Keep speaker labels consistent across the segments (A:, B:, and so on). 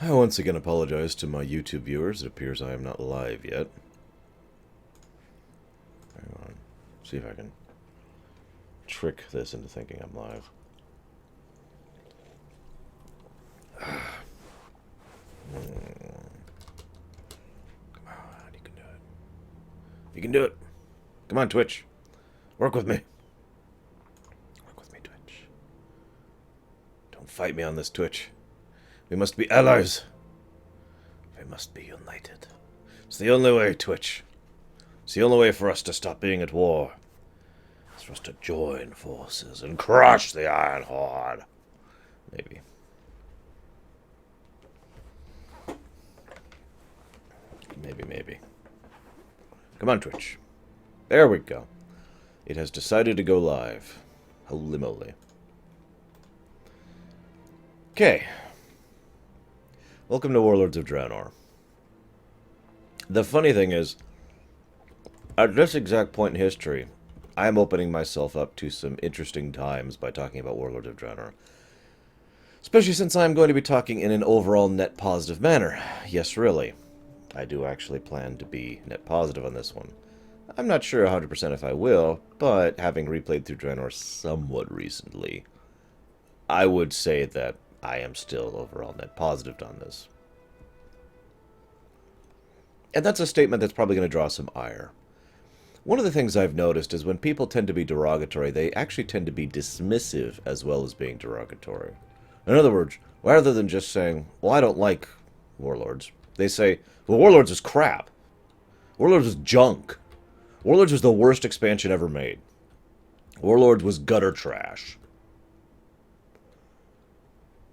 A: I once again apologize to my YouTube viewers. It appears I am not live yet. Hang on. See if I can trick this into thinking I'm live. Come on, you can do it. You can do it. Come on, Twitch. Work with me. Work with me, Twitch. Don't fight me on this, Twitch. We must be allies. We must be united. It's the only way, Twitch. It's the only way for us to stop being at war. It's for us to join forces and crush the Iron Horde. Maybe. Maybe. Come on, Twitch. There we go. It has decided to go live. Holy moly. Okay. Welcome to Warlords of Draenor. The funny thing is, at this exact point in history, I am opening myself up to some interesting times by talking about Warlords of Draenor. Especially since I'm going to be talking in an overall net positive manner. Yes, really. I do actually plan to be net positive on this one. I'm not sure 100% if I will, but having replayed through Draenor somewhat recently, I would say that I am still overall net positive on this. And that's a statement that's probably going to draw some ire. One of the things I've noticed is when people tend to be derogatory, they actually tend to be dismissive as well as being derogatory. In other words, rather than just saying, well, I don't like Warlords, they say, well, Warlords is crap. Warlords is junk. Warlords was the worst expansion ever made. Warlords was gutter trash.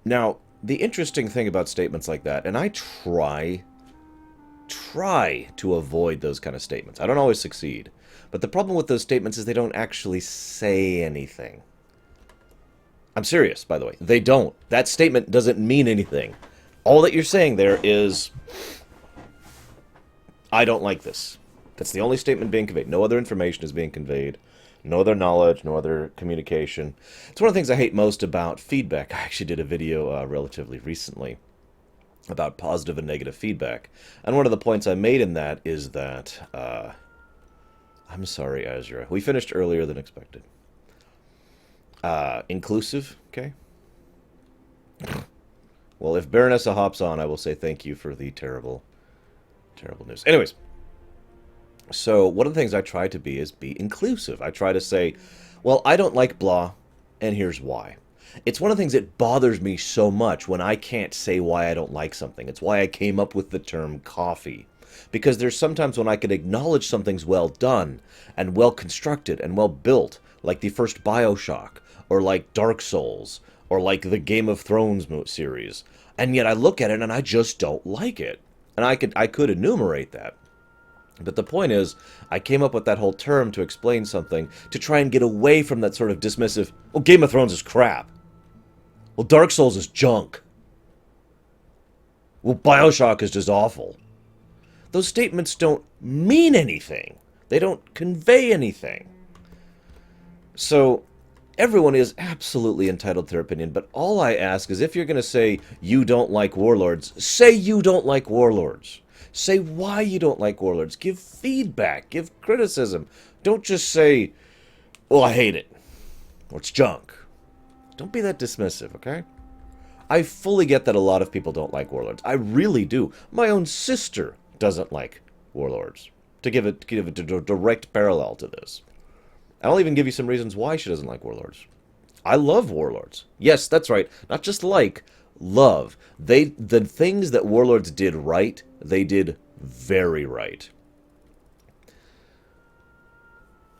A: Now, the interesting thing about statements like that, and I try to avoid those kind of statements. I don't always succeed. But the problem with those statements is they don't actually say anything. I'm serious, by the way. They don't. That statement doesn't mean anything. All that you're saying there is, I don't like this. That's the only statement being conveyed. No other information is being conveyed. No other knowledge, no other communication. It's one of the things I hate most about feedback. I actually did a video relatively recently about positive and negative feedback. And one of the points I made in that is that, I'm sorry, Azura. We finished earlier than expected. Inclusive, okay? Well, if Baronessa hops on, I will say thank you for the terrible news. Anyways, so one of the things I try to be is be inclusive. I try to say, well, I don't like blah, and here's why. It's one of the things that bothers me so much when I can't say why I don't like something. It's why I came up with the term coffee. Because there's sometimes when I can acknowledge something's well done, and well constructed, and well built, like the first BioShock, or like Dark Souls, or like the Game of Thrones series, and yet I look at it and I just don't like it. And I could enumerate that. But the point is, I came up with that whole term to explain something, to try and get away from that sort of dismissive, well, Game of Thrones is crap. Well, Dark Souls is junk. Well, BioShock is just awful. Those statements don't mean anything. They don't convey anything. So, everyone is absolutely entitled to their opinion, but all I ask is if you're going to say you don't like Warlords, say you don't like Warlords. Say why you don't like Warlords. Give feedback. Give criticism. Don't just say, well, I hate it. Or it's junk. Don't be that dismissive, okay? I fully get that a lot of people don't like Warlords. I really do. My own sister doesn't like Warlords. To give it a direct parallel to this. I'll even give you some reasons why she doesn't like Warlords. I love Warlords. Yes, that's right. Not just like, love. The things that Warlords did right, they did very right.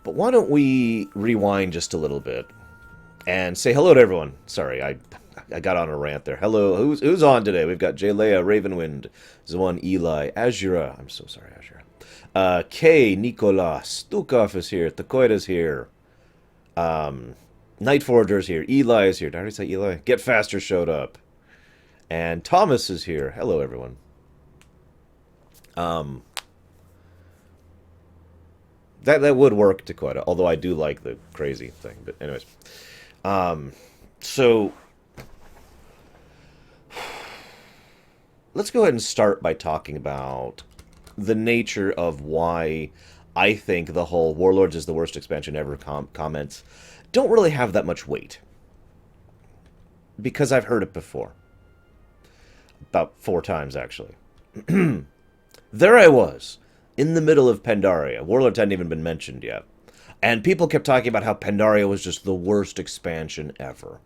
A: But why don't we rewind just a little bit and say hello to everyone. Sorry, I got on a rant there. Hello, who's on today? We've got Jalea, Ravenwind, Zwan, Eli, Azura. I'm so sorry, Azura. Kay, Nicolas, Stukov is here, Takoida's here. Night Forager's here. Eli is here. Did I already say Eli? Get Faster showed up. And Thomas is here. Hello, everyone. That would work, Takoida, although I do like the crazy thing. But anyways. So let's go ahead and start by talking about the nature of why I think the whole Warlords is the worst expansion ever comments don't really have that much weight. Because I've heard it before. About 4 times, actually. There I was, in the middle of Pandaria. Warlords hadn't even been mentioned yet. And people kept talking about how Pandaria was just the worst expansion ever.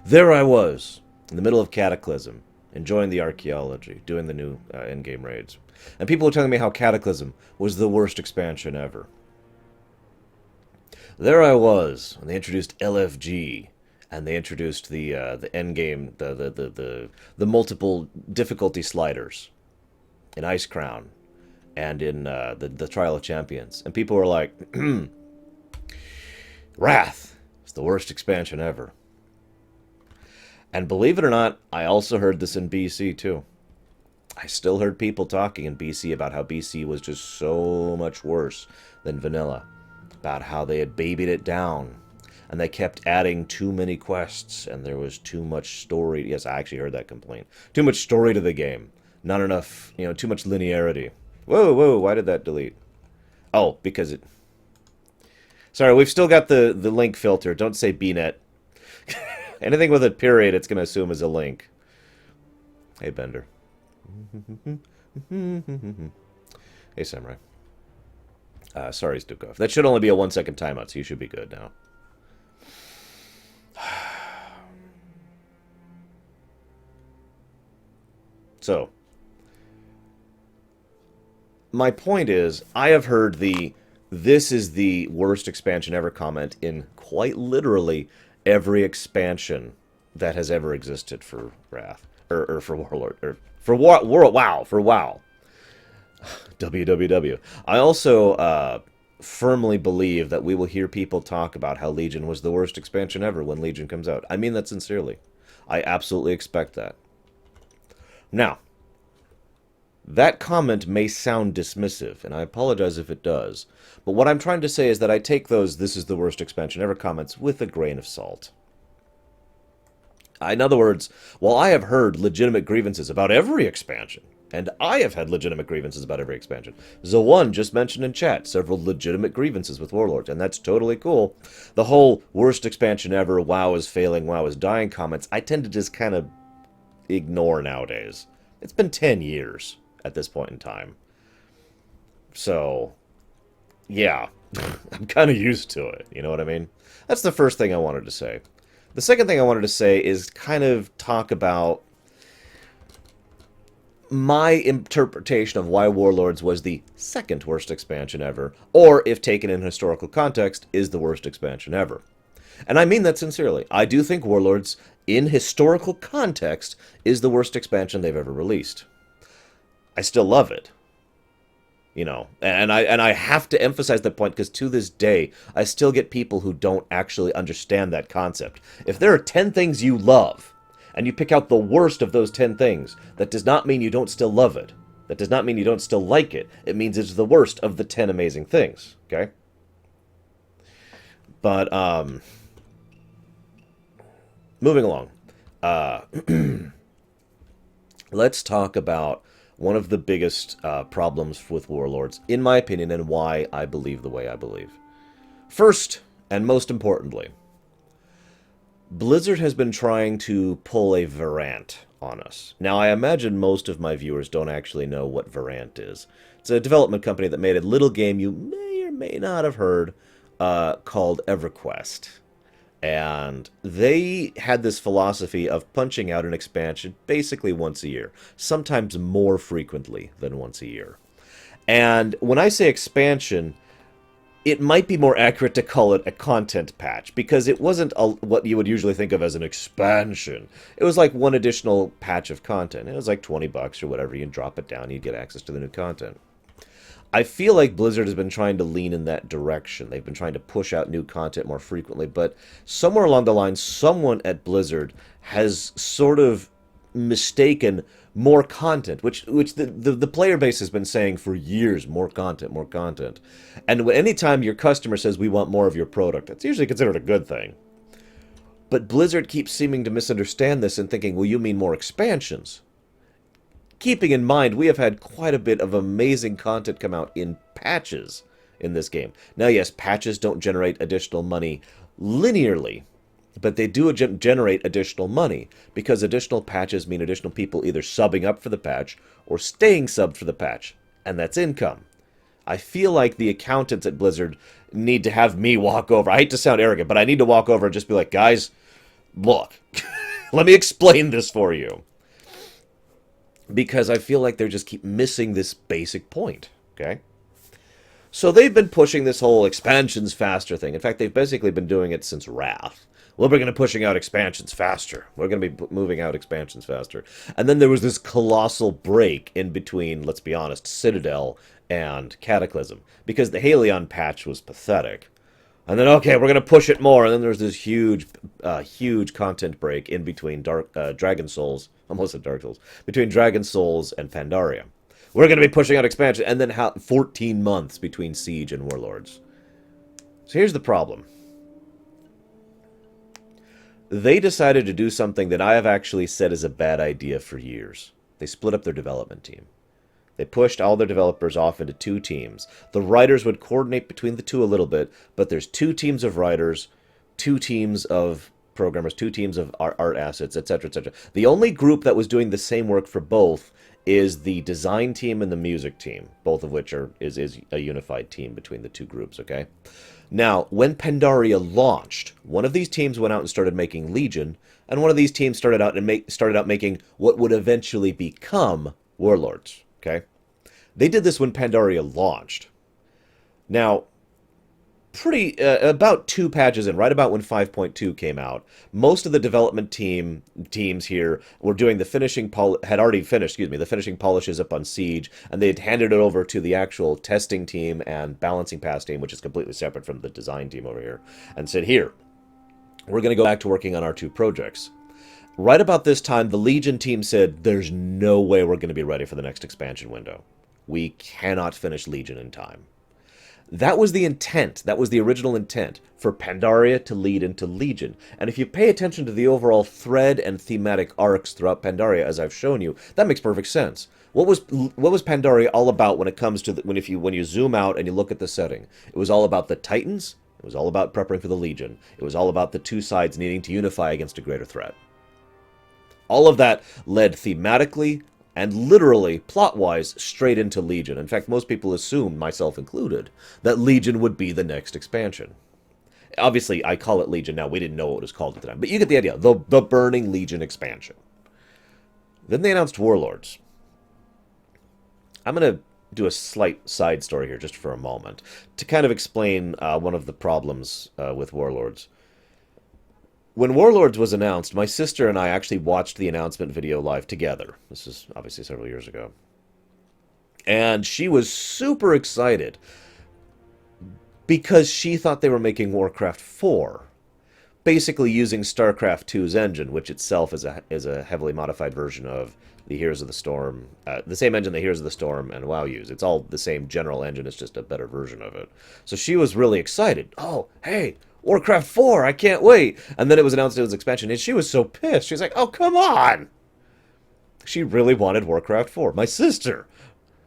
A: There I was, in the middle of Cataclysm, enjoying the archaeology, doing the new endgame raids. And people were telling me how Cataclysm was the worst expansion ever. There I was, and they introduced LFG, and they introduced the endgame, the multiple difficulty sliders in Ice Crown, and in the Trial of Champions. And people were like, Wrath is the worst expansion ever. And believe it or not, I also heard this in BC too. I still heard people talking in BC about how BC was just so much worse than vanilla. About how they had babied it down. And they kept adding too many quests, and there was too much story. Yes, I actually heard that complaint. Too much story to the game. Not enough, too much linearity. Whoa, why did that delete? Oh, because it... Sorry, we've still got the link filter. Don't say BNet. Anything with a period, it's going to assume is a link. Hey, Bender. Hey, Samurai. Sorry, Stukov. That should only be a 1-second timeout, so you should be good now. So, my point is, I have heard this is the worst expansion ever comment in quite literally every expansion that has ever existed for Wrath. Or for Warlord. Or for WoW. For WoW. WWW. I also firmly believe that we will hear people talk about how Legion was the worst expansion ever when Legion comes out. I mean that sincerely. I absolutely expect that. Now, that comment may sound dismissive, and I apologize if it does, but what I'm trying to say is that I take those "this is the worst expansion ever" comments with a grain of salt. In other words, while I have heard legitimate grievances about every expansion, and I have had legitimate grievances about every expansion. The1 just mentioned in chat several legitimate grievances with Warlords, and that's totally cool. The whole worst expansion ever, WoW is failing, WoW is dying comments, I tend to just kind of ignore nowadays. It's been 10 years at this point in time. So, yeah, I'm kind of used to it, you know what I mean? That's the first thing I wanted to say. The second thing I wanted to say is kind of talk about my interpretation of why Warlords was the second worst expansion ever, or, if taken in historical context, is the worst expansion ever. And I mean that sincerely. I do think Warlords, in historical context, is the worst expansion they've ever released. I still love it. And I have to emphasize that point because to this day, I still get people who don't actually understand that concept. If there are 10 things you love, and you pick out the worst of those 10 things, that does not mean you don't still love it. That does not mean you don't still like it. It means it's the worst of the 10 amazing things, okay? But, moving along. Let's talk about one of the biggest problems with Warlords, in my opinion, and why I believe the way I believe. First, and most importantly, Blizzard has been trying to pull a Varant on us. Now, I imagine most of my viewers don't actually know what Varant is. It's a development company that made a little game you may or may not have heard called EverQuest. And they had this philosophy of punching out an expansion basically once a year, sometimes more frequently than once a year. And when I say expansion, it might be more accurate to call it a content patch, because it wasn't what you would usually think of as an expansion. It was like one additional patch of content. It was like $20 or whatever. You drop it down, you get access to the new content. I feel like Blizzard has been trying to lean in that direction. They've been trying to push out new content more frequently, but somewhere along the line, someone at Blizzard has sort of mistaken more content, which the player base has been saying for years, more content, more content. And anytime your customer says, we want more of your product, it's usually considered a good thing. But Blizzard keeps seeming to misunderstand this and thinking, well, you mean more expansions. Keeping in mind, we have had quite a bit of amazing content come out in patches in this game. Now, yes, patches don't generate additional money linearly, but they do generate additional money, because additional patches mean additional people either subbing up for the patch or staying subbed for the patch, and that's income. I feel like the accountants at Blizzard need to have me walk over. I hate to sound arrogant, but I need to walk over and just be like, guys, look, let me explain this for you. Because I feel like they just keep missing this basic point, okay? So they've been pushing this whole expansions faster thing. In fact, they've basically been doing it since Wrath. Well, we're going to be pushing out expansions faster. We're going to be moving out expansions faster. And then there was this colossal break in between, let's be honest, Citadel and Cataclysm, because the Halion patch was pathetic. And then, okay, we're going to push it more. And then there's this huge content break in between Dragon Souls, almost said Dark Souls, between Dragon Souls and Pandaria. We're going to be pushing out expansion, and then 14 months between Siege and Warlords. So here's the problem. They decided to do something that I have actually said is a bad idea for years. They split up their development team. They pushed all their developers off into 2 teams. The writers would coordinate between the 2 a little bit, but there's 2 teams of writers, 2 teams of programmers, 2 teams of art assets, etc., etc. The only group that was doing the same work for both is the design team and the music team, both of which is a unified team between the 2 groups, okay? Now, when Pandaria launched, one of these teams went out and started making Legion, and one of these teams started out making what would eventually become Warlords, okay? They did this when Pandaria launched. Now, about 2 patches in, right about when 5.2 came out, most of the development teams here were doing the had already finished, the finishing polishes up on Siege, and they had handed it over to the actual testing team and balancing pass team, which is completely separate from the design team over here, and said, here, we're going to go back to working on our 2 projects. Right about this time, the Legion team said, there's no way we're going to be ready for the next expansion window. We cannot finish Legion in time. That was the intent. That was the original intent, for Pandaria to lead into Legion. And if you pay attention to the overall thread and thematic arcs throughout Pandaria, as I've shown you, that makes perfect sense. What was Pandaria all about when it comes to when you zoom out and you look at the setting? It was all about the Titans. It was all about preparing for the Legion. It was all about the 2 sides needing to unify against a greater threat. All of that led thematically and literally, plot-wise, straight into Legion. In fact, most people assumed, myself included, that Legion would be the next expansion. Obviously, I call it Legion now. We didn't know what it was called at the time. But you get the idea. The Burning Legion expansion. Then they announced Warlords. I'm going to do a slight side story here just for a moment to kind of explain one of the problems with Warlords. When Warlords was announced, my sister and I actually watched the announcement video live together. This is obviously several years ago. And she was super excited because she thought they were making Warcraft 4, basically using StarCraft 2's engine, which itself is a heavily modified version of the Heroes of the Storm, the same engine the Heroes of the Storm and WoW use. It's all the same general engine, it's just a better version of it. So she was really excited. Oh, hey, Warcraft 4, I can't wait. And then it was announced it was expansion, and she was so pissed. She was like, oh, come on. She really wanted Warcraft 4. My sister,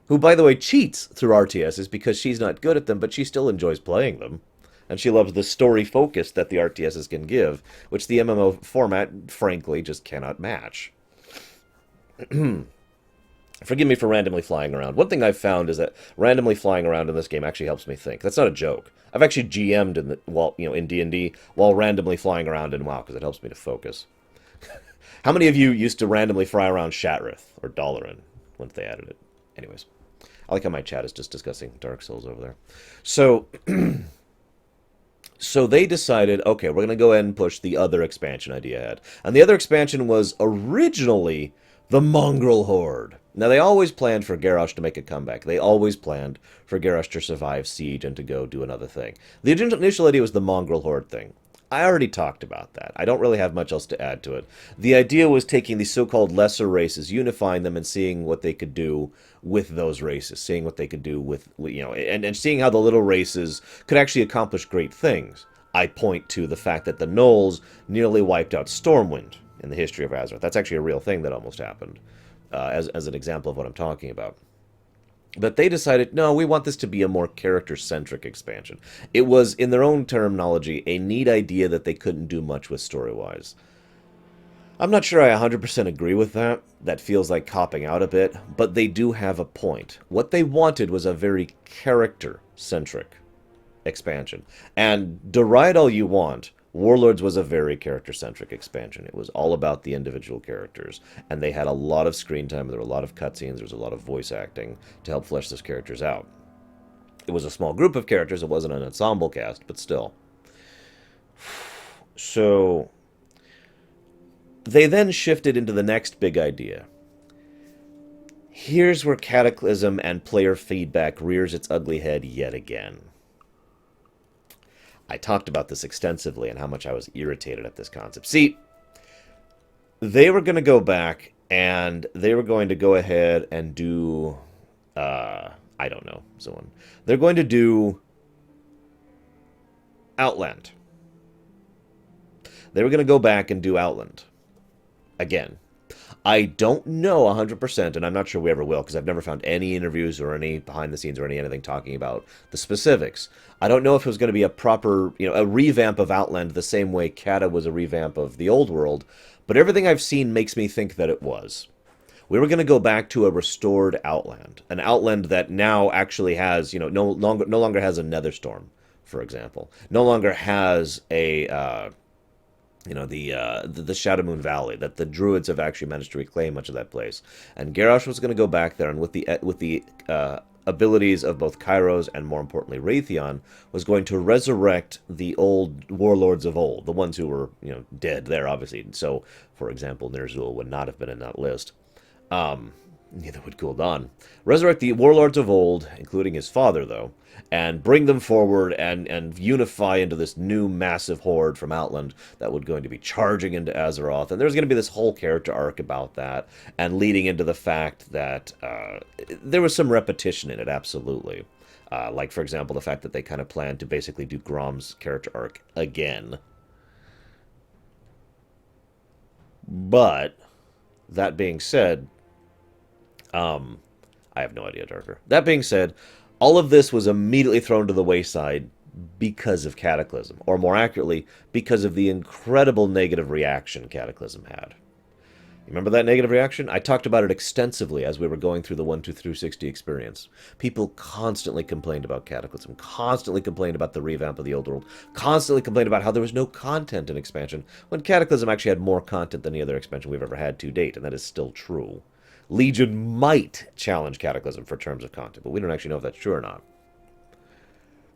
A: who, by the way, cheats through RTSs because she's not good at them, but she still enjoys playing them. And she loves the story focus that the RTSs can give, which the MMO format, frankly, just cannot match. Forgive me for randomly flying around. One thing I've found is that randomly flying around in this game actually helps me think. That's not a joke. I've actually GM'd in D&D while randomly flying around in WoW because it helps me to focus. How many of you used to randomly fly around Shatrith or Dalaran once they added it? Anyways, I like how my chat is just discussing Dark Souls over there. So, so they decided, okay, we're going to go ahead and push the other expansion idea ahead. And the other expansion was originally the Mongrel Horde. Now, they always planned for Garrosh to make a comeback. They always planned for Garrosh to survive Siege and to go do another thing. The initial idea was the Mongrel Horde thing. I already talked about that. I don't really have much else to add to it. The idea was taking these so-called lesser races, unifying them, and seeing what they could do with those races, seeing what they could do with and seeing how the little races could actually accomplish great things. I point to the fact that the Gnolls nearly wiped out Stormwind in the history of Azeroth. That's actually a real thing that almost happened, as an example of what I'm talking about. But they decided, no, we want this to be a more character-centric expansion. It was, in their own terminology, a neat idea that they couldn't do much with story-wise. I'm not sure I 100% agree with that. That feels like copping out a bit, but they do have a point. What they wanted was a very character-centric expansion. And deride all you want, Warlords was a very character-centric expansion. It was all about the individual characters, and they had a lot of screen time, there were a lot of cutscenes, there was a lot of voice acting to help flesh those characters out. It was a small group of characters, it wasn't an ensemble cast, but still. So they then shifted into the next big idea. Here's where Cataclysm and player feedback rears its ugly head yet again. I talked about this extensively and how much I was irritated at this concept. See, they were going to go back and they were going to go ahead and do, I don't know, someone. They're going to do Outland. They were going to go back and do Outland again. I don't know 100%, and I'm not sure we ever will, because I've never found any interviews or any behind the scenes or anything talking about the specifics. I don't know if it was going to be a proper, a revamp of Outland the same way Cata was a revamp of the old world, but everything I've seen makes me think that it was. We were going to go back to a restored Outland, an Outland that now actually has, no longer has a Netherstorm, for example, no longer has a the Shadowmoon Valley, that the Druids have actually managed to reclaim much of that place. And Garrosh was going to go back there, and with the abilities of both Kairos and, more importantly, Raytheon, was going to resurrect the old warlords of old, the ones who were, dead there, obviously. So, for example, Ner'zhul would not have been in that list. Neither would Gul'dan. Resurrect the warlords of old, including his father, though, and bring them forward and unify into this new massive horde from Outland that would going to be charging into Azeroth. And there's going to be this whole character arc about that, and leading into the fact that there was some repetition in it, absolutely. Like, for example, the fact that they kind of planned to basically do Grom's character arc again. But, that being said, I have no idea, Darker. That being said, all of this was immediately thrown to the wayside because of Cataclysm, or more accurately, because of the incredible negative reaction Cataclysm had. You remember that negative reaction? I talked about it extensively as we were going through the 1-2-360 experience. People constantly complained about Cataclysm, constantly complained about the revamp of the old world, constantly complained about how there was no content in expansion, when Cataclysm actually had more content than any other expansion we've ever had to date, and that is still true. Legion might challenge Cataclysm for terms of content, but we don't actually know if that's true or not.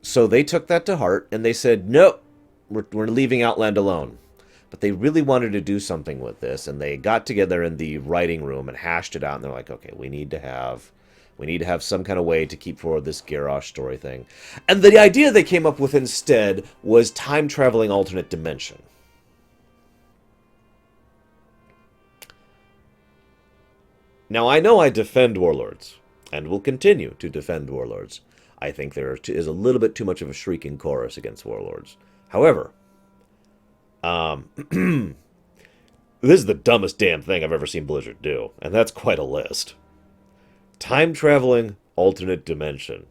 A: So they took that to heart, and they said, nope, we're leaving Outland alone. But they really wanted to do something with this, and they got together in the writing room and hashed it out, and they're like, okay, we need to have some kind of way to keep forward this Garrosh story thing. And the idea they came up with instead was time-traveling alternate dimension. Now, I know I defend Warlords, and will continue to defend Warlords. I think there is a little bit too much of a shrieking chorus against Warlords. However, this is the dumbest damn thing I've ever seen Blizzard do, and that's quite a list. Time-traveling alternate dimension.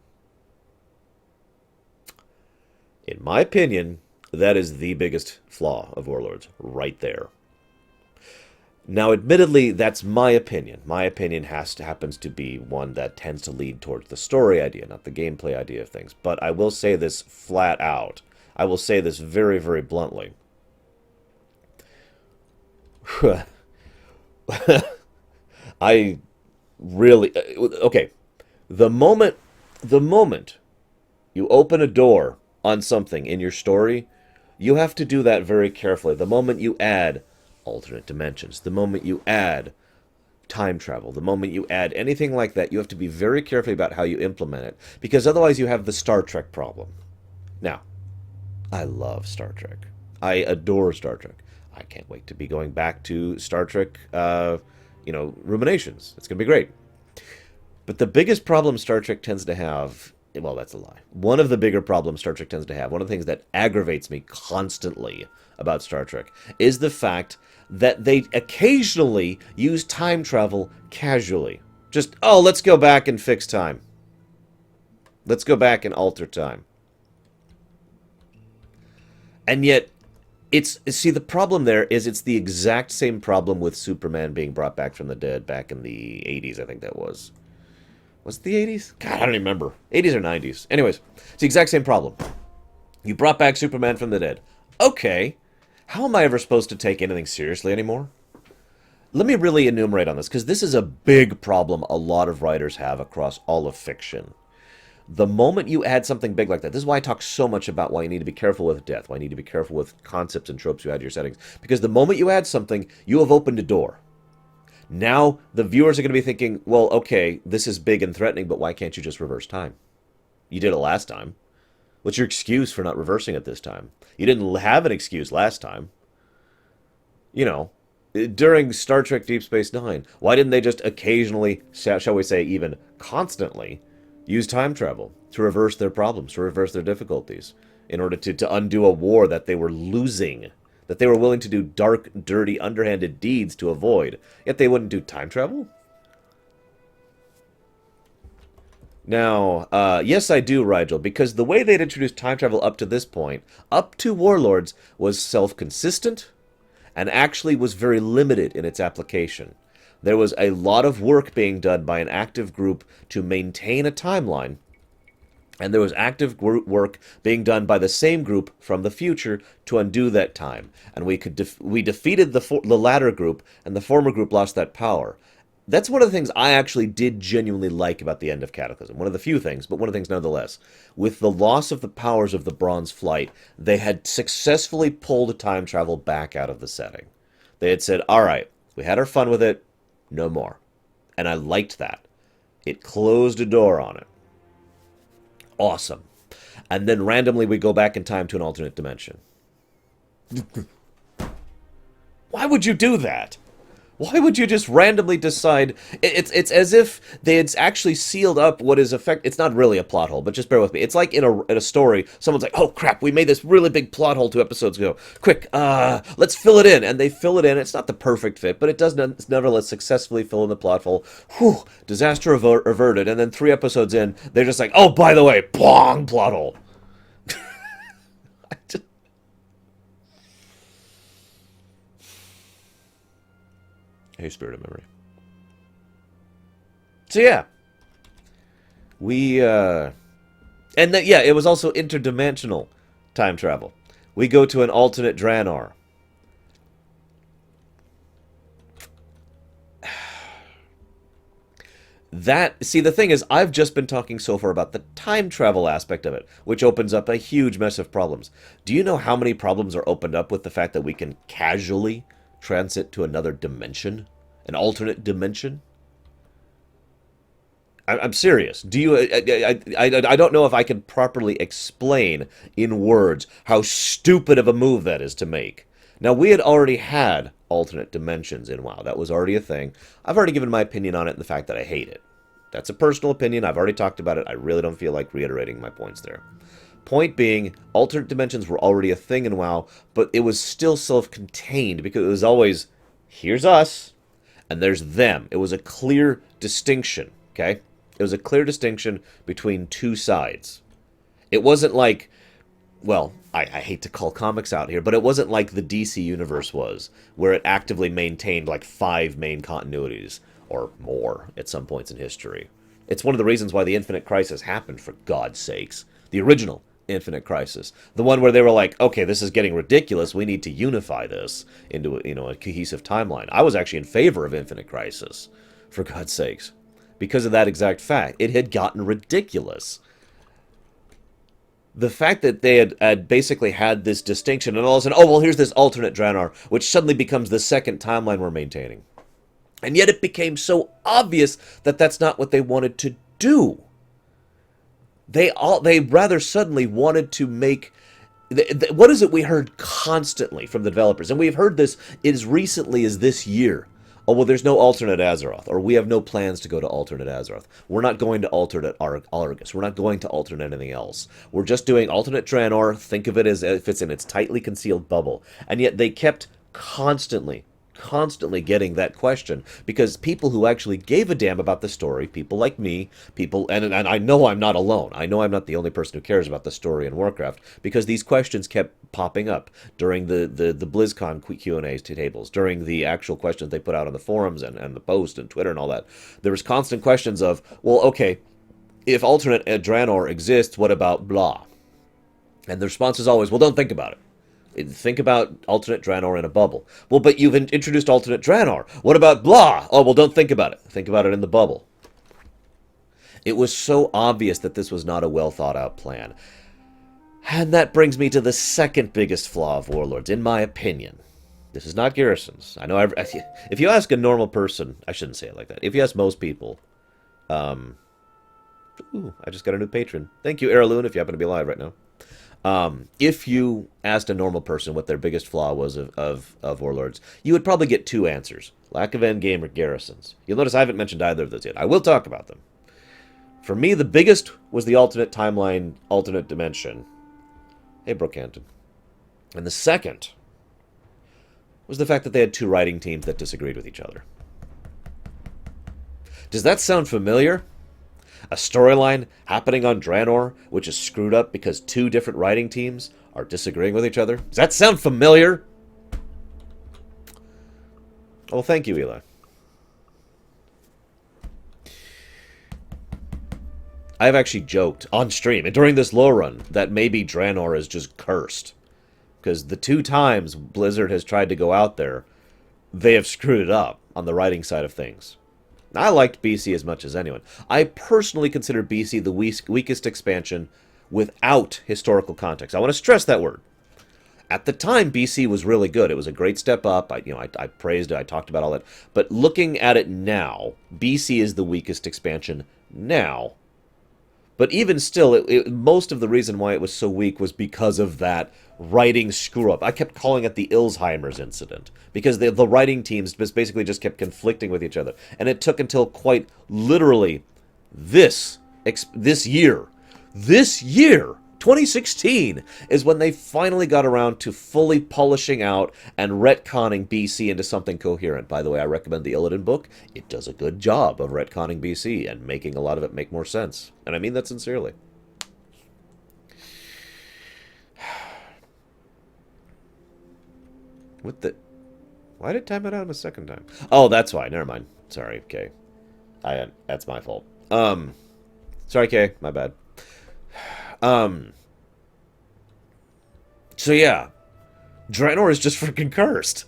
A: In my opinion, that is the biggest flaw of Warlords, right there. Now, admittedly, that's my opinion. My opinion happens to be one that tends to lead towards the story idea, not the gameplay idea of things. But I will say this flat out. I will say this very, very bluntly. I really... Okay. The moment you open a door on something in your story, you have to do that very carefully. The moment you add alternate dimensions, the moment you add time travel, the moment you add anything like that, you have to be very careful about how you implement it, because otherwise you have the Star Trek problem. Now, I love Star Trek. I adore Star Trek. I can't wait to be going back to Star Trek, Ruminations. It's going to be great. But the biggest problem Star Trek tends to have well, that's a lie. One of the bigger problems Star Trek tends to have, one of the things that aggravates me constantly about Star Trek, is the fact that they occasionally use time travel casually. Just, oh, let's go back and fix time. Let's go back and alter time. And yet, see, the problem there is it's the exact same problem with Superman being brought back from the dead back in the 80s, I think that was. Was it the 80s? God, I don't even remember. 80s or 90s. Anyways, it's the exact same problem. You brought back Superman from the dead. Okay, how am I ever supposed to take anything seriously anymore? Let me really enumerate on this, because this is a big problem a lot of writers have across all of fiction. The moment you add something big like that, this is why I talk so much about why you need to be careful with death, why you need to be careful with concepts and tropes you add to your settings. Because the moment you add something, you have opened a door. Now, the viewers are going to be thinking, well, okay, this is big and threatening, but why can't you just reverse time? You did it last time. What's your excuse for not reversing it this time? You didn't have an excuse last time. You know, during Star Trek Deep Space Nine, why didn't they just occasionally, shall we say even constantly, use time travel to reverse their problems, to reverse their difficulties, in order to undo a war that they were losing, that they were willing to do dark, dirty, underhanded deeds to avoid, yet they wouldn't do time travel? Now, yes, I do, Rigel, because the way they'd introduced time travel up to this point, up to Warlords, was self-consistent, and actually was very limited in its application. There was a lot of work being done by an active group to maintain a timeline, and there was active work being done by the same group from the future to undo that time. And we defeated the latter group, and the former group lost that power. That's one of the things I actually did genuinely like about the end of Cataclysm. One of the few things, but one of the things nonetheless. With the loss of the powers of the Bronze Flight, they had successfully pulled time travel back out of the setting. They had said, all right, we had our fun with it, no more. And I liked that. It closed a door on it. Awesome. And then randomly we go back in time to an alternate dimension. Why would you do that? Why would you just randomly decide? It's as if they had actually sealed up what is it's not really a plot hole, but just bear with me. It's like in a story, someone's like, oh crap, we made this really big plot hole 2 episodes ago. Quick, let's fill it in. And they fill it in. It's not the perfect fit, but it does nevertheless successfully fill in the plot hole. Whew, disaster averted. And then 3 episodes in, they're just like, oh, by the way, plong, plot hole. Hey, Spirit of Memory. So yeah, and that, yeah, it was also interdimensional time travel. We go to an alternate Draenor. See, the thing is, I've just been talking so far about the time travel aspect of it, which opens up a huge mess of problems. Do you know how many problems are opened up with the fact that we can casually transit to another dimension? An alternate dimension? I'm serious. Do you? I don't know if I can properly explain in words how stupid of a move that is to make. Now, we had already had alternate dimensions in WoW. That was already a thing. I've already given my opinion on it and the fact that I hate it. That's a personal opinion. I've already talked about it. I really don't feel like reiterating my points there. Point being, alternate dimensions were already a thing in WoW, but it was still self-contained because it was always, here's us, and there's them. It was a clear distinction, okay? It was a clear distinction between two sides. It wasn't like, well, I hate to call comics out here, but it wasn't like the DC universe was, where it actively maintained like 5 main continuities, or more, at some points in history. It's one of the reasons why the Infinite Crisis happened, for God's sakes. The original Infinite Crisis. The one where they were like, okay, this is getting ridiculous, we need to unify this into a cohesive timeline. I was actually in favor of Infinite Crisis, for God's sakes. Because of that exact fact. It had gotten ridiculous. The fact that they had basically had this distinction, and all of a sudden, oh, well, here's this alternate Draenor, which suddenly becomes the second timeline we're maintaining. And yet it became so obvious that that's not what they wanted to do. They rather suddenly wanted to make... What is it we heard constantly from the developers? And we've heard this as recently as this year. Oh, well, there's no alternate Azeroth, or we have no plans to go to alternate Azeroth. We're not going to alternate Argus. We're not going to alternate anything else. We're just doing alternate Draenor. Think of it as if it's in its tightly concealed bubble. And yet they kept constantly getting that question because people who actually gave a damn about the story, people like me, and I know I'm not alone. I know I'm not the only person who cares about the story in Warcraft because these questions kept popping up during the BlizzCon Q&A tables, during the actual questions they put out on the forums and the post and Twitter and all that. There was constant questions of, well, okay, if alternate Draenor exists, what about blah? And the response is always, well, don't think about it. Think about alternate Draenor in a bubble. Well, but you've introduced alternate Draenor. What about blah? Oh, well, don't think about it. Think about it in the bubble. It was so obvious that this was not a well thought out plan. And that brings me to the second biggest flaw of Warlords, in my opinion. This is not Garrison's. I know if you ask a normal person, I shouldn't say it like that. If you ask most people, ooh, I just got a new patron. Thank you, Heirloom, if you happen to be alive right now. If you asked a normal person what their biggest flaw was of Warlords, you would probably get two answers. Lack of endgame or garrisons. You'll notice I haven't mentioned either of those yet. I will talk about them. For me, the biggest was the alternate timeline, alternate dimension. Hey, Brookhampton. And the second was the fact that they had two writing teams that disagreed with each other. Does that sound familiar? A storyline happening on Draenor, which is screwed up because two different writing teams are disagreeing with each other? Does that sound familiar? Well, thank you, Eli. I've actually joked on stream and during this Lorerun that maybe Draenor is just cursed. Because the two times Blizzard has tried to go out there, they have screwed it up on the writing side of things. I liked BC as much as anyone. I personally consider BC the weakest expansion without historical context. I want to stress that word. At the time, BC was really good. It was a great step up. I praised it. I talked about all that. But looking at it now, BC is the weakest expansion now. But even still, most of the reason why it was so weak was because of that writing screw-up. I kept calling it the Alzheimer's incident, because the writing teams basically just kept conflicting with each other. And it took until quite literally this year, 2016, is when they finally got around to fully polishing out and retconning BC into something coherent. By the way, I recommend the Illidan book. It does a good job of retconning BC and making a lot of it make more sense. And I mean that sincerely. What the... Why did it time it out a second time? Oh, that's why. Never mind. Sorry, Kay. That's my fault. Sorry, Kay. My bad. So yeah, Draenor is just freaking cursed.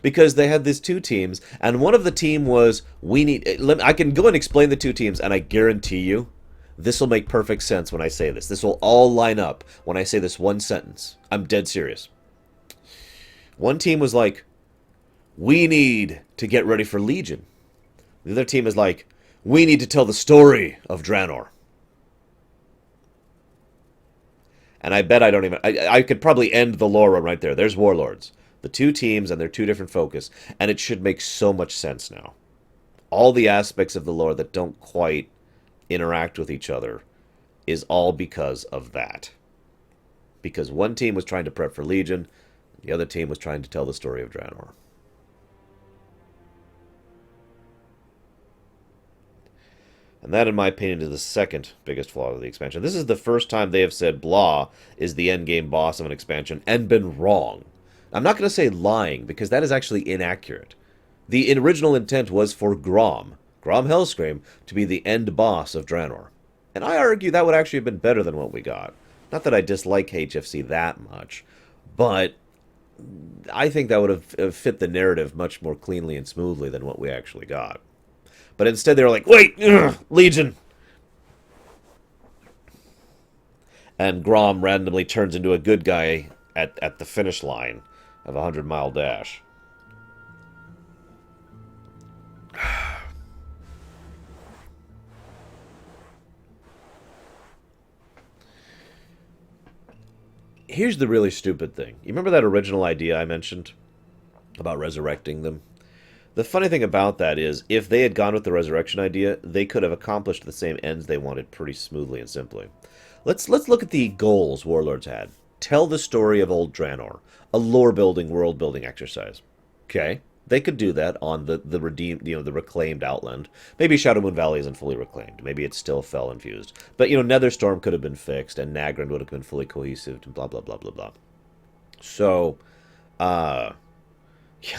A: Because they had these two teams, and one of the team was, I can go and explain the two teams, and I guarantee you, this will make perfect sense when I say this. This will all line up when I say this one sentence. I'm dead serious. One team was like, we need to get ready for Legion. The other team is like, we need to tell the story of Draenor. And I bet I don't even... I could probably end the Lorerun right there. There's Warlords. The two teams and their two different focus. And it should make so much sense now. All the aspects of the lore that don't quite interact with each other is all because of that. Because one team was trying to prep for Legion. The other team was trying to tell the story of Draenor. And that, in my opinion, is the second biggest flaw of the expansion. This is the first time they have said blah is the endgame boss of an expansion and been wrong. I'm not going to say lying, because that is actually inaccurate. The original intent was for Grom Hellscream, to be the end boss of Draenor. And I argue that would actually have been better than what we got. Not that I dislike HFC that much, but I think that would have fit the narrative much more cleanly and smoothly than what we actually got. But instead they were like, wait, Legion! And Grom randomly turns into a good guy at the finish line of a 100-mile dash. Here's the really stupid thing. You remember that original idea I mentioned about resurrecting them? The funny thing about that is, if they had gone with the resurrection idea, they could have accomplished the same ends they wanted pretty smoothly and simply. Let's look at the goals Warlords had. Tell the story of old Draenor, a lore building, world building exercise. Okay, they could do that on the redeemed, the reclaimed Outland. Maybe Shadowmoon Valley isn't fully reclaimed. Maybe it's still fell infused. But Netherstorm could have been fixed, and Nagrin would have been fully cohesive, and blah blah blah blah blah. So, yeah,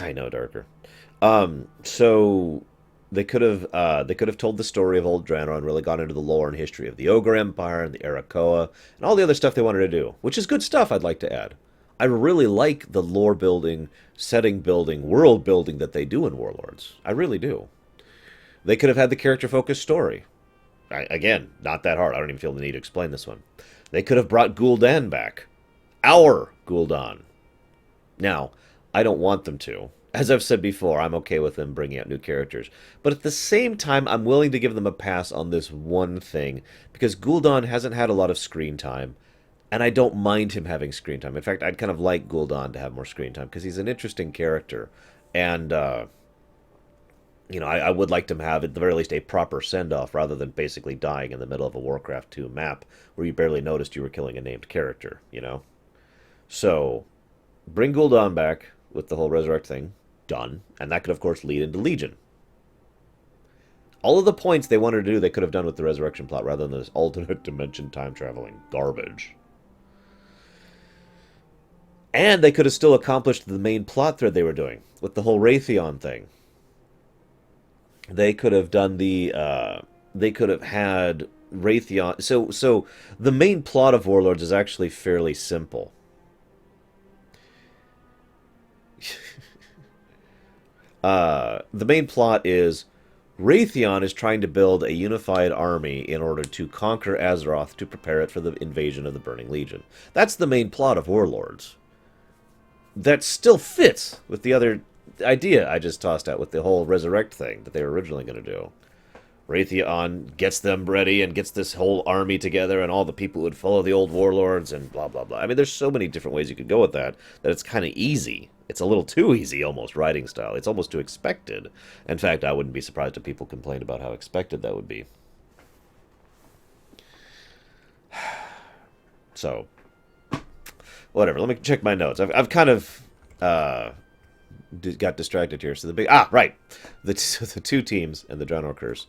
A: I know, Darker. So they could have told the story of old Draenor and really gone into the lore and history of the Ogre Empire and the Arakoa and all the other stuff they wanted to do, which is good stuff. I'd like to add. I really like the lore building, setting building, world building that they do in Warlords. I really do. They could have had the character focused story. Again, not that hard. I don't even feel the need to explain this one. They could have brought Gul'dan back. Our Gul'dan. Now, I don't want them to. As I've said before, I'm okay with them bringing out new characters. But at the same time, I'm willing to give them a pass on this one thing, because Gul'dan hasn't had a lot of screen time, and I don't mind him having screen time. In fact, I'd kind of like Gul'dan to have more screen time, because he's an interesting character. And, I would like to have, at the very least, a proper send-off, rather than basically dying in the middle of a Warcraft 2 map, where you barely noticed you were killing a named character. So, bring Gul'dan back with the whole resurrect thing. Done. And that could, of course, lead into Legion. All of the points they wanted to do, they could have done with the resurrection plot, rather than this alternate dimension time-traveling garbage. And they could have still accomplished the main plot thread they were doing, with the whole Raytheon thing. They could have done they could have had Raytheon... So the main plot of Warlords is actually fairly simple. The main plot is Raytheon is trying to build a unified army in order to conquer Azeroth to prepare it for the invasion of the Burning Legion. That's the main plot of Warlords. That still fits with the other idea I just tossed out with the whole resurrect thing that they were originally going to do. Raytheon gets them ready and gets this whole army together, and all the people would follow the old warlords and blah, blah, blah. I mean, there's so many different ways you could go with that it's kind of easy. It's a little too easy, almost, writing style. It's almost too expected. In fact, I wouldn't be surprised if people complained about how expected that would be. So, whatever. Let me check my notes. I've kind of got distracted here. So right. The two teams and the Draenor Curse.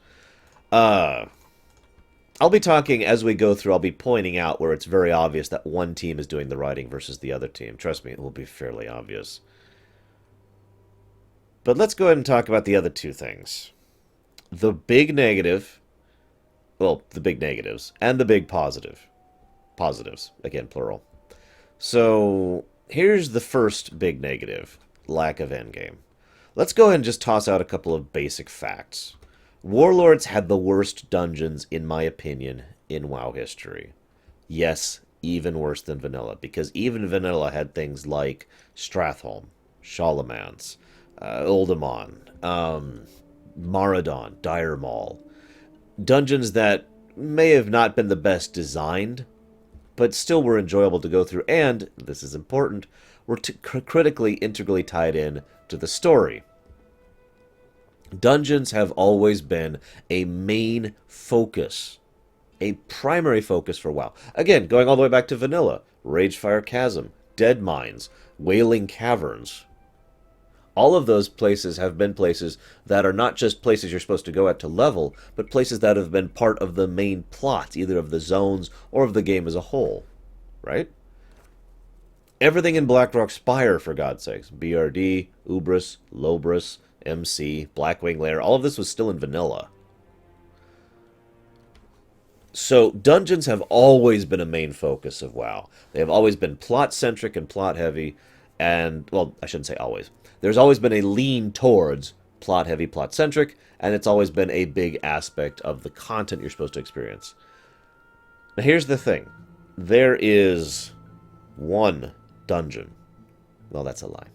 A: I'll be talking as we go through. I'll be pointing out where it's very obvious that one team is doing the writing versus the other team. Trust me, it will be fairly obvious. But let's go ahead and talk about the other two things. The big negative, well, the big negatives, and the big positive. Positives, again, plural. So, here's the first big negative, lack of endgame. Let's go ahead and just toss out a couple of basic facts. Warlords had the worst dungeons, in my opinion, in WoW history. Yes, even worse than Vanilla, because even Vanilla had things like Stratholme, Shalamance, Uldaman, Maradon, Dire Maul. Dungeons that may have not been the best designed, but still were enjoyable to go through, and, this is important, were critically, integrally tied in to the story. Dungeons have always been a main focus, a primary focus for WoW. Again, going all the way back to Vanilla, Ragefire Chasm, Dead Mines, Wailing Caverns. All of those places have been places that are not just places you're supposed to go at to level, but places that have been part of the main plot, either of the zones or of the game as a whole. Right? Everything in Blackrock Spire, for God's sakes. BRD, Ubris, Lobris, MC, Blackwing Lair, all of this was still in Vanilla. So, dungeons have always been a main focus of WoW. They have always been plot-centric and plot-heavy, and, well, I shouldn't say always. There's always been a lean towards plot-heavy, plot-centric, and it's always been a big aspect of the content you're supposed to experience. Now, here's the thing. There is one dungeon. Well, that's a lie.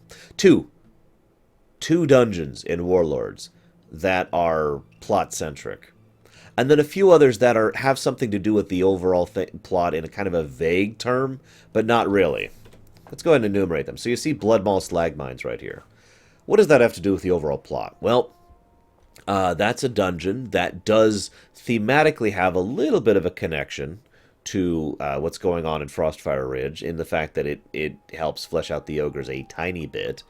A: Two dungeons in Warlords that are plot-centric. And then a few others that have something to do with the overall plot in a kind of a vague term, but not really. Let's go ahead and enumerate them. So you see Bloodmaw Slag Mines right here. What does that have to do with the overall plot? Well, that's a dungeon that does thematically have a little bit of a connection to what's going on in Frostfire Ridge, in the fact that it helps flesh out the ogres a tiny bit.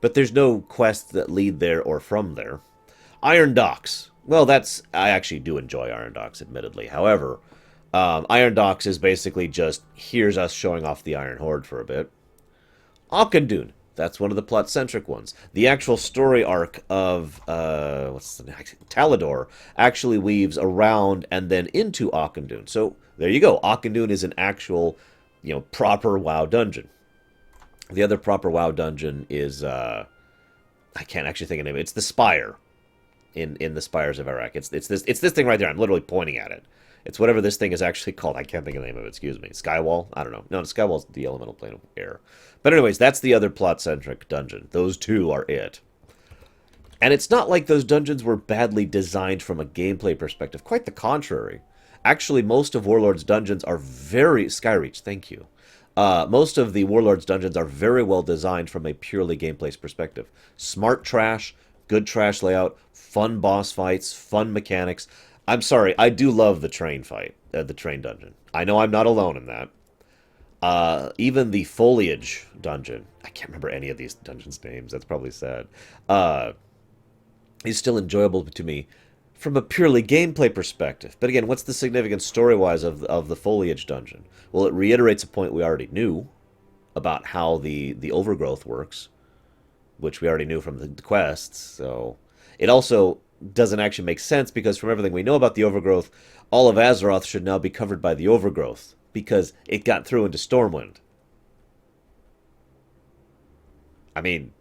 A: But there's no quests that lead there or from there. Iron Docks. Well, I actually do enjoy Iron Docks, admittedly. However, Iron Docks is basically just, here's us showing off the Iron Horde for a bit. Auchindoun. That's one of the plot-centric ones. The actual story arc of Talador actually weaves around and then into Auchindoun. So there you go. Auchindoun is an actual, proper WoW dungeon. The other proper WoW dungeon is I can't actually think of the name. It's the Spire in the Spires of Arak. It's this thing right there. I'm literally pointing at it. It's whatever this thing is actually called. I can't think of the name of it. Excuse me. Skywall? I don't know. No, Skywall's the elemental plane of air. But anyways, that's the other plot-centric dungeon. Those two are it. And it's not like those dungeons were badly designed from a gameplay perspective. Quite the contrary. Actually, most of Warlords dungeons are very... Skyreach, thank you. Most of the Warlords dungeons are very well designed from a purely gameplay perspective. Smart trash, good trash layout, fun boss fights, fun mechanics. I'm sorry, I do love the train fight, the train dungeon. I know I'm not alone in that. Even the Foliage dungeon, I can't remember any of these dungeons' names, that's probably sad, is still enjoyable to me from a purely gameplay perspective. But again, what's the significance story-wise of the Foliage dungeon? Well, it reiterates a point we already knew about how the overgrowth works, which we already knew from the quests, so... It also doesn't actually make sense, because from everything we know about the overgrowth, all of Azeroth should now be covered by the overgrowth, because it got through into Stormwind. I mean,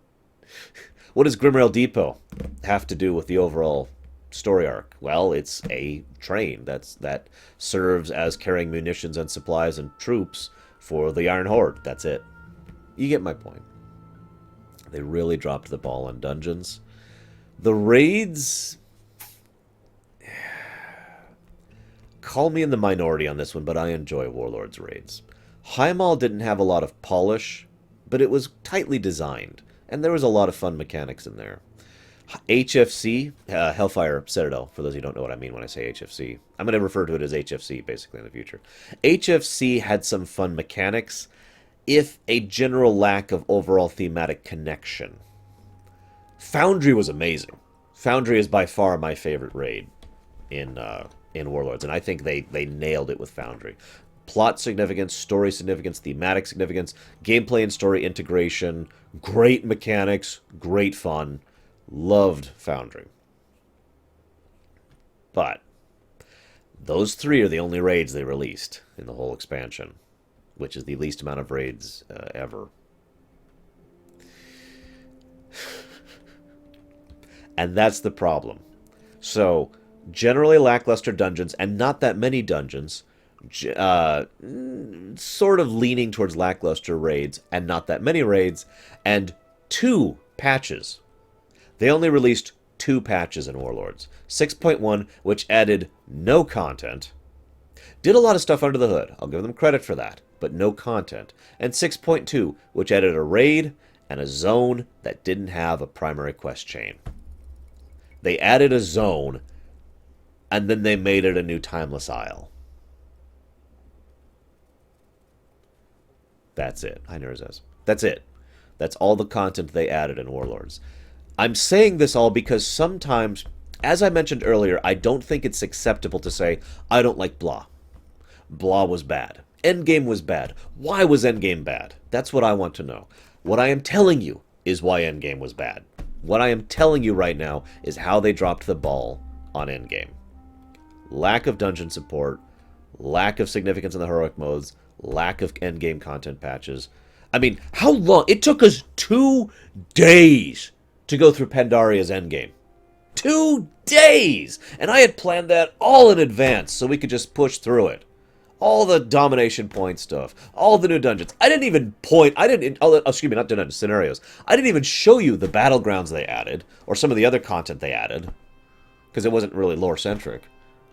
A: what does Grimrail Depot have to do with the overall story arc? Well, it's a train that serves as carrying munitions and supplies and troops for the Iron Horde. That's it. You get my point. They really dropped the ball on dungeons. The raids... Call me in the minority on this one, but I enjoy Warlords raids. Heimal didn't have a lot of polish, but it was tightly designed, and there was a lot of fun mechanics in there. HFC, Hellfire Citadel, for those who don't know what I mean when I say HFC. I'm going to refer to it as HFC, basically, in the future. HFC had some fun mechanics, if a general lack of overall thematic connection. Foundry was amazing. Foundry is by far my favorite raid in Warlords, and I think they nailed it with Foundry. Plot significance, story significance, thematic significance, gameplay and story integration, great mechanics, great fun. Loved Foundry. But those three are the only raids they released in the whole expansion, which is the least amount of raids ever. And that's the problem. So, generally lackluster dungeons, and not that many dungeons, sort of leaning towards lackluster raids, and not that many raids, and 2 patches. They only released 2 patches in Warlords. 6.1, which added no content, did a lot of stuff under the hood, I'll give them credit for that, but no content. And 6.2, which added a raid and a zone that didn't have a primary quest chain. They added a zone, and then they made it a new Timeless Isle. That's it. Hi, Nerzes. That's it. That's all the content they added in Warlords. I'm saying this all because sometimes, as I mentioned earlier, I don't think it's acceptable to say, I don't like blah. Blah was bad. Endgame was bad. Why was Endgame bad? That's what I want to know. What I am telling you is why Endgame was bad. What I am telling you right now is how they dropped the ball on Endgame. Lack of dungeon support, lack of significance in the heroic modes, lack of endgame content patches. I mean, how long? It took us 2 days to go through Pandaria's endgame. 2 days! And I had planned that all in advance so we could just push through it. All the domination point stuff, all the new dungeons. I didn't even excuse me, not dungeons, scenarios. I didn't even show you the battlegrounds they added, or some of the other content they added, because it wasn't really lore-centric.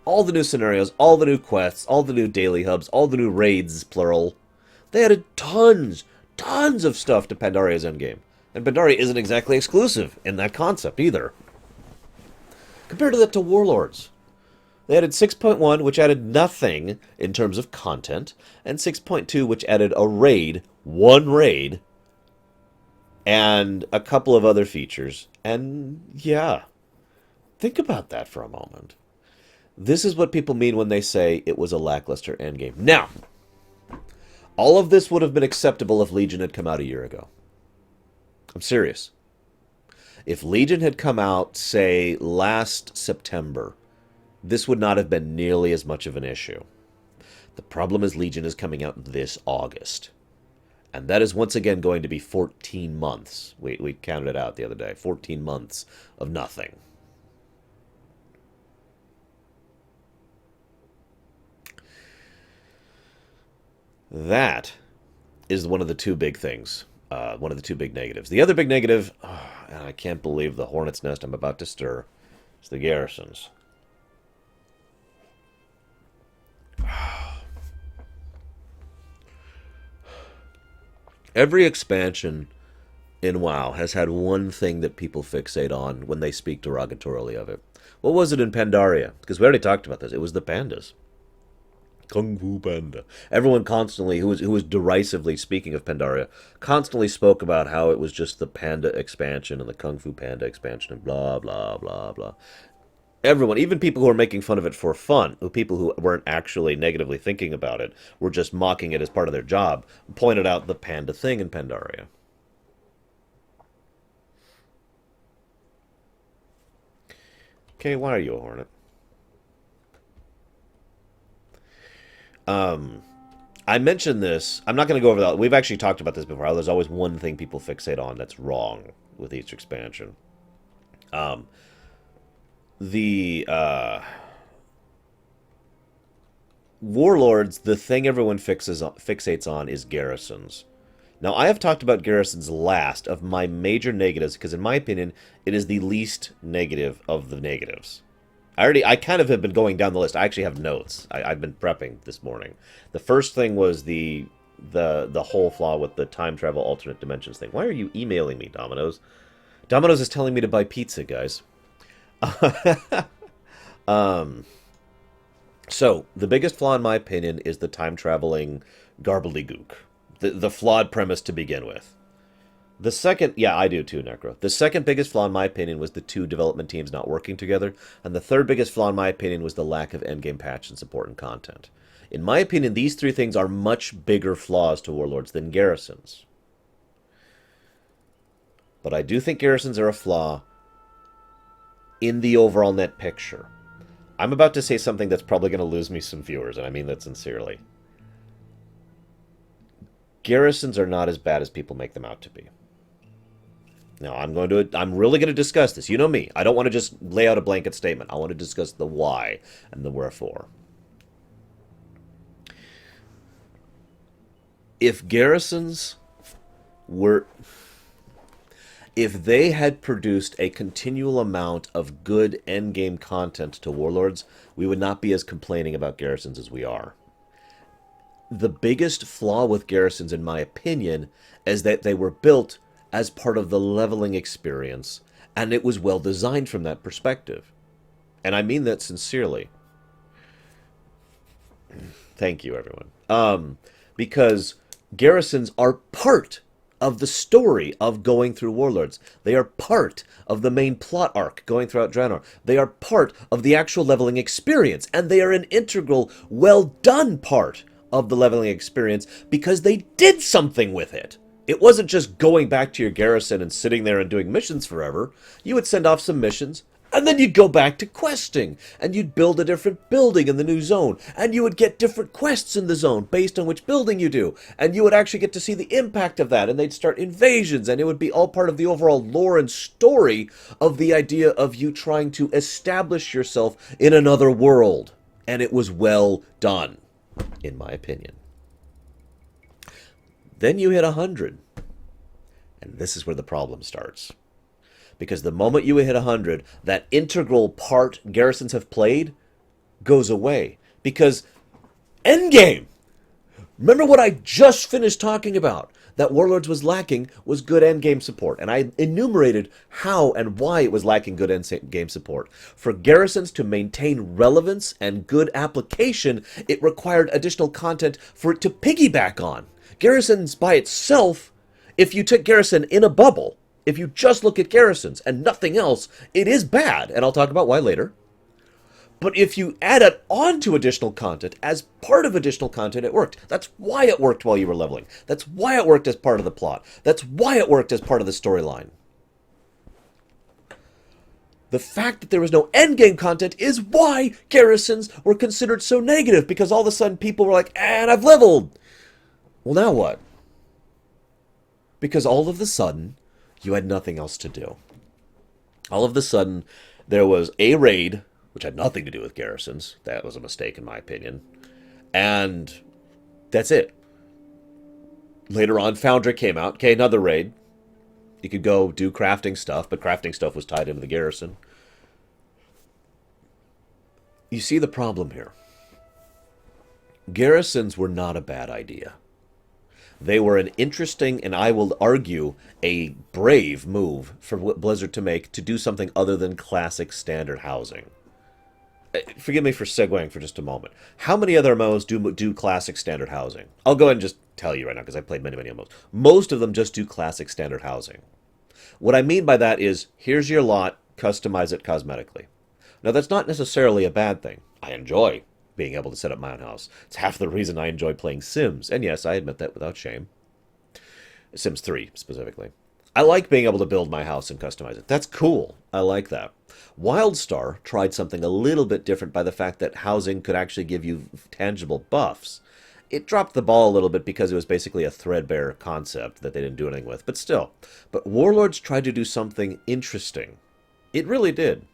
A: All the new scenarios, all the new quests, all the new daily hubs, all the new raids, plural. They added tons of stuff to Pandaria's endgame. And Pandaria isn't exactly exclusive in that concept either. Compare that to Warlords. They added 6.1, which added nothing in terms of content, and 6.2, which added a raid, one raid, and a couple of other features. And yeah, think about that for a moment. This is what people mean when they say it was a lackluster endgame. Now, all of this would have been acceptable if Legion had come out a year ago. I'm serious. If Legion had come out, say, last September, this would not have been nearly as much of an issue. The problem is Legion is coming out this August. And that is once again going to be 14 months. We counted it out the other day. 14 months of nothing. That is one of the two big things. One of the two big negatives. The other big negative, and I can't believe the hornet's nest I'm about to stir, is the garrisons. Every expansion in WoW has had one thing that people fixate on when they speak derogatorily of it. What was it in Pandaria? Because we already talked about this. It was the pandas. Kung Fu Panda. Everyone constantly, who was derisively speaking of Pandaria, constantly spoke about how it was just the Panda expansion and the Kung Fu Panda expansion and blah, blah, blah, blah. Everyone, even people who were making fun of it for fun, people who weren't actually negatively thinking about it, were just mocking it as part of their job, pointed out the Panda thing in Pandaria. Okay, why are you a hornet? I mentioned this. I'm not going to go over that. We've actually talked about this before. There's always one thing people fixate on that's wrong with each expansion. The Warlords, the thing everyone fixates on is garrisons. Now, I have talked about garrisons last of my major negatives because, in my opinion, it is the least negative of the negatives. I kind of have been going down the list. I actually have notes. I've been prepping this morning. The first thing was the whole flaw with the time travel alternate dimensions thing. Why are you emailing me, Domino's? Domino's is telling me to buy pizza, guys. So, the biggest flaw, in my opinion, is the time-traveling garbledygook. The flawed premise to begin with. The second... Yeah, I do too, Necro. The second biggest flaw, in my opinion, was the two development teams not working together. And the third biggest flaw, in my opinion, was the lack of endgame patch and support and content. In my opinion, these three things are much bigger flaws to Warlords than garrisons. But I do think garrisons are a flaw in the overall net picture. I'm about to say something that's probably going to lose me some viewers, and I mean that sincerely. Garrisons are not as bad as people make them out to be. Now, I'm really going to discuss this. You know me. I don't want to just lay out a blanket statement. I want to discuss the why and the wherefore. If garrisons were... If they had produced a continual amount of good endgame content to Warlords, we would not be as complaining about garrisons as we are. The biggest flaw with garrisons, in my opinion, is that they were built as part of the leveling experience, and it was well designed from that perspective. And I mean that sincerely. Thank you, everyone. Because garrisons are part of the story of going through Warlords. They are part of the main plot arc going throughout Draenor. They are part of the actual leveling experience, and they are an integral, well-done part of the leveling experience because they did something with it. It wasn't just going back to your garrison and sitting there and doing missions forever. You would send off some missions, and then you'd go back to questing, and you'd build a different building in the new zone, and you would get different quests in the zone based on which building you do, and you would actually get to see the impact of that, and they'd start invasions, and it would be all part of the overall lore and story of the idea of you trying to establish yourself in another world. And it was well done, in my opinion. Then you hit 100, and this is where the problem starts. Because the moment you hit 100, that integral part garrisons have played goes away. Because endgame! Remember what I just finished talking about. that Warlords was lacking was good endgame support, and I enumerated how and why it was lacking good endgame support. For garrisons to maintain relevance and good application, it required additional content for it to piggyback on. Garrisons by itself, if you took Garrison in a bubble, if you just look at Garrisons and nothing else, it is bad, and I'll talk about why later. But if you add it onto additional content, as part of additional content, it worked. That's why it worked while you were leveling. That's why it worked as part of the plot. That's why it worked as part of the storyline. The fact that there was no endgame content is why garrisons were considered so negative, because all of a sudden people were like, and I've leveled. Well, now what? Because all of a sudden, you had nothing else to do. All of a sudden, there was a raid, which had nothing to do with garrisons. That was a mistake, in my opinion. And that's it. Later on, Foundry came out. Okay, another raid. You could go do crafting stuff, but crafting stuff was tied into the garrison. You see the problem here. Garrisons were not a bad idea. They were an interesting, and I will argue, a brave move for Blizzard to make to do something other than classic standard housing. Forgive me for segueing for just a moment. How many other MMOs do classic standard housing? I'll go ahead and just tell you right now, because I've played many MMOs. Most of them just do classic standard housing. What I mean by that is, here's your lot, customize it cosmetically. Now, that's not necessarily a bad thing. I enjoy being able to set up my own house. It's half the reason I enjoy playing Sims. And yes, I admit that without shame. Sims 3, specifically. I like being able to build my house and customize it. That's cool. I like that. WildStar tried something a little bit different by the fact that housing could actually give you tangible buffs. It dropped the ball a little bit because it was basically a threadbare concept that they didn't do anything with, but still. But Warlords tried to do something interesting. It really did.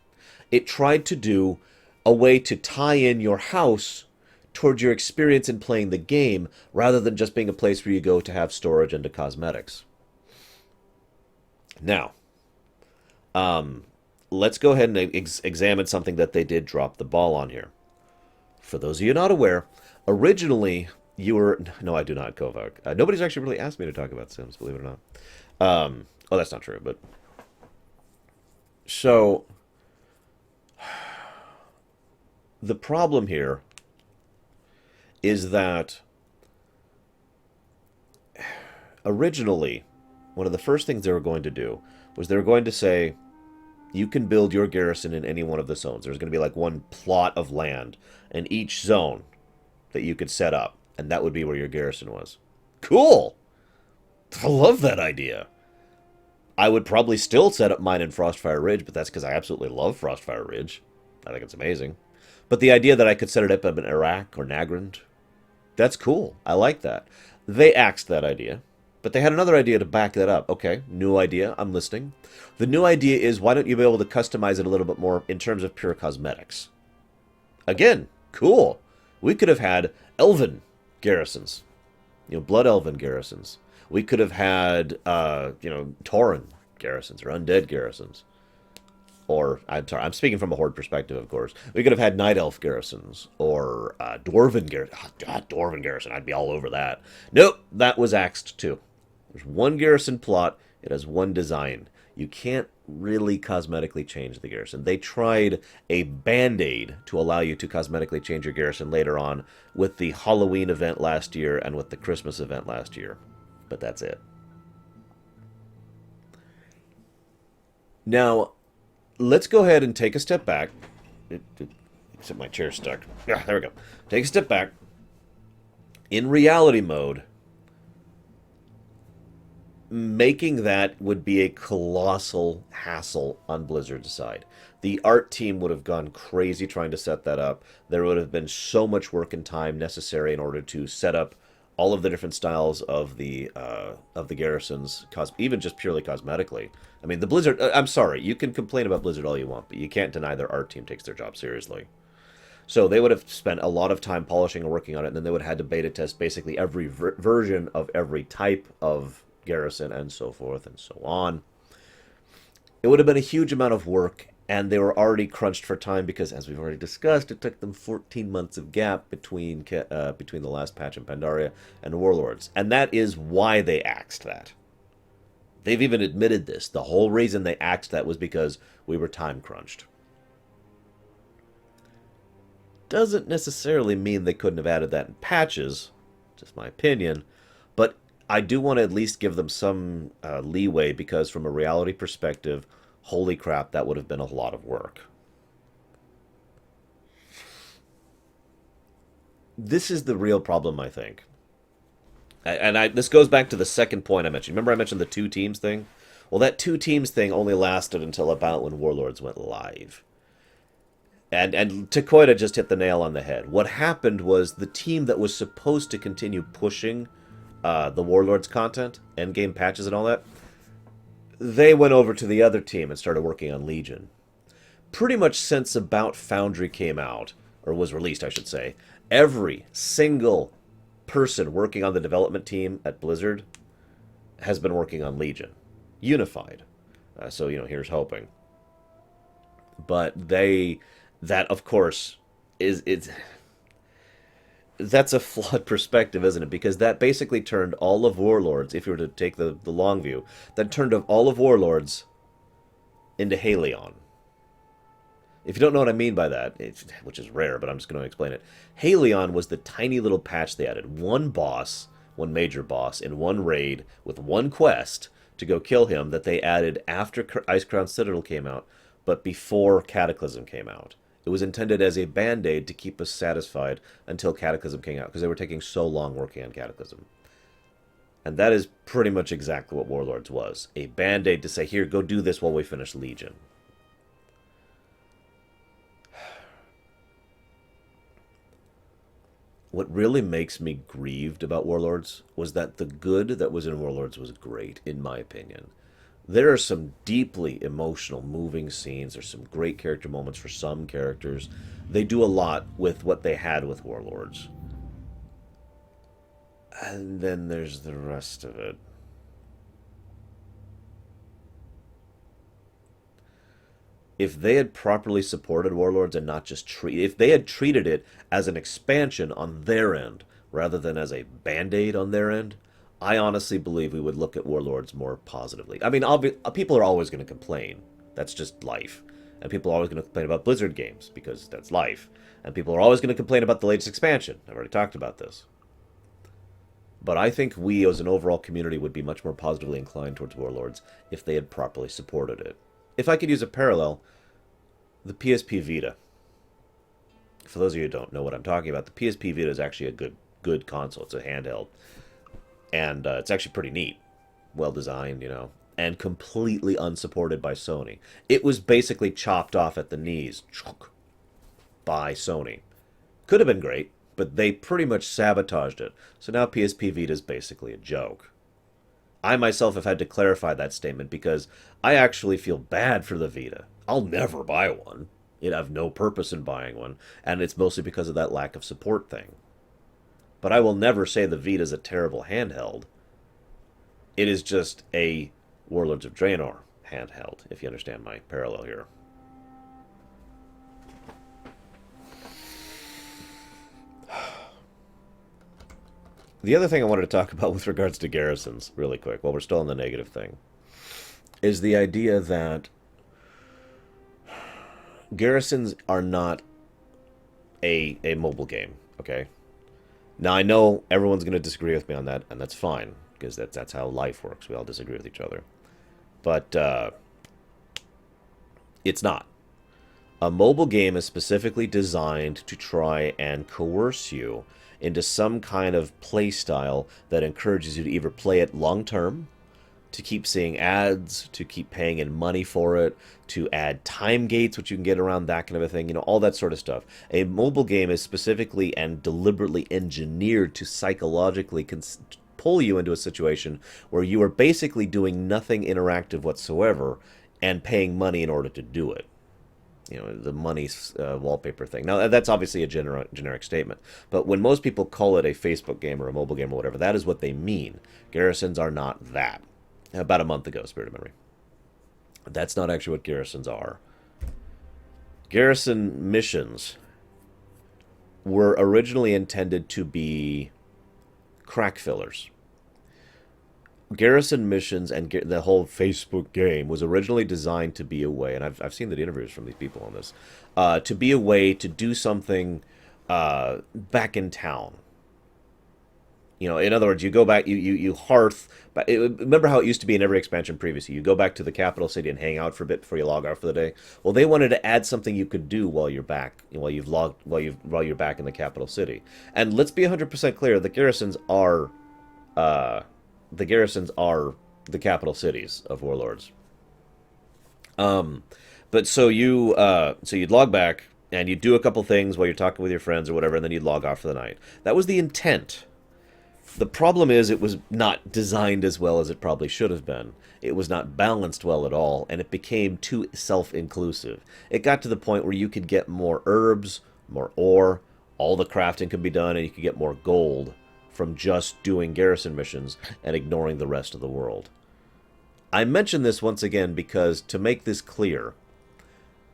A: It tried to do a way to tie in your house towards your experience in playing the game, rather than just being a place where you go to have storage and to cosmetics. Now, let's go ahead and examine something that they did drop the ball on here. For those of you not aware, originally you were... No, I do not, Kovac. Nobody's actually really asked me to talk about Sims, believe it or not. Oh, that's not true, but... So, the problem here is that originally, one of the first things they were going to do was they were going to say, you can build your garrison in any one of the zones. There's going to be like one plot of land in each zone that you could set up, and that would be where your garrison was. Cool! I love that idea. I would probably still set up mine in Frostfire Ridge, but that's because I absolutely love Frostfire Ridge. I think it's amazing. But the idea that I could set it up in Iraq or Nagrand, that's cool. I like that. They axed that idea, but they had another idea to back that up. Okay, new idea. I'm listening. The new idea is, why don't you be able to customize it a little bit more in terms of pure cosmetics? Again, cool. We could have had elven garrisons. Blood elven garrisons. We could have had, Tauren garrisons or undead garrisons. Or, I'm sorry, I'm speaking from a Horde perspective, of course. We could have had Night Elf garrisons, or Dwarven garrison. Dwarven garrison, I'd be all over that. Nope, that was axed too. There's one garrison plot, it has one design. You can't really cosmetically change the garrison. They tried a band-aid to allow you to cosmetically change your garrison later on with the Halloween event last year and with the Christmas event last year. But that's it. Now, let's go ahead and take a step back. Except my chair's stuck. Yeah, there we go. Take a step back. In reality mode, making that would be a colossal hassle on Blizzard's side. The art team would have gone crazy trying to set that up. There would have been so much work and time necessary in order to set up all of the different styles of the garrisons, even just purely cosmetically. I mean, the Blizzard... I'm sorry, you can complain about Blizzard all you want, but you can't deny their art team takes their job seriously. So they would have spent a lot of time polishing and working on it, and then they would have had to beta test basically every version of every type of garrison and so forth and so on. It would have been a huge amount of work, And they were already crunched for time because, as we've already discussed, it took them 14 months of gap between the last patch in Pandaria and Warlords. And that is why they axed that. They've even admitted this. The whole reason they axed that was because we were time crunched. Doesn't necessarily mean they couldn't have added that in patches, just my opinion, but I do want to at least give them some leeway because from a reality perspective, holy crap, that would have been a lot of work. This is the real problem, I think. This goes back to the second point I mentioned. Remember I mentioned the two teams thing? Well, that two teams thing only lasted until about when Warlords went live. And Takoida just hit the nail on the head. What happened was the team that was supposed to continue pushing the Warlords content, endgame patches and all that, they went over to the other team and started working on Legion. Pretty much since about Foundry came out, or was released, I should say, every single person working on the development team at Blizzard has been working on Legion. Unified. So, here's hoping. But that, of course, that's a flawed perspective, isn't it? Because that basically turned all of Warlords, if you were to take the long view, that turned all of Warlords into Halion. If you don't know what I mean by that, which is rare, but I'm just going to explain it. Halion was the tiny little patch they added. One boss, one major boss, in one raid with one quest to go kill him that they added after Icecrown Citadel came out, but before Cataclysm came out. It was intended as a band-aid to keep us satisfied until Cataclysm came out, because they were taking so long working on Cataclysm. And that is pretty much exactly what Warlords was. A band-aid to say, here, go do this while we finish Legion. What really makes me grieved about Warlords was that the good that was in Warlords was great, in my opinion. There are some deeply emotional, moving scenes. There's some great character moments for some characters. They do a lot with what they had with Warlords. And then there's the rest of it. If they had properly supported Warlords and not just if they had treated it as an expansion on their end rather than as a band-aid on their end, I honestly believe we would look at Warlords more positively. I mean, people are always going to complain. That's just life. And people are always going to complain about Blizzard games, because that's life. And people are always going to complain about the latest expansion. I've already talked about this. But I think we, as an overall community, would be much more positively inclined towards Warlords if they had properly supported it. If I could use a parallel, the PSP Vita. For those of you who don't know what I'm talking about, the PSP Vita is actually a good console. It's a handheld. And it's actually pretty neat. Well designed, and completely unsupported by Sony. It was basically chopped off at the knees by Sony. Could have been great, but they pretty much sabotaged it. So now PSP Vita is basically a joke. I myself have had to clarify that statement because I actually feel bad for the Vita. I'll never buy one. I have no purpose in buying one, and it's mostly because of that lack of support thing. But I will never say the Vita is a terrible handheld. It is just a Warlords of Draenor handheld, if you understand my parallel here. The other thing I wanted to talk about with regards to garrisons, really quick, while we're still on the negative thing, is the idea that garrisons are not a mobile game, okay? Now, I know everyone's going to disagree with me on that, and that's fine, because that's how life works. We all disagree with each other. But it's not. A mobile game is specifically designed to try and coerce you into some kind of play style that encourages you to either play it long-term, to keep seeing ads, to keep paying in money for it, to add time gates, which you can get around, that kind of a thing, all that sort of stuff. A mobile game is specifically and deliberately engineered to psychologically pull you into a situation where you are basically doing nothing interactive whatsoever and paying money in order to do it. The money wallpaper thing. Now, that's obviously a generic statement. But when most people call it a Facebook game or a mobile game or whatever, that is what they mean. Garrisons are not that. About a month ago, Spirit of Memory. That's not actually what garrisons are. Garrison missions were originally intended to be crack fillers. Garrison missions and the whole Facebook game was originally designed to be a way, and I've seen the interviews from these people on this, to be a way to do something back in town. You know, in other words, you go back, you hearth. But remember how it used to be in every expansion previously? You go back to the capital city and hang out for a bit before you log out for the day. Well, they wanted to add something you could do while you're back, while you're back in the capital city. And let's be 100% clear: the garrisons are the capital cities of Warlords. But so you'd log back and you'd do a couple things while you're talking with your friends or whatever, and then you'd log off for the night. That was the intent. The problem is it was not designed as well as it probably should have been. It was not balanced well at all, and it became too self-inclusive. It got to the point where you could get more herbs, more ore, all the crafting could be done, and you could get more gold from just doing garrison missions and ignoring the rest of the world. I mention this once again because, to make this clear,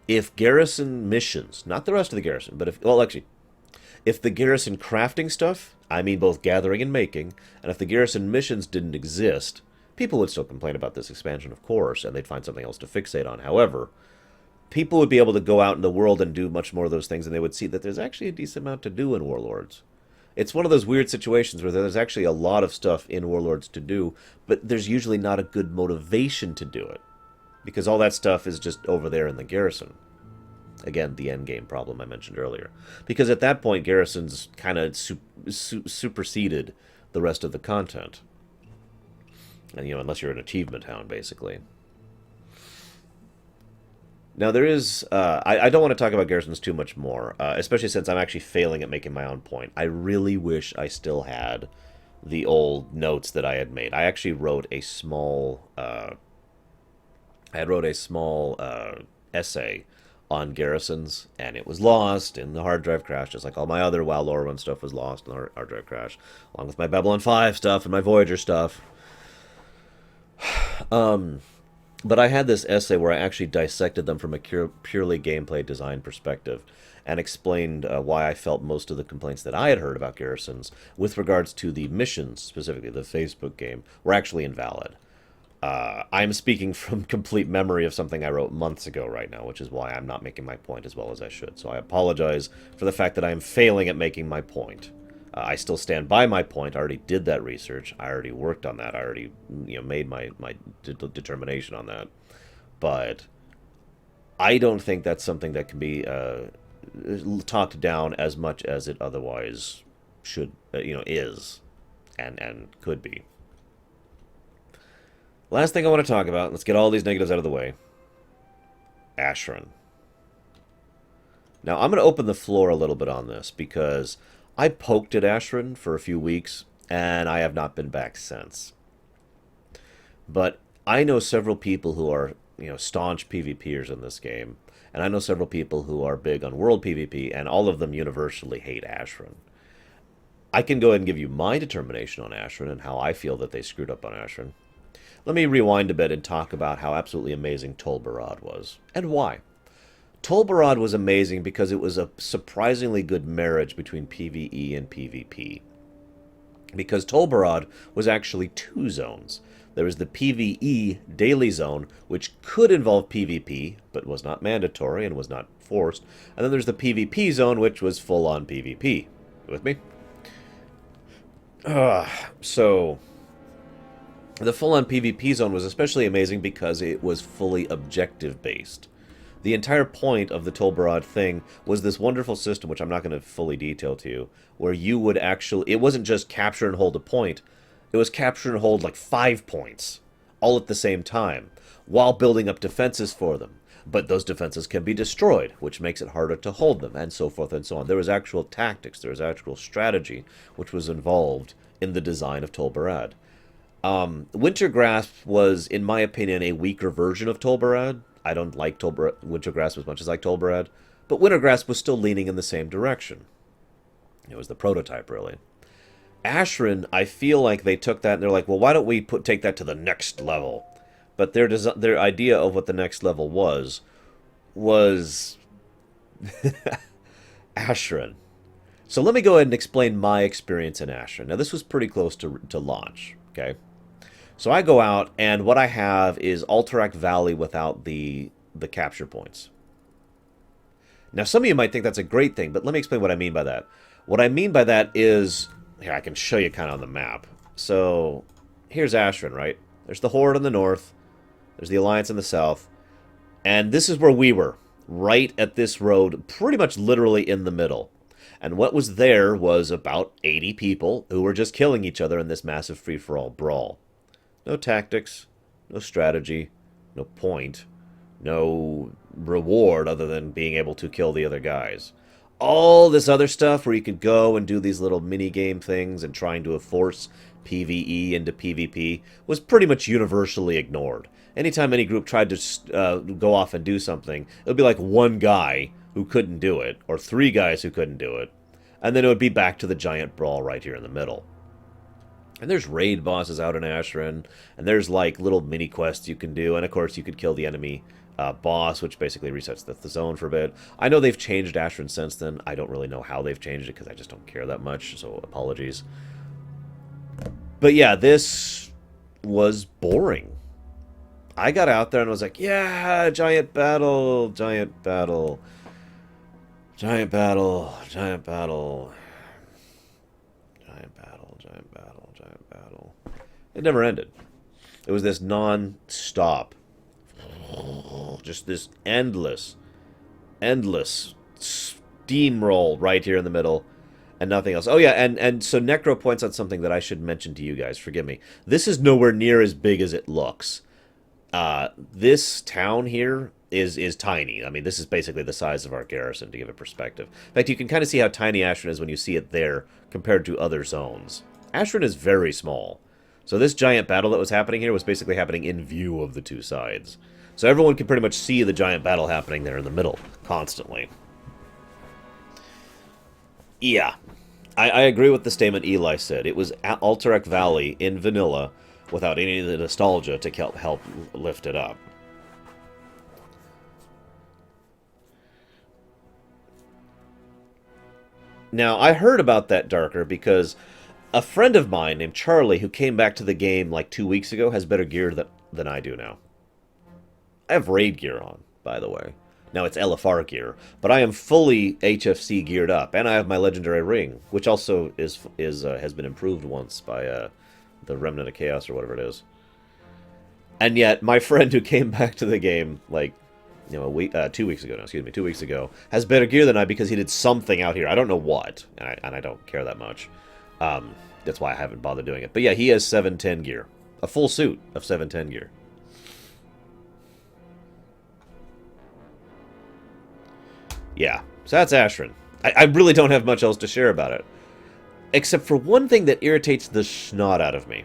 A: if garrison missions, not the rest of the garrison, but if the garrison crafting stuff, I mean both gathering and making, and if the garrison missions didn't exist, people would still complain about this expansion, of course, and they'd find something else to fixate on. However, people would be able to go out in the world and do much more of those things, and they would see that there's actually a decent amount to do in Warlords. It's one of those weird situations where there's actually a lot of stuff in Warlords to do, but there's usually not a good motivation to do it, because all that stuff is just over there in the garrison. Again, the endgame problem I mentioned earlier. Because at that point, garrisons kind of superseded the rest of the content. And, unless you're an achievement hound, basically. Now, there is... I don't want to talk about garrisons too much more, especially since I'm actually failing at making my own point. I really wish I still had the old notes that I had made. I actually wrote a small... essay on garrisons, and it was lost in the hard drive crash, just like all my other WoW Lorerun stuff was lost in the hard drive crash, along with my Babylon 5 stuff and my Voyager stuff. But I had this essay where I actually dissected them from a purely gameplay design perspective and explained why I felt most of the complaints that I had heard about garrisons with regards to the missions, specifically the Facebook game, were actually invalid. I'm speaking from complete memory of something I wrote months ago right now, which is why I'm not making my point as well as I should. So I apologize for the fact that I am failing at making my point. I still stand by my point. I already did that research. I already worked on that. I already made my determination on that. But I don't think that's something that can be talked down as much as it otherwise should, is and could be. Last thing I want to talk about, let's get all these negatives out of the way. Ashran. Now, I'm going to open the floor a little bit on this, because I poked at Ashran for a few weeks, and I have not been back since. But I know several people who are, staunch PvPers in this game, and I know several people who are big on world PvP, and all of them universally hate Ashran. I can go ahead and give you my determination on Ashran and how I feel that they screwed up on Ashran. Let me rewind a bit and talk about how absolutely amazing Tol Barad was, and why. Tol Barad was amazing because it was a surprisingly good marriage between PvE and PvP. Because Tol Barad was actually two zones. There was the PvE daily zone, which could involve PvP, but was not mandatory and was not forced. And then there's the PvP zone, which was full-on PvP. You with me? So... the full-on PvP zone was especially amazing because it was fully objective-based. The entire point of the Tol Barad thing was this wonderful system, which I'm not going to fully detail to you, where you would actually... it wasn't just capture and hold a point. It was capture and hold like 5 points, all at the same time, while building up defenses for them. But those defenses can be destroyed, which makes it harder to hold them, and so forth and so on. There was actual tactics, there was actual strategy, which was involved in the design of Tol Barad. Winter Grasp was, in my opinion, a weaker version of Tol Barad. I don't like Winter Grasp as much as I like Tol Barad, but Winter Grasp was still leaning in the same direction. It was the prototype, really. Ashran, I feel like they took that and they're like, well, why don't we take that to the next level? But their idea of what the next level was Ashran. So let me go ahead and explain my experience in Ashran. Now, this was pretty close to launch, okay? So I go out, and what I have is Alterac Valley without the capture points. Now, some of you might think that's a great thing, but let me explain what I mean by that. What I mean by that is... Here, I can show you kind of on the map. So, here's Ashran, right? There's the Horde in the north. There's the Alliance in the south. And this is where we were. Right at this road, pretty much literally in the middle. And what was there was about 80 people who were just killing each other in this massive free-for-all brawl. No tactics, no strategy, no point, no reward other than being able to kill the other guys. All this other stuff where you could go and do these little mini-game things and trying to force PvE into PvP was pretty much universally ignored. Anytime any group tried to go off and do something, it would be like one guy who couldn't do it, or three guys who couldn't do it, and then it would be back to the giant brawl right here in the middle. And there's raid bosses out in Ashran, and there's like little mini quests you can do, and of course you could kill the enemy boss, which basically resets the zone for a bit. I know they've changed Ashran since then. I don't really know how they've changed it because I just don't care that much, so apologies. But yeah, this was boring. I got out there and was like, yeah, giant battle, giant battle, giant battle, giant battle, giant battle, giant battle, giant battle. It never ended. It was this non-stop, just this endless steamroll right here in the middle, and nothing else. Oh yeah, and so Necro points out something that I should mention to you guys. Forgive me. This is nowhere near as big as it looks. This town here is tiny. I mean, this is basically the size of our garrison, to give it perspective. In fact, you can kind of see how tiny Ashran is when you see it there compared to other zones. Ashran is very small. So this giant battle that was happening here was basically happening in view of the two sides. So everyone could pretty much see the giant battle happening there in the middle, constantly. Yeah, I agree with the statement Eli said. It was at Alterac Valley in vanilla without any of the nostalgia to help lift it up. Now, I heard about that, Darker, because a friend of mine named Charlie, who came back to the game like 2 weeks ago, has better gear than I do now. I have raid gear on, by the way. Now, it's LFR gear, but I am fully HFC geared up, and I have my legendary ring, which also has been improved once by the Remnant of Chaos or whatever it is. And yet, my friend who came back to the game, like, you know, 2 weeks ago, no, excuse me, 2 weeks ago, has better gear than I because he did something out here. I don't know what, and I don't care that much. That's why I haven't bothered doing it. But yeah, he has 710 gear. A full suit of 710 gear. Yeah, so that's Ashran. I really don't have much else to share about it. Except for one thing that irritates the snot out of me.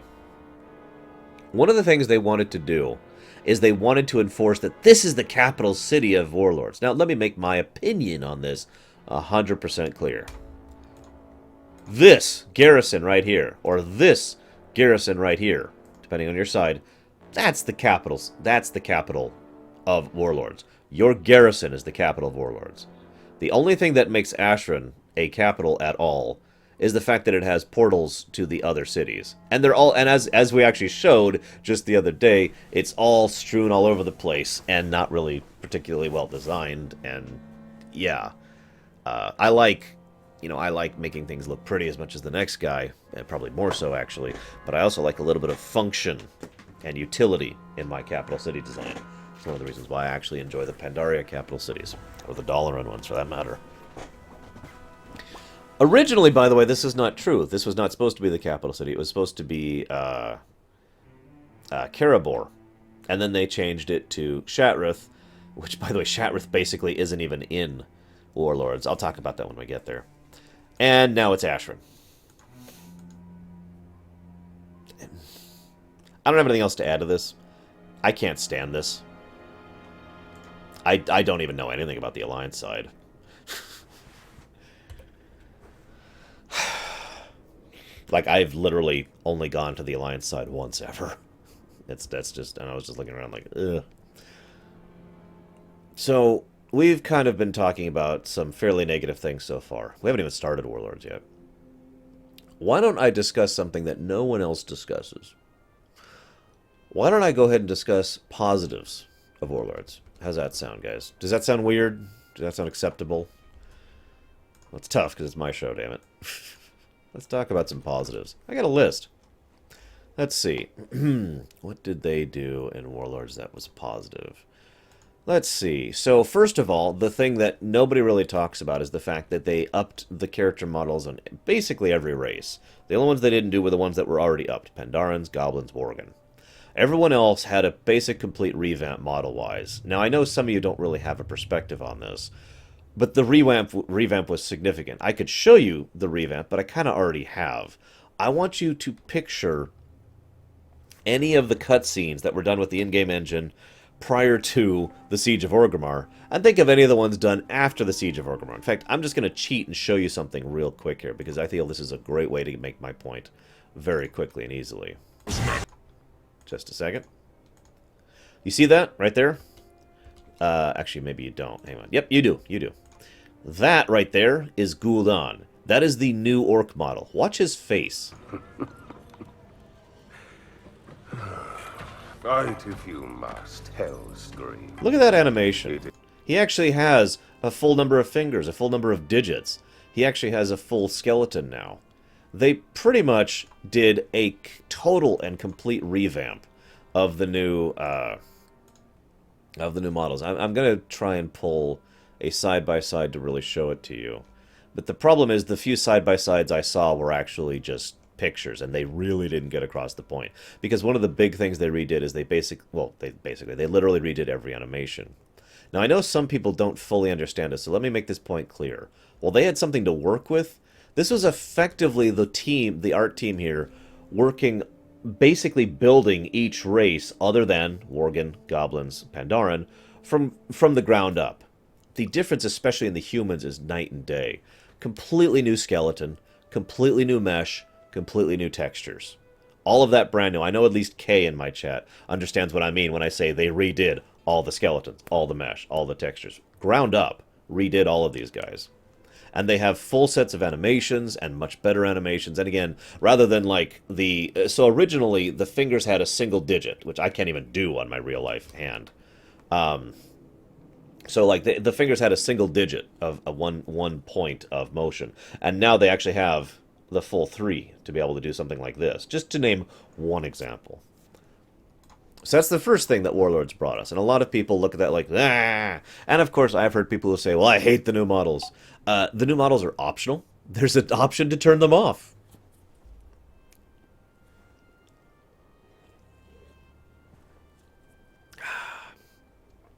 A: One of the things they wanted to do is they wanted to enforce that this is the capital city of Warlords. Now, let me make my opinion on this 100% clear. This garrison right here, or this garrison right here, depending on your side, that's the capital of Warlords. Your garrison is the capital of Warlords. The only thing that makes Ashran a capital at all is the fact that it has portals to the other cities. And they're all, and as we actually showed just the other day, it's all strewn all over the place and not really particularly well designed. And yeah, I like making things look pretty as much as the next guy, and probably more so actually, but I also like a little bit of function and utility in my capital city design. It's one of the reasons why I actually enjoy the Pandaria capital cities, or the Dalaran ones for that matter. Originally, by the way, this is not true. This was not supposed to be the capital city. It was supposed to be Karabor. And then they changed it to Shatrith, which, by the way, Shatrith basically isn't even in Warlords. I'll talk about that when we get there. And now it's Ashran. I don't have anything else to add to this. I can't stand this. I don't even know anything about the Alliance side. Like, I've literally only gone to the Alliance side once ever. That's just, and I was just looking around like, ugh. So, we've kind of been talking about some fairly negative things so far. We haven't even started Warlords yet. Why don't I discuss something that no one else discusses? Why don't I go ahead and discuss positives of Warlords? How's that sound, guys? Does that sound weird? Does that sound acceptable? Well, it's tough because it's my show, damn it. Let's talk about some positives. I got a list. Let's see. What did they do in Warlords that was positive? Let's see. So, first of all, the thing that nobody really talks about is the fact that they upped the character models on basically every race. The only ones they didn't do were the ones that were already upped. Pandarans, Goblins, Worgen. Everyone else had a basic complete revamp model-wise. Now, I know some of you don't really have a perspective on this, but the revamp was significant. I could show you the revamp, but I kind of already have. I want you to picture any of the cutscenes that were done with the in-game engine prior to the Siege of Orgrimmar, and think of any of the ones done after the Siege of Orgrimmar. In fact, I'm just going to cheat and show you something real quick here, because I feel this is a great way to make my point very quickly and easily. Just a second. You see that right there? Actually, maybe you don't. Hang on. Yep, you do. You do. That right there is Gul'dan. That is the new orc model. Watch his face.
B: Fight if you must, Hellscream.
A: Look at that animation. He actually has a full number of fingers, a full number of digits. He actually has a full skeleton now. They pretty much did a total and complete revamp of the new models. I'm going to try and pull a side-by-side to really show it to you. But the problem is the few side-by-sides I saw were actually just pictures, and they really didn't get across the point. Because one of the big things they redid is they literally redid every animation. Now, I know some people don't fully understand this, so let me make this point clear. While they had something to work with, this was effectively the art team here, working, basically building each race, other than Worgen, Goblins, Pandaran, from the ground up. The difference, especially in the humans, is night and day. Completely new skeleton, completely new mesh, completely new textures. All of that brand new. I know at least Kay in my chat understands what I mean when I say they redid all the skeletons, all the mesh, all the textures. Ground up, redid all of these guys. And they have full sets of animations and much better animations. And again, rather than like so originally the fingers had a single digit, which I can't even do on my real life hand. So like the fingers had a single digit of one point of motion. And now they actually have the full 3 to be able to do something like this, just to name one example. So that's the first thing that Warlords brought us, and a lot of people look at that like, ah! And of course I've heard people who say, well, I hate the new models. The new models are optional. There's an option to turn them off.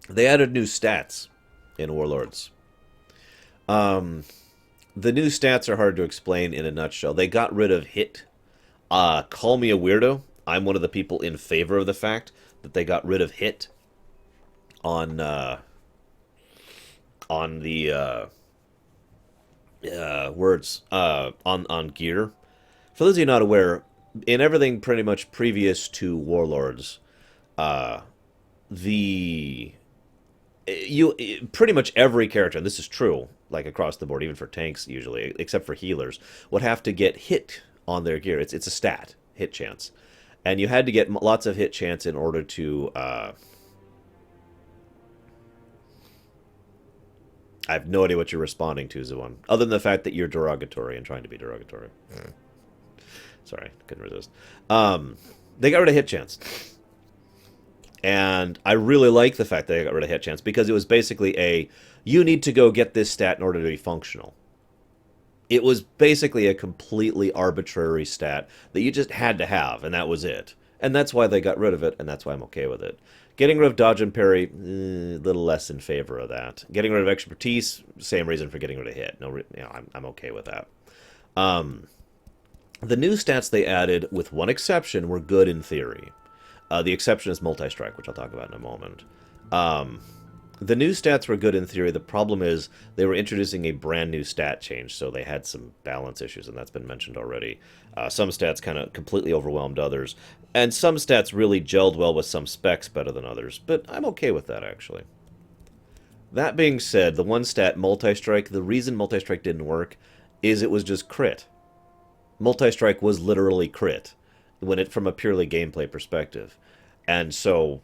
A: They added new stats in Warlords. The new stats are hard to explain in a nutshell. They got rid of hit. Call me a weirdo. I'm one of the people in favor of the fact that they got rid of hit on the on gear. For those of you not aware, in everything pretty much previous to Warlords, pretty much every character, and this is true, like across the board, even for tanks usually, except for healers, would have to get hit on their gear. It's a stat, hit chance. And you had to get lots of hit chance in order to... I have no idea what you're responding to, Zuan, other than the fact that you're derogatory and trying to be derogatory. Sorry, couldn't resist. They got rid of hit chance. And I really like the fact that they got rid of hit chance, because it was basically you need to go get this stat in order to be functional. It was basically a completely arbitrary stat that you just had to have, and that was it. And that's why they got rid of it, and that's why I'm okay with it. Getting rid of dodge and parry, a little less in favor of that. Getting rid of expertise, same reason for getting rid of hit. No, I'm okay with that. The new stats they added, with one exception, were good in theory. The exception is multi-strike, which I'll talk about in a moment. The new stats were good in theory. The problem is they were introducing a brand new stat change, so they had some balance issues, and that's been mentioned already. Some stats kind of completely overwhelmed others, and some stats really gelled well with some specs better than others, but I'm okay with that, actually. That being said, the one stat, multi-strike, the reason multi-strike didn't work is it was just crit. Multi-strike was literally crit when it from a purely gameplay perspective. And so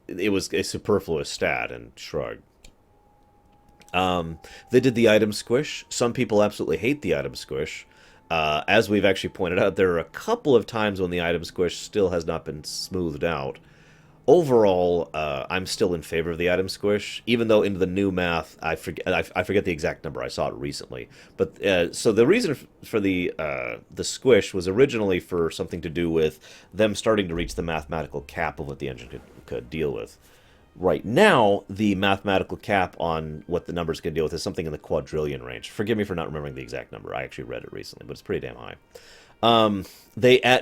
A: it was a superfluous stat and shrug. They did the item squish. Some people absolutely hate the item squish. As we've actually pointed out, there are a couple of times when the item squish still has not been smoothed out. Overall, I'm still in favor of the item squish, even though in the new math, I forget the exact number. I saw it recently, but so the reason for the squish was originally for something to do with them starting to reach the mathematical cap of what the engine could deal with. Right now, the mathematical cap on what the numbers can deal with is something in the quadrillion range. Forgive me for not remembering the exact number. I actually read it recently, but it's pretty damn high.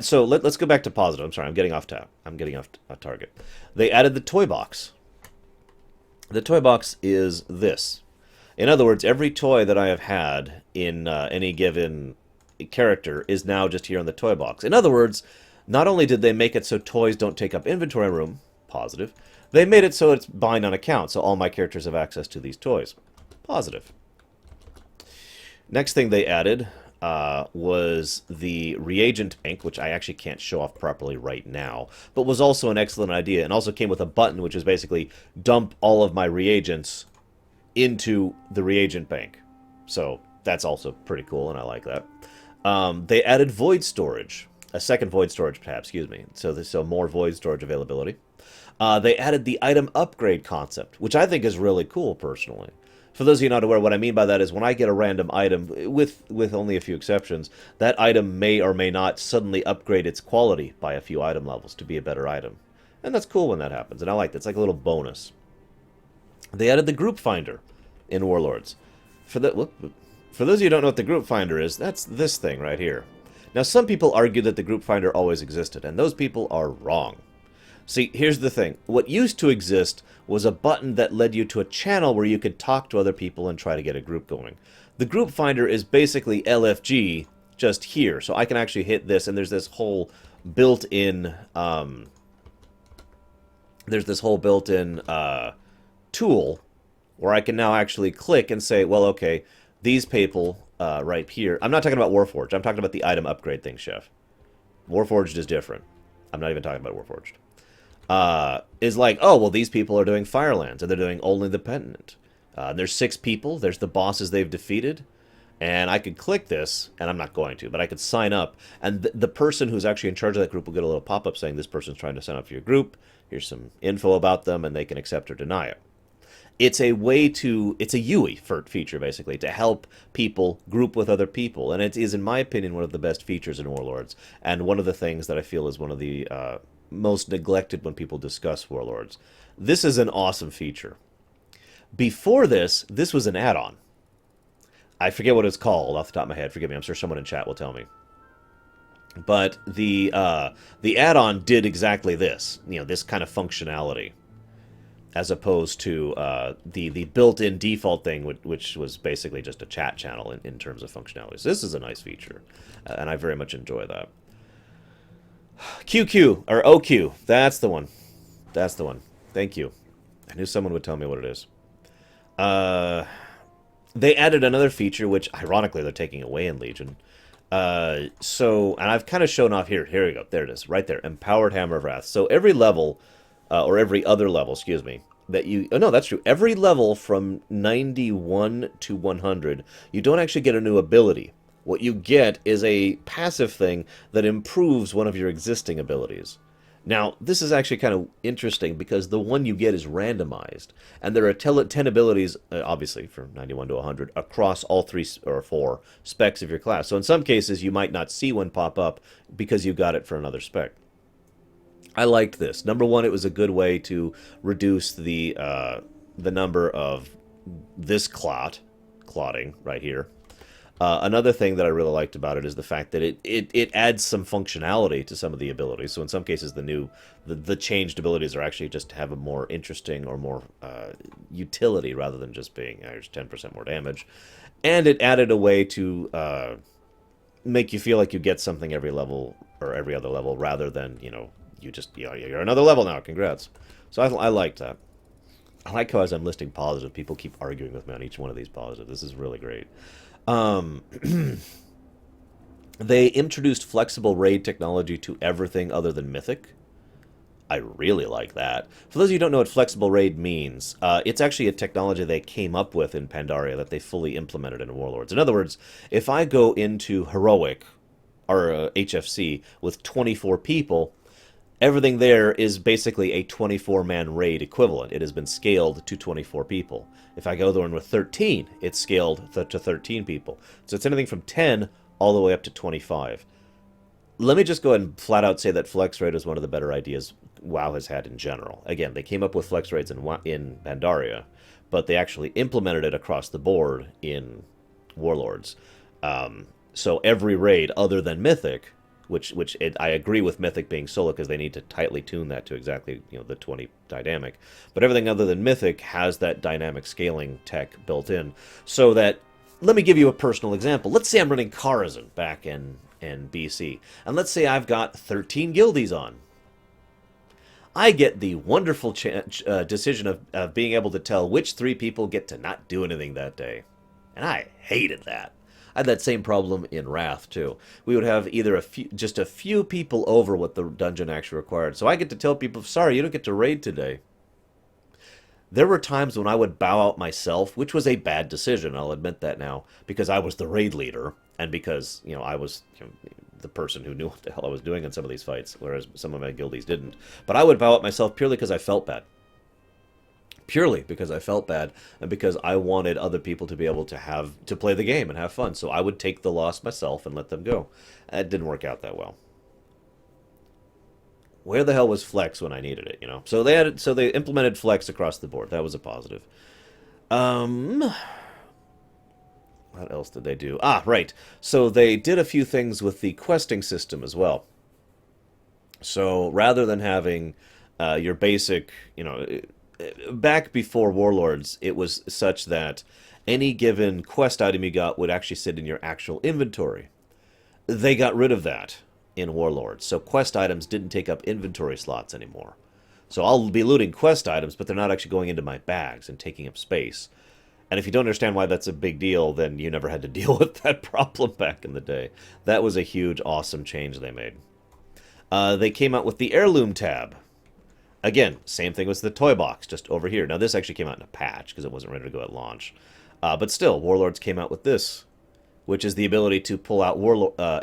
A: So let's go back to positive. I'm sorry, I'm getting off target. They added the toy box. The toy box is this. In other words, every toy that I have had in any given character is now just here in the toy box. In other words, not only did they make it so toys don't take up inventory room, positive, they made it so it's bind on account, so all my characters have access to these toys. Positive. Next thing they added was the reagent bank, which I actually can't show off properly right now, but was also an excellent idea, and also came with a button, which is basically dump all of my reagents into the reagent bank. So that's also pretty cool, and I like that. They added void storage, a second void storage tab, excuse me, so more void storage availability. They added the item upgrade concept, which I think is really cool, personally. For those of you not aware, what I mean by that is when I get a random item, with only a few exceptions, that item may or may not suddenly upgrade its quality by a few item levels to be a better item. And that's cool when that happens, and I like that. It's like a little bonus. They added the group finder in Warlords. For those of you who don't know what the group finder is, that's this thing right here. Now, some people argue that the group finder always existed, and those people are wrong. See, here's the thing. What used to exist was a button that led you to a channel where you could talk to other people and try to get a group going. The group finder is basically LFG just here. So I can actually hit this, and there's this whole built-in tool where I can now actually click and say, well, okay, these people right here. I'm not talking about Warforged. I'm talking about the item upgrade thing, Chef. Warforged is different. I'm not even talking about Warforged. Is like, oh, well, these people are doing Firelands, and they're doing only the Pendant. There's 6 people. There's the bosses they've defeated. And I could click this, and I'm not going to, but I could sign up. And the person who's actually in charge of that group will get a little pop-up saying this person's trying to sign up for your group. Here's some info about them, and they can accept or deny it. It's a UI feature, basically, to help people group with other people. And it is, in my opinion, one of the best features in Warlords. And one of the things that I feel is one of the most neglected when people discuss Warlords. This is an awesome feature. Before this was an add-on. I forget what it's called off the top of my head. Forgive me. I'm sure someone in chat will tell me. But the add-on did exactly this. You know, this kind of functionality, as opposed to the built-in default thing, which was basically just a chat channel in terms of functionality. So this is a nice feature, and I very much enjoy that. QQ, or OQ, that's the one. That's the one. Thank you. I knew someone would tell me what it is. They added another feature, which, ironically, they're taking away in Legion. And I've kind of shown off here. Here we go. There it is. Right there. Empowered Hammer of Wrath. So every level, or every other level, excuse me, that you... Oh, no, that's true. Every level from 91 to 100, you don't actually get a new ability. What you get is a passive thing that improves one of your existing abilities. Now, this is actually kind of interesting because the one you get is randomized. And there are 10 abilities, obviously, from 91 to 100, across all 3 or 4 specs of your class. So in some cases, you might not see one pop up because you got it for another spec. I liked this. Number one, it was a good way to reduce the number of this clotting right here. Another thing that I really liked about it is the fact that it adds some functionality to some of the abilities. So in some cases, the changed abilities are actually just have a more interesting or more utility rather than just being there's 10% more damage. And it added a way to make you feel like you get something every level or every other level rather than, you're another level now. Congrats. So I liked that. I like how as I'm listing positive, people keep arguing with me on each one of these positives. This is really great. Um, they introduced flexible raid technology to everything other than Mythic. I really like that. For those of you who don't know what flexible raid means, it's actually a technology they came up with in Pandaria that they fully implemented in Warlords. In other words, if I go into Heroic or HFC with 24 people, everything there is basically a 24-man raid equivalent. It has been scaled to 24 people. If I go there with 13, it's scaled to 13 people. So it's anything from 10 all the way up to 25. Let me just go ahead and flat out say that flex raid is one of the better ideas WoW has had in general. Again, they came up with flex raids in Pandaria, but they actually implemented it across the board in Warlords. So every raid other than Mythic, I agree with Mythic being solo because they need to tightly tune that to exactly the 20 dynamic, but everything other than Mythic has that dynamic scaling tech built in. So that, let me give you a personal example. Let's say I'm running Karazhan back in BC, and let's say I've got 13 guildies on. I get the wonderful decision of being able to tell which 3 people get to not do anything that day. And I hated that. I had that same problem in Wrath, too. We would have either just a few people over what the dungeon actually required. So I get to tell people, sorry, you don't get to raid today. There were times when I would bow out myself, which was a bad decision, I'll admit that now, because I was the raid leader, and because, I was the person who knew what the hell I was doing in some of these fights, whereas some of my guildies didn't. But I would bow out myself purely because I felt bad. Purely because I felt bad, and because I wanted other people to be able to play the game and have fun. So I would take the loss myself and let them go. It didn't work out that well. Where the hell was Flex when I needed it, So they implemented Flex across the board. That was a positive. What else did they do? Ah, right. So they did a few things with the questing system as well. So rather than having your basic, back before Warlords, it was such that any given quest item you got would actually sit in your actual inventory. They got rid of that in Warlords, so quest items didn't take up inventory slots anymore. So I'll be looting quest items, but they're not actually going into my bags and taking up space. And if you don't understand why that's a big deal, then you never had to deal with that problem back in the day. That was a huge, awesome change they made. They came out with the Heirloom tab. Again, same thing with the toy box, just over here. Now, this actually came out in a patch because it wasn't ready to go at launch. But still, Warlords came out with this, which is the ability to pull out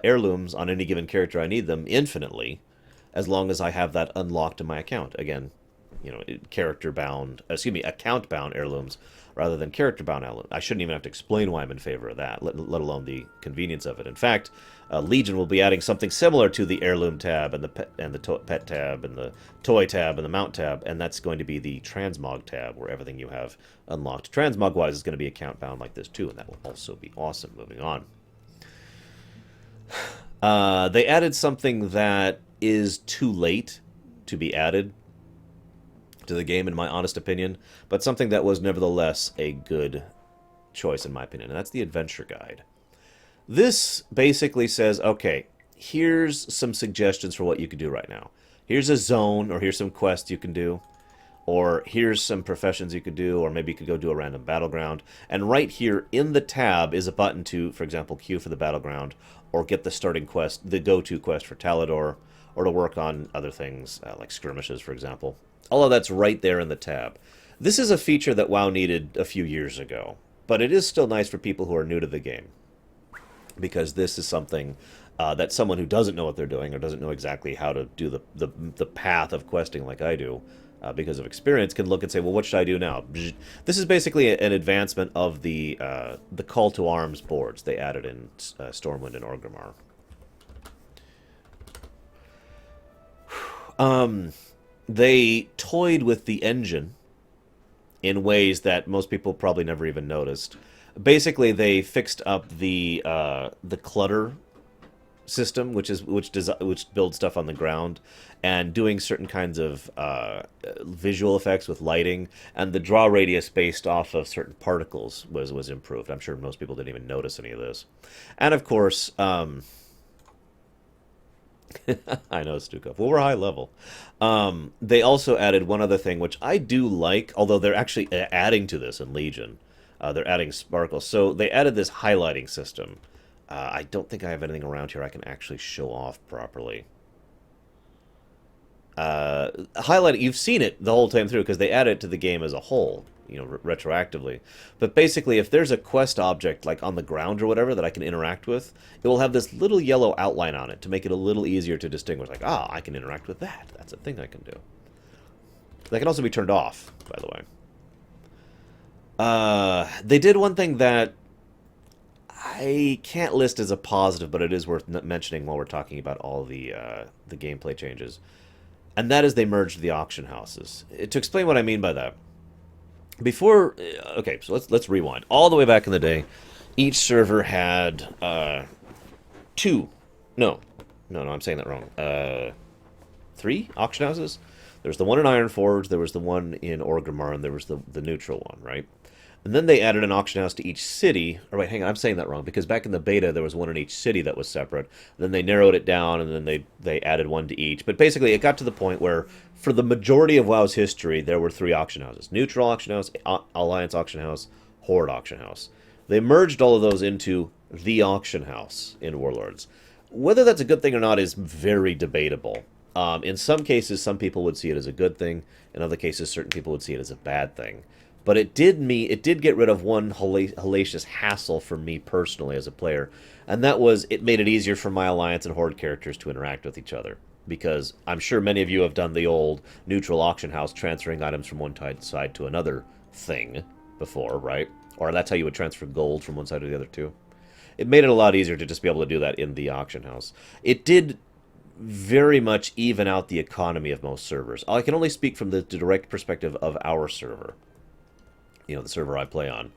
A: heirlooms on any given character I need them infinitely, as long as I have that unlocked in my account. Again, account-bound heirlooms rather than character-bound heirlooms. I shouldn't even have to explain why I'm in favor of that, let alone the convenience of it. In fact, Legion will be adding something similar to the heirloom tab and the pet tab and the toy tab and the mount tab, and that's going to be the transmog tab, where everything you have unlocked transmog-wise is going to be account-bound like this too, and that will also be awesome. Moving on. They added something that is too late to be added to the game, in my honest opinion, but something that was nevertheless a good choice in my opinion, and that's the adventure guide. This basically says, okay, here's some suggestions for what you could do right now. Here's a zone, or here's some quests you can do, or here's some professions you could do, or maybe you could go do a random battleground. And right here in the tab is a button to, for example, queue for the battleground, or get the starting quest, the go-to quest for Talador, or to work on other things, like skirmishes, for example. All of that's right there in the tab. This is a feature that WoW needed a few years ago, but it is still nice for people who are new to the game, because this is something that someone who doesn't know what they're doing, or doesn't know exactly how to do the path of questing like I do, because of experience, can look and say, well, what should I do now? This is basically an advancement of the call to arms boards they added in Stormwind and Orgrimmar. They toyed with the engine in ways that most people probably never even noticed. Basically, they fixed up the clutter system, which builds stuff on the ground, and doing certain kinds of visual effects with lighting, and the draw radius based off of certain particles was improved. I'm sure most people didn't even notice any of this. And of course, I know, Stukov. Well, we're high level. They also added one other thing, which I do like, although they're actually adding to this in Legion. They're adding sparkle. So they added this highlighting system. I don't think I have anything around here I can actually show off properly. Highlighting, you've seen it the whole time through because they add it to the game as a whole, retroactively. But basically, if there's a quest object like on the ground or whatever that I can interact with, it will have this little yellow outline on it to make it a little easier to distinguish. Like, I can interact with that. That's a thing I can do. That can also be turned off, by the way. They did one thing that I can't list as a positive, but it is worth mentioning while we're talking about all the gameplay changes. And that is they merged the auction houses. To explain what I mean by that, before, okay, so let's rewind. All the way back in the day, each server had I'm saying that wrong. 3 auction houses. There was the one in Ironforge, there was the one in Orgrimmar, and there was the neutral one, right? And then they added an auction house to each city. Or wait, hang on, I'm saying that wrong, because back in the beta there was one in each city that was separate. Then they narrowed it down, and then they added one to each. But basically it got to the point where, for the majority of WoW's history, there were 3 auction houses. Neutral auction house, Alliance auction house, Horde auction house. They merged all of those into the auction house in Warlords. Whether that's a good thing or not is very debatable. In some cases, some people would see it as a good thing. In other cases, certain people would see it as a bad thing. But it did get rid of one hellacious hassle for me personally as a player, and that was it made it easier for my Alliance and Horde characters to interact with each other. Because I'm sure many of you have done the old neutral auction house transferring items from one side to another thing before, right? Or that's how you would transfer gold from one side to the other too. It made it a lot easier to just be able to do that in the auction house. It did very much even out the economy of most servers. I can only speak from the direct perspective of our server. The server I play on.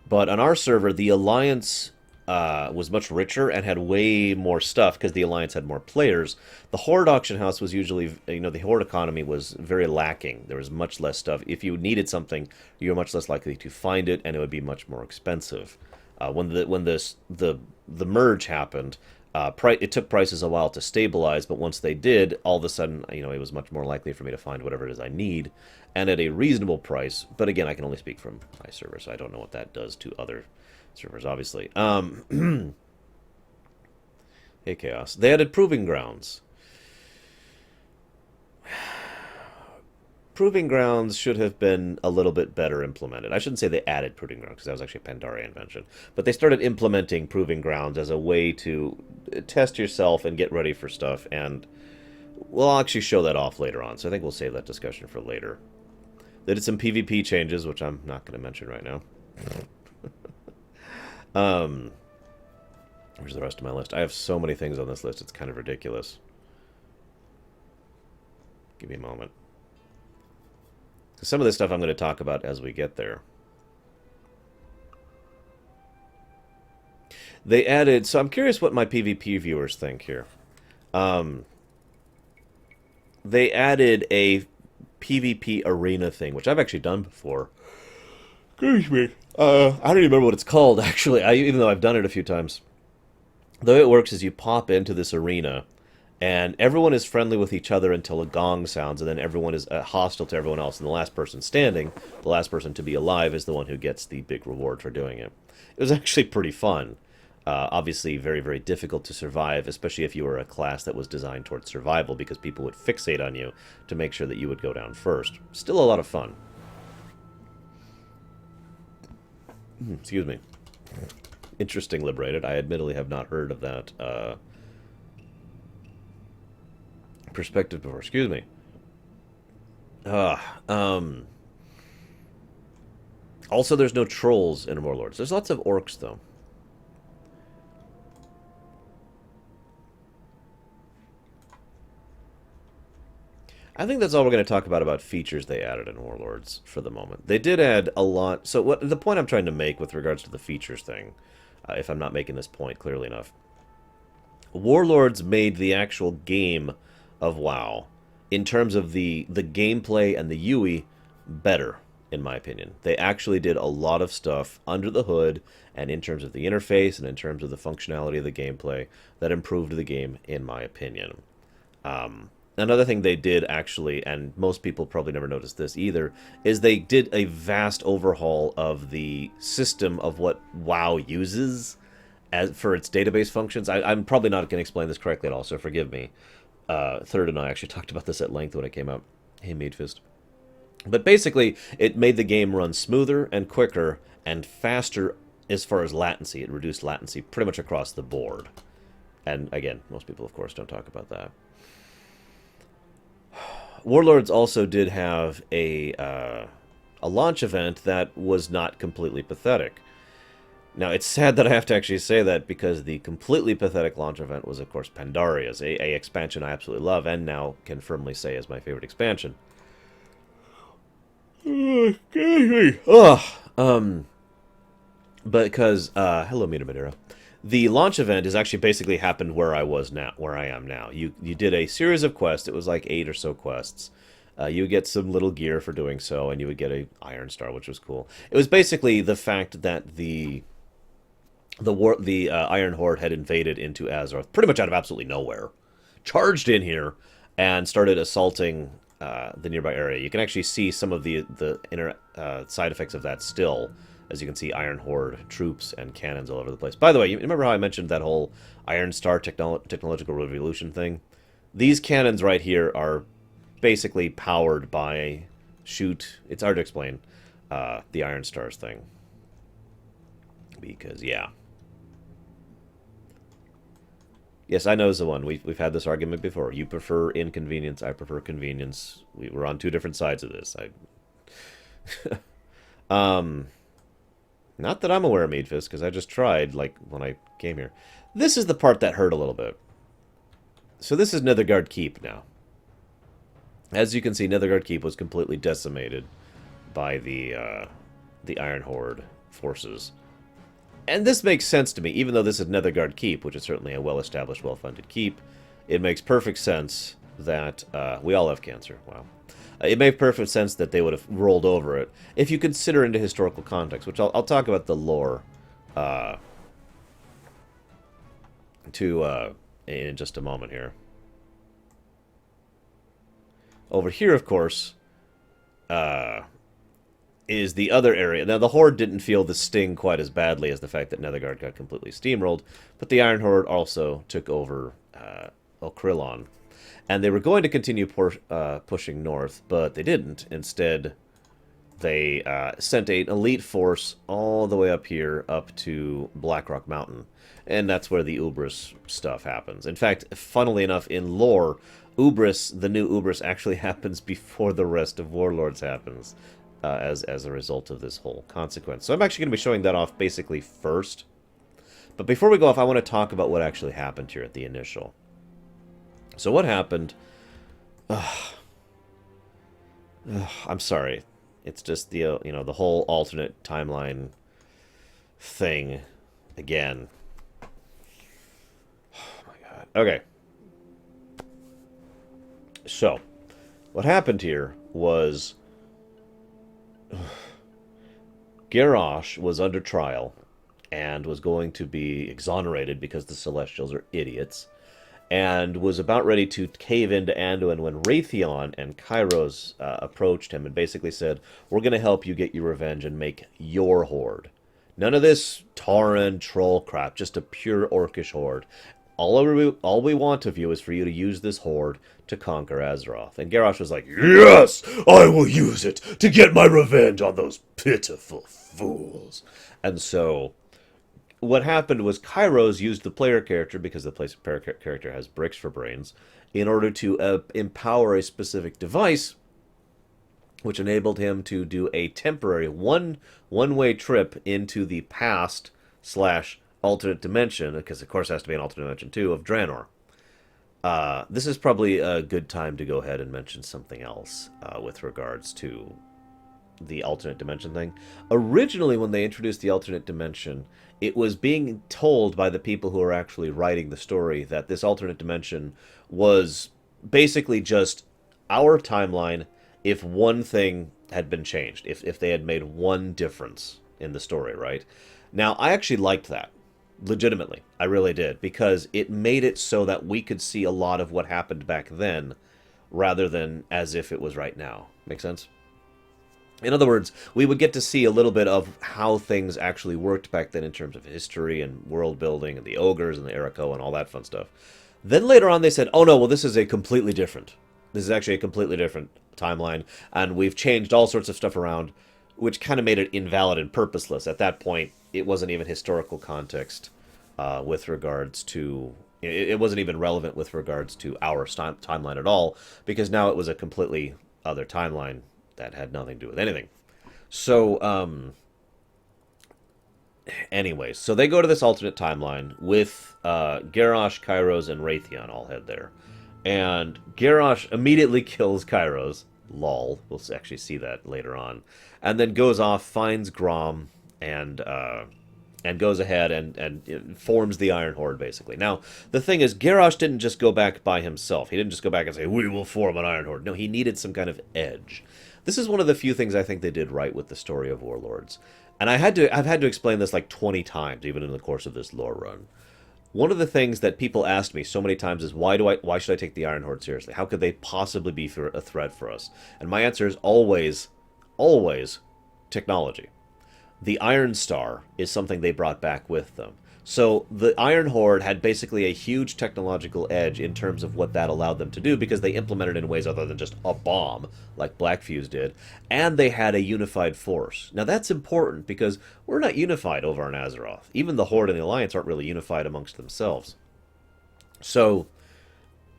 A: But on our server, the Alliance was much richer and had way more stuff because the Alliance had more players. The Horde auction house was usually, the Horde economy was very lacking. There was much less stuff. If you needed something, you were much less likely to find it, and it would be much more expensive. When the merge happened, it took prices a while to stabilize, but once they did, all of a sudden, it was much more likely for me to find whatever it is I need, and at a reasonable price. But again, I can only speak from my server, so I don't know what that does to other servers, obviously. Hey, Chaos. They added Proving Grounds. Proving Grounds should have been a little bit better implemented. I shouldn't say they added Proving Grounds, because that was actually a Pandaria invention. But they started implementing Proving Grounds as a way to test yourself and get ready for stuff, and we'll actually show that off later on, so I think we'll save that discussion for later. They did some PvP changes, which I'm not going to mention right now. Where's the rest of my list? I have so many things on this list, it's kind of ridiculous. Give me a moment. Some of this stuff I'm going to talk about as we get there. They added... So I'm curious what my PvP viewers think here. They added a PvP arena thing, which I've actually done before. Excuse me. I don't even remember what it's called, actually, even though I've done it a few times. The way it works is you pop into this arena, and everyone is friendly with each other until a gong sounds, and then everyone is hostile to everyone else, and the last person standing, the last person to be alive, is the one who gets the big reward for doing it. It was actually pretty fun. Obviously very, very difficult to survive, especially if you were a class that was designed towards survival, because people would fixate on you to make sure that you would go down first. Still a lot of fun. Excuse me. Interesting, Liberated. I admittedly have not heard of that perspective before. Excuse me. Also, there's no trolls in Warlords. There's lots of orcs, though. I think that's all we're going to talk about features they added in Warlords for the moment. They did add a lot. So what the point I'm trying to make with regards to the features thing, if I'm not making this point clearly enough, Warlords made the actual game of WoW, in terms of the gameplay and the UI, better, in my opinion. They actually did a lot of stuff under the hood, and in terms of the interface, and in terms of the functionality of the gameplay, that improved the game, in my opinion. Another thing they did, actually, and most people probably never noticed this either, is they did a vast overhaul of the system of what WoW uses as for its database functions. I'm probably not going to explain this correctly at all, so forgive me. Third and I actually talked about this at length when it came out. Hey, Meadfist. But basically, it made the game run smoother and quicker and faster as far as latency. It reduced latency pretty much across the board. And again, most people, of course, don't talk about that. Warlords also did have a launch event that was not completely pathetic. Now, it's sad that I have to actually say that because the completely pathetic launch event was, of course, Pandaria's, a expansion I absolutely love and now can firmly say is my favorite expansion. Ugh. Because, hello, Mina Madeira. The launch event is actually basically happened where I am now. You did a series of quests. It was like 8 or so quests. You would get some little gear for doing so, and you would get a Iron Star, which was cool. It was basically the fact that the Iron Horde had invaded into Azeroth, pretty much out of absolutely nowhere, charged in here, and started assaulting the nearby area. You can actually see some of the inner side effects of that still. As you can see, Iron Horde troops and cannons all over the place. By the way, you remember how I mentioned that whole Iron Star technological revolution thing? These cannons right here are basically powered by it's hard to explain, the Iron Stars thing. Because, yeah. Yes, I know the one. We've had this argument before. You prefer inconvenience, I prefer convenience. We're on two different sides of this. Not that I'm aware of Meadfist, because I just tried, like, when I came here. This is the part that hurt a little bit. So this is Netherguard Keep now. As you can see, Netherguard Keep was completely decimated by the Iron Horde forces. And this makes sense to me, even though this is Netherguard Keep, which is certainly a well-established, well-funded keep. It makes perfect sense that... we all have cancer, wow. It made perfect sense that they would have rolled over it, if you consider into historical context, which I'll talk about the lore in just a moment here. Over here, of course, is the other area. Now, the Horde didn't feel the sting quite as badly as the fact that Netherguard got completely steamrolled, but the Iron Horde also took over Okrillon. And they were going to continue pushing north, but they didn't. Instead, they sent an elite force all the way up here, up to Blackrock Mountain. And that's where the Ubris stuff happens. In fact, funnily enough, in lore, the new Ubris actually happens before the rest of Warlords happens, as a result of this whole consequence. So I'm actually going to be showing that off basically first. But before we go off, I want to talk about what actually happened here at the initial. So what happened... I'm sorry. It's just the, the whole alternate timeline thing again. Oh my god. Okay. So, what happened here was... Garrosh was under trial and was going to be exonerated because the Celestials are idiots, and was about ready to cave into Anduin when Raytheon and Kairos approached him and basically said, we're going to help you get your revenge and make your horde. None of this Tauren troll crap, just a pure Orcish horde. All we want of you is for you to use this horde to conquer Azeroth. And Garrosh was like, yes, I will use it to get my revenge on those pitiful fools. And so... what happened was Kairos used the player character, because the player character has bricks for brains, in order to empower a specific device, which enabled him to do a temporary one-way trip into the past / alternate dimension, because of course it has to be an alternate dimension too, of Draenor. This is probably a good time to go ahead and mention something else with regards to the alternate dimension thing. Originally, when they introduced the alternate dimension, it was being told by the people who are actually writing the story that this alternate dimension was basically just our timeline if one thing had been changed, if they had made one difference in the story, right? Now, I actually liked that. Legitimately, I really did, because it made it so that we could see a lot of what happened back then rather than as if it was right now. Make sense? In other words, we would get to see a little bit of how things actually worked back then in terms of history and world building and the ogres and the Eriko and all that fun stuff. Then later on they said, oh no, well this is a completely different. This is actually a completely different timeline, and we've changed all sorts of stuff around, which kind of made it invalid and purposeless. At that point, it wasn't even historical context with regards to... It wasn't even relevant with regards to our timeline at all, because now it was a completely other timeline that had nothing to do with anything. So, anyways, so they go to this alternate timeline with Garrosh, Kairos, and Raytheon all head there. And Garrosh immediately kills Kairos. Lol. We'll actually see that later on. And then goes off, finds Grom, and goes ahead and forms the Iron Horde, basically. Now, the thing is, Garrosh didn't just go back by himself. He didn't just go back and say, we will form an Iron Horde. No, he needed some kind of edge. This is one of the few things I think they did right with the story of Warlords. And I've had to explain this like 20 times, even in the course of this lore run. One of the things that people asked me so many times is, why should I take the Iron Horde seriously? How could they possibly be a threat for us? And my answer is always, always technology. The Iron Star is something they brought back with them. So the Iron Horde had basically a huge technological edge in terms of what that allowed them to do, because they implemented it in ways other than just a bomb, like Black Fuse did, and they had a unified force. Now that's important, because we're not unified over on Azeroth. Even the Horde and the Alliance aren't really unified amongst themselves. So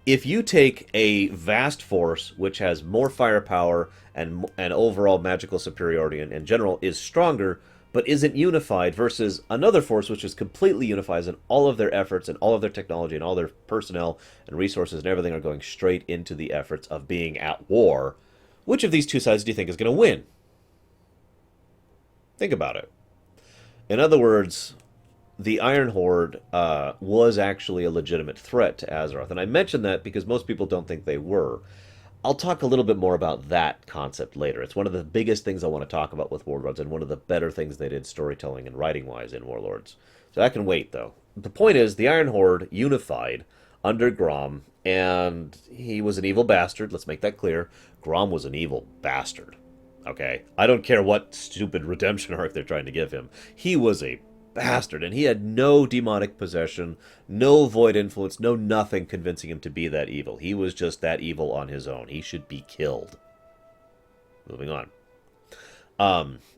A: if you take a vast force, which has more firepower and overall magical superiority and in general is stronger, but isn't unified, versus another force which is completely unified, and all of their efforts and all of their technology and all their personnel and resources and everything are going straight into the efforts of being at war, which of these two sides do you think is going to win? Think about it. In other words, the Iron Horde was actually a legitimate threat to Azeroth, and I mention that because most people don't think they were. I'll talk a little bit more about that concept later. It's one of the biggest things I want to talk about with Warlords, and one of the better things they did storytelling and writing-wise in Warlords. So that can wait, though. The point is, the Iron Horde unified under Grom, and he was an evil bastard. Let's make that clear. Grom was an evil bastard. Okay? I don't care what stupid redemption arc they're trying to give him. He was a bastard, and he had no demonic possession, no void influence, no nothing convincing him to be that evil. He was just that evil on his own. He should be killed. Moving on.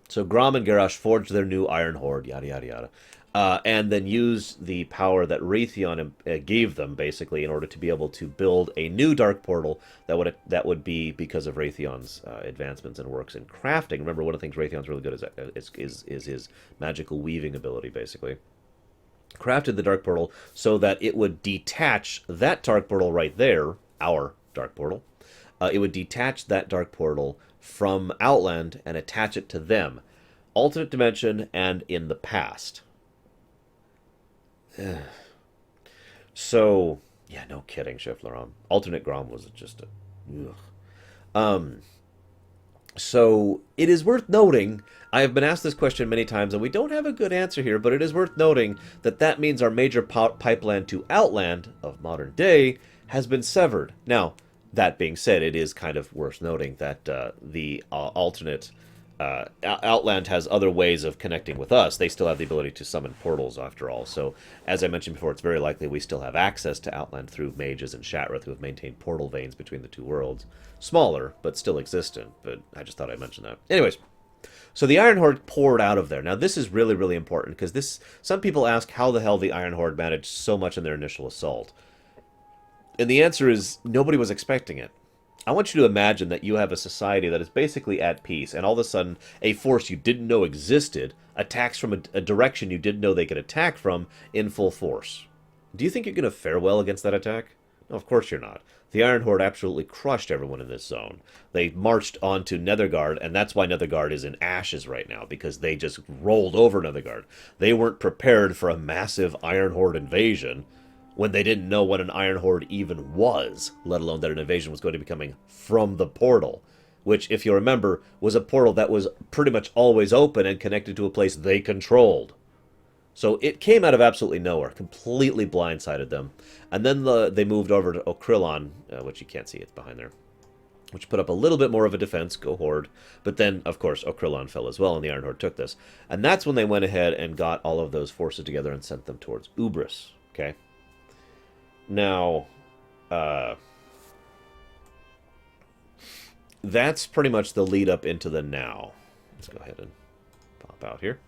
A: So Grom and Garrosh forged their new Iron Horde, yada yada yada, and then used the power that Raytheon gave them, basically, in order to be able to build a new dark portal that would be because of Raytheon's advancements and works in crafting. Remember, one of the things Raytheon's really good at is his magical weaving ability, basically. Crafted the dark portal so that it would detach that dark portal right there, our dark portal. It would detach that dark portal from Outland and attach it to them. Alternate dimension and in the past. So, yeah, no kidding, Chef Laurent. Alternate Grom was just a... Ugh. So, it is worth noting, I have been asked this question many times, and we don't have a good answer here, but it is worth noting that that means our major pipeline to Outland of modern day has been severed. Now, that being said, it is kind of worth noting that the alternate... Outland has other ways of connecting with us. They still have the ability to summon portals, after all. So, as I mentioned before, it's very likely we still have access to Outland through mages and Shatrath, who have maintained portal veins between the two worlds. Smaller, but still existent. But I just thought I'd mention that. Anyways, so the Iron Horde poured out of there. Now, this is really, really important, because some people ask how the hell the Iron Horde managed so much in their initial assault. And the answer is, nobody was expecting it. I want you to imagine that you have a society that is basically at peace, and all of a sudden, a force you didn't know existed attacks from a direction you didn't know they could attack from in full force. Do you think you're going to fare well against that attack? No, of course you're not. The Iron Horde absolutely crushed everyone in this zone. They marched onto Nethergard, and that's why Nethergard is in ashes right now, because they just rolled over Nethergard. They weren't prepared for a massive Iron Horde invasion when they didn't know what an Iron Horde even was, let alone that an invasion was going to be coming from the portal, which, if you remember, was a portal that was pretty much always open and connected to a place they controlled. So it came out of absolutely nowhere, completely blindsided them. And then they moved over to Okrillon, which you can't see, it's behind there, which put up a little bit more of a defense, go Horde. But then, of course, Okrillon fell as well, and the Iron Horde took this. And that's when they went ahead and got all of those forces together and sent them towards Ubris, okay? Now, that's pretty much the lead up into the now. Let's go ahead and pop out here.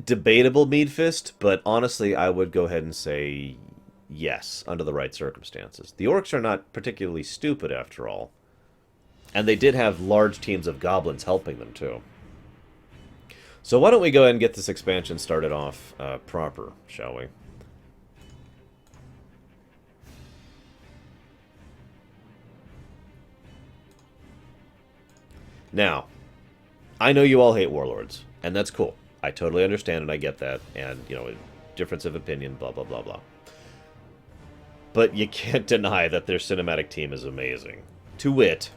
A: Debatable Mead Fist, but honestly, I would go ahead and say yes, under the right circumstances. The orcs are not particularly stupid, after all. And they did have large teams of goblins helping them, too. So why don't we go ahead and get this expansion started off proper, shall we? Now, I know you all hate Warlords, and that's cool. I totally understand and I get that, and, you know, difference of opinion, blah, blah, blah, blah. But you can't deny that their cinematic team is amazing. To wit,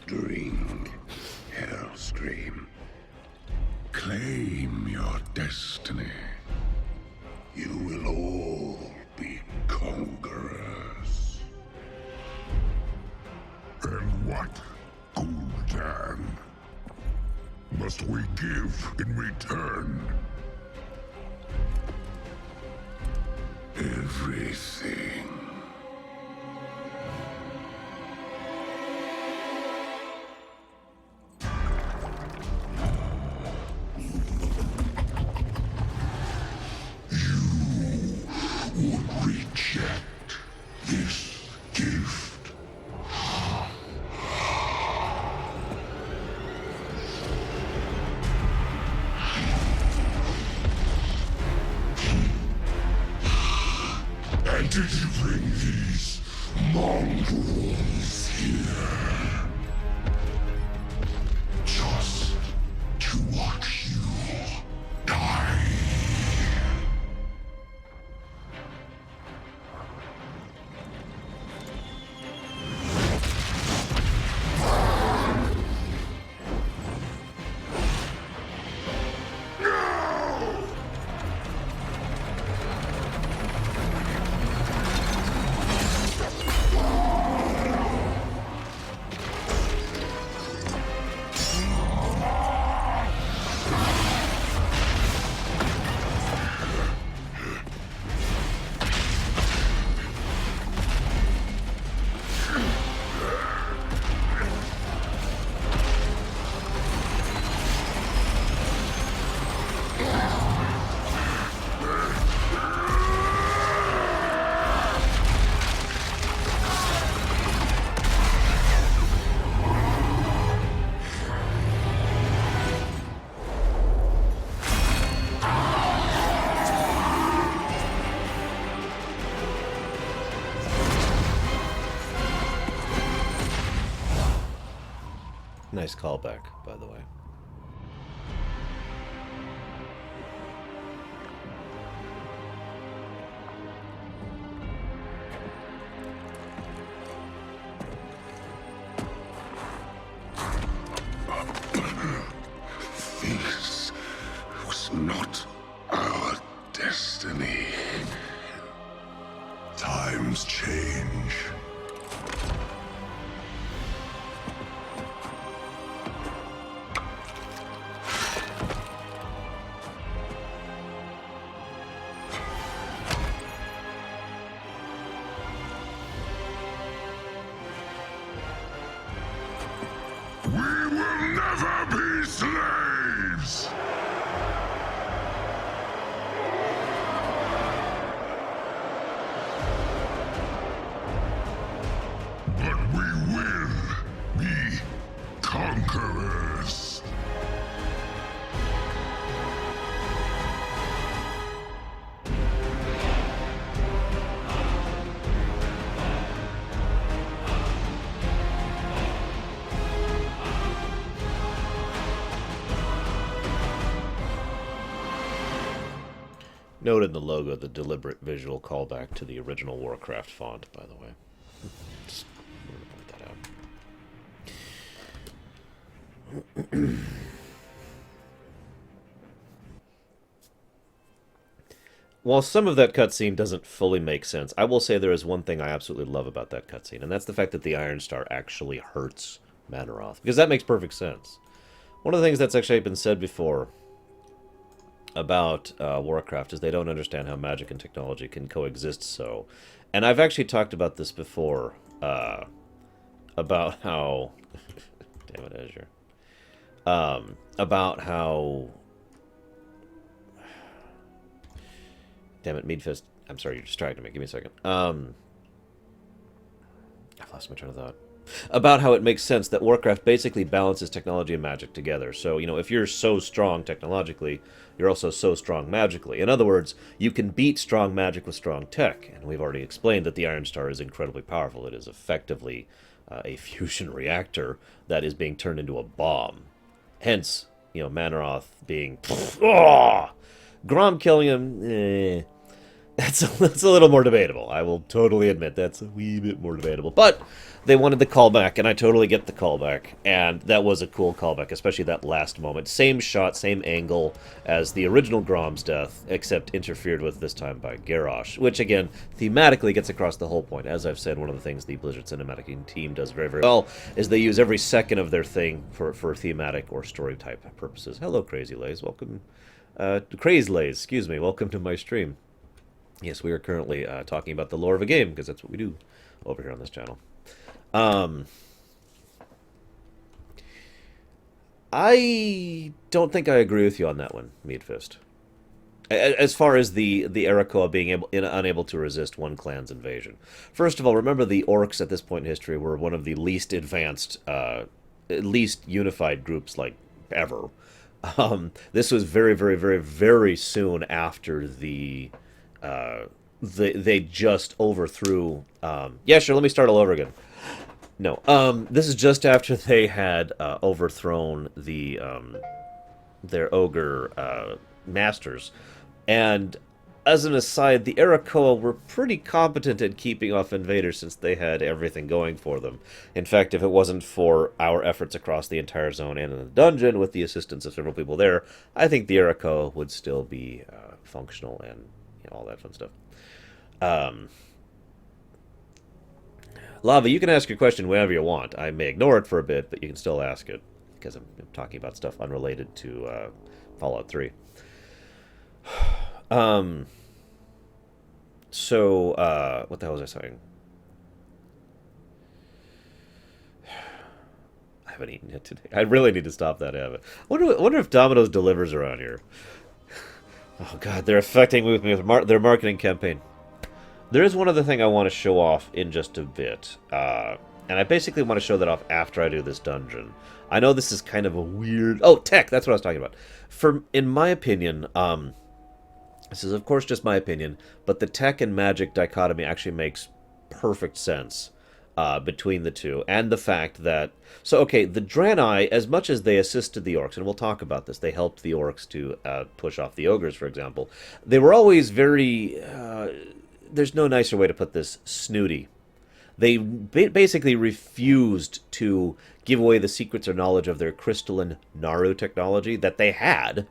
C: Drink, Hellscream. Claim your destiny. You will all be conquerors. And what, Gul'dan, must we give in return? Everything. Reject this gift. And did you bring these mongrels here? Just to watch you die?
A: Nice callback, by the way.
C: This was not our destiny. Times change. slaves! But we will be conquerors.
A: Note in the logo the deliberate visual callback to the original Warcraft font, by the way. Just wanted to point that out. While some of that cutscene doesn't fully make sense, I will say there is one thing I absolutely love about that cutscene, and that's the fact that the Iron Star actually hurts Manoroth, because that makes perfect sense. One of the things that's actually been said before about Warcraft is they don't understand how magic and technology can coexist so. And I've actually talked about this before, about how... damn it, Azure. About how... Damn it, Meadfist. I'm sorry, you're distracting me. Give me a second. I've lost my train of thought. About how it makes sense that Warcraft basically balances technology and magic together. So, you know, if you're so strong technologically, you're also so strong magically. In other words, you can beat strong magic with strong tech. And we've already explained that the Iron Star is incredibly powerful. It is effectively a fusion reactor that is being turned into a bomb. Hence, you know, Manoroth being... Grom killing him... That's a little more debatable. I will totally admit that's a wee bit more debatable. But they wanted the callback, and I totally get the callback. And that was a cool callback, especially that last moment. Same shot, same angle as the original Grom's death, except interfered with this time by Garrosh. Which, again, thematically gets across the whole point. As I've said, one of the things the Blizzard cinematic team does very, very well is they use every second of their thing for thematic or story-type purposes. Hello, Crazy Lays. Welcome. Crazy Lays, excuse me. Welcome to my stream. Yes, we are currently talking about the lore of a game, because that's what we do over here on this channel. I don't think I agree with you on that one, Meadfist. As far as the Arakoa being unable to resist one clan's invasion. First of all, remember the Orcs at this point in history were one of the least advanced, least unified groups, like, ever. This was very, very, very, very soon after they just overthrew... yeah, sure, let me start all over again. No, this is just after they had overthrown their ogre masters. And as an aside, the Arakoa were pretty competent at keeping off invaders since they had everything going for them. In fact, if it wasn't for our efforts across the entire zone and in the dungeon with the assistance of several people there, I think the Arakoa would still be functional and all that fun stuff. Lava, you can ask your question whenever you want. I may ignore it for a bit, but you can still ask it, because I'm talking about stuff unrelated to Fallout 3. So, what the hell was I saying? I haven't eaten it today. I really need to stop that habit. I wonder if Domino's delivers around here. Oh god, they're affecting me with their marketing campaign. There is one other thing I want to show off in just a bit. And I basically want to show that off after I do this dungeon. I know this is kind of a weird... Oh, tech! That's what I was talking about. In my opinion, this is of course just my opinion, but the tech and magic dichotomy actually makes perfect sense between the two. And the fact that... So, okay, the Draenor, as much as they assisted the Orcs, and we'll talk about this, they helped the Orcs to push off the Ogres, for example. They were always very... there's no nicer way to put this, snooty. They basically refused to give away the secrets or knowledge of their crystalline Naru technology that they had,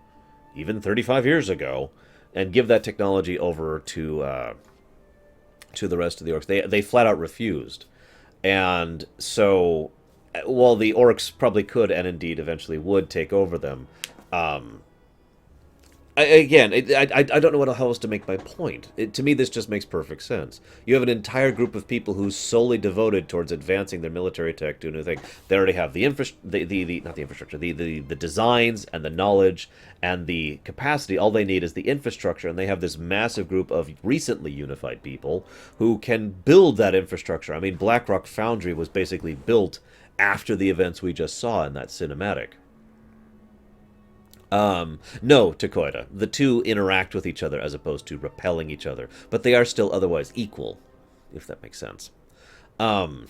A: even 35 years ago, and give that technology over to the rest of the Orcs. They flat out refused. And so, while the Orcs probably could, and indeed eventually would, take over them, I don't know what else to make my point. To me, this just makes perfect sense. You have an entire group of people who's solely devoted towards advancing their military tech to a new thing. They already have the not the infrastructure, the designs and the knowledge and the capacity. All they need is the infrastructure, and they have this massive group of recently unified people who can build that infrastructure. I mean, Blackrock Foundry was basically built after the events we just saw in that cinematic. No, Takoida. The two interact with each other as opposed to repelling each other, but they are still otherwise equal, if that makes sense. Um,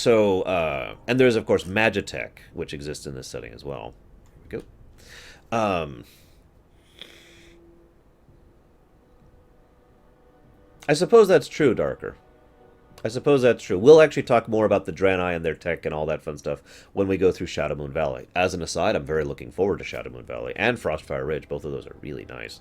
A: and there's, of course, Magitech, which exists in this setting as well. Here we go. I suppose that's true, Darker. I suppose that's true. We'll actually talk more about the Draenor and their tech and all that fun stuff when we go through Shadowmoon Valley. As an aside, I'm very looking forward to Shadowmoon Valley and Frostfire Ridge. Both of those are really nice.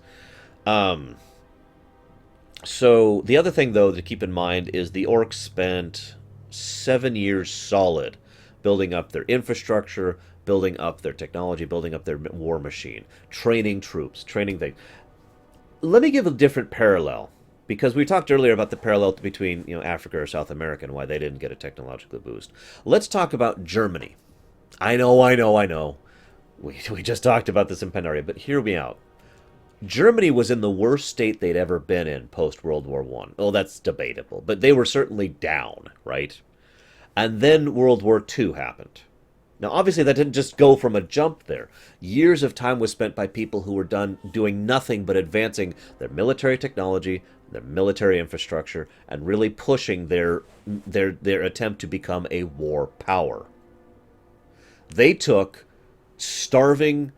A: So the other thing, though, to keep in mind is the Orcs spent 7 years solid building up their infrastructure, building up their technology, building up their war machine, training troops, training things. Let me give a different parallel. Because we talked earlier about the parallel between Africa or South America and why they didn't get a technological boost. Let's talk about Germany. I know. We just talked about this in Pandaria, but hear me out. Germany was in the worst state they'd ever been in post-World War I. Oh, that's debatable, but they were certainly down, right? And then World War II happened. Now, obviously, that didn't just go from a jump there. Years of time was spent by people who were doing nothing but advancing their military technology, their military infrastructure, and really pushing their attempt to become a war power. They took starving,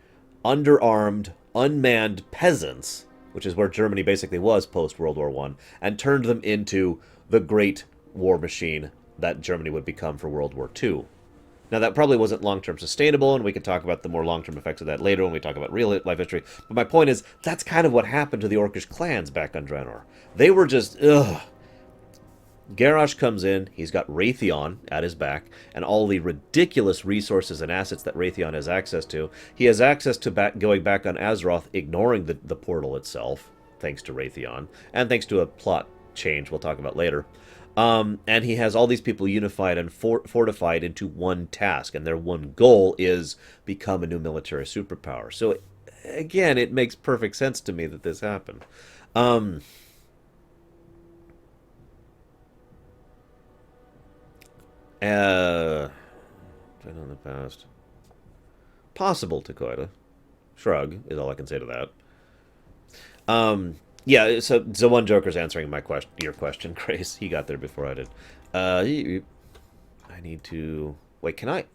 A: underarmed, unmanned peasants, which is where Germany basically was post-World War I, and turned them into the great war machine that Germany would become for World War II. Now, that probably wasn't long-term sustainable, and we can talk about the more long-term effects of that later when we talk about real life history. But my point is, that's kind of what happened to the Orcish clans back on Draenor. They were just, ugh. Garrosh comes in, he's got Raytheon at his back, and all the ridiculous resources and assets that Raytheon has access to. He has access to going back on Azeroth, ignoring the portal itself, thanks to Raytheon, and thanks to a plot change we'll talk about later. And he has all these people unified and fortified into one task, and their one goal is become a new military superpower. So, again, it makes perfect sense to me that this happened. Right on the past. Possible, Takoida. Shrug is all I can say to that. Yeah, so the one Joker's answering your question, Grace. He got there before I did. I need to... Wait, can I...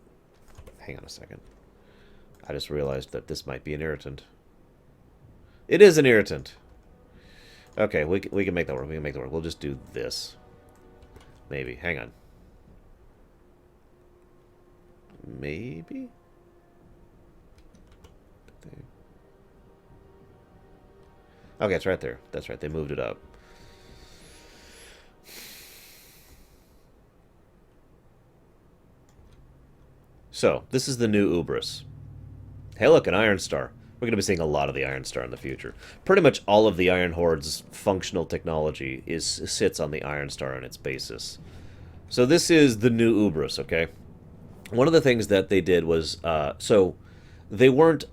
A: Hang on a second. I just realized that this might be an irritant. It is an irritant. Okay, we can make that work. We can make that work. We'll just do this. Maybe. Hang on. Maybe? Okay, it's right there. That's right. They moved it up. So, this is the new Ubris. Hey, look, an Iron Star. We're going to be seeing a lot of the Iron Star in the future. Pretty much all of the Iron Horde's functional technology sits on the Iron Star on its basis. So this is the new Ubris, okay? One of the things that they did was... so, they weren't...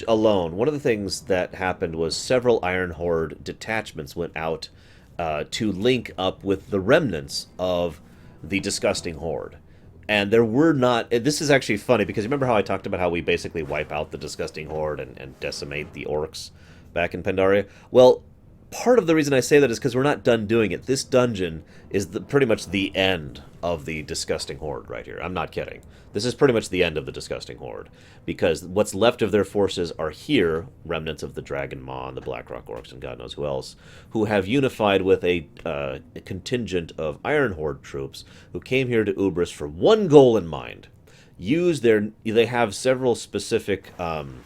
A: alone. One of the things that happened was several Iron Horde detachments went out to link up with the remnants of the Disgusting Horde. And there were not... This is actually funny, because remember how I talked about how we basically wipe out the Disgusting Horde and decimate the Orcs back in Pandaria? Well, part of the reason I say that is because we're not done doing it. This dungeon is pretty much the end of the Disgusting Horde right here. I'm not kidding. This is pretty much the end of the Disgusting Horde, because what's left of their forces are here, remnants of the Dragon Maw and the Blackrock Orcs and God knows who else, who have unified with a contingent of Iron Horde troops who came here to Ubris for one goal in mind. They have several specific Iron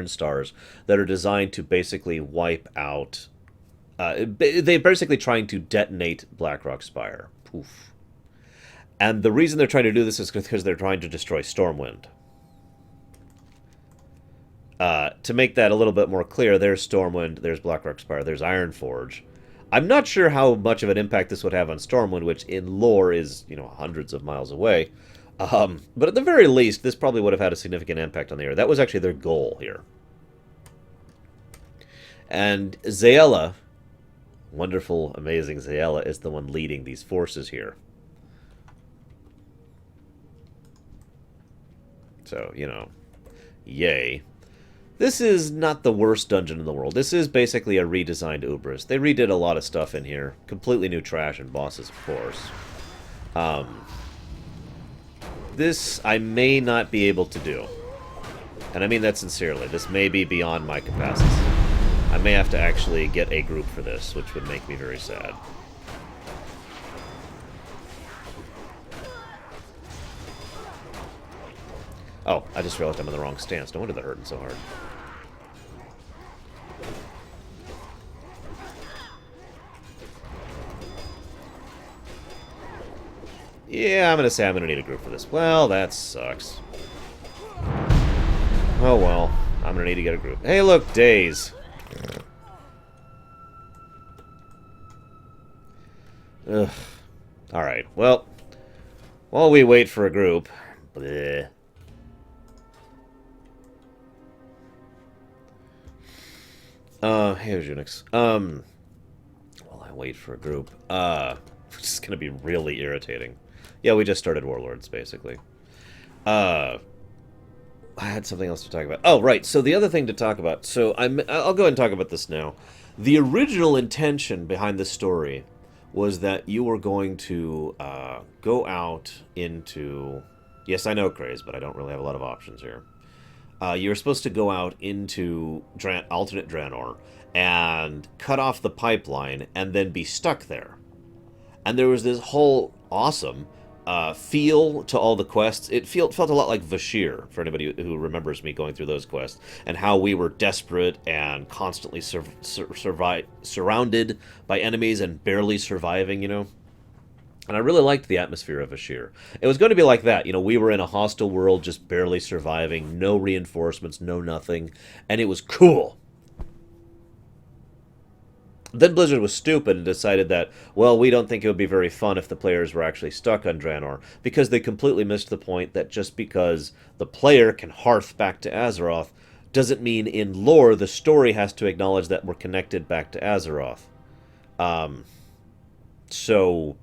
A: Stars that are designed to basically wipe out... they're basically trying to detonate Blackrock Spire. Poof. And the reason they're trying to do this is because they're trying to destroy Stormwind. To make that a little bit more clear, there's Stormwind, there's Blackrock Spire, there's Ironforge. I'm not sure how much of an impact this would have on Stormwind, which in lore is, hundreds of miles away. But at the very least, this probably would have had a significant impact on the area. That was actually their goal here. And Zayela, wonderful, amazing Zayela, is the one leading these forces here. So, yay. This is not the worst dungeon in the world. This is basically a redesigned Ubris. They redid a lot of stuff in here. Completely new trash and bosses, of course. This I may not be able to do. And I mean that sincerely. This may be beyond my capacity. I may have to actually get a group for this, which would make me very sad. Oh, I just realized I'm in the wrong stance. No wonder they're hurting so hard. Yeah, I'm going to say I'm going to need a group for this. Well, that sucks. Oh well, I'm going to need to get a group. Hey, look, Days. Ugh. Alright, well, while we wait for a group... Bleh. Here's Unix. While I wait for a group, which is going to be really irritating. Yeah, we just started Warlords, basically. I had something else to talk about. Oh, right, so the other thing to talk about, so I'll go ahead and talk about this now. The original intention behind this story was that you were going to go out into... Yes, I know, Craze, but I don't really have a lot of options here. You were supposed to go out into alternate Draenor and cut off the pipeline and then be stuck there. And there was this whole awesome feel to all the quests. It felt a lot like Vashir, for anybody who remembers me going through those quests, and how we were desperate and constantly surrounded by enemies and barely surviving, And I really liked the atmosphere of Vashir. It was going to be like that. We were in a hostile world, just barely surviving, no reinforcements, no nothing, and it was cool. Then Blizzard was stupid and decided that, well, we don't think it would be very fun if the players were actually stuck on Draenor, because they completely missed the point that just because the player can hearth back to Azeroth doesn't mean in lore the story has to acknowledge that we're connected back to Azeroth. So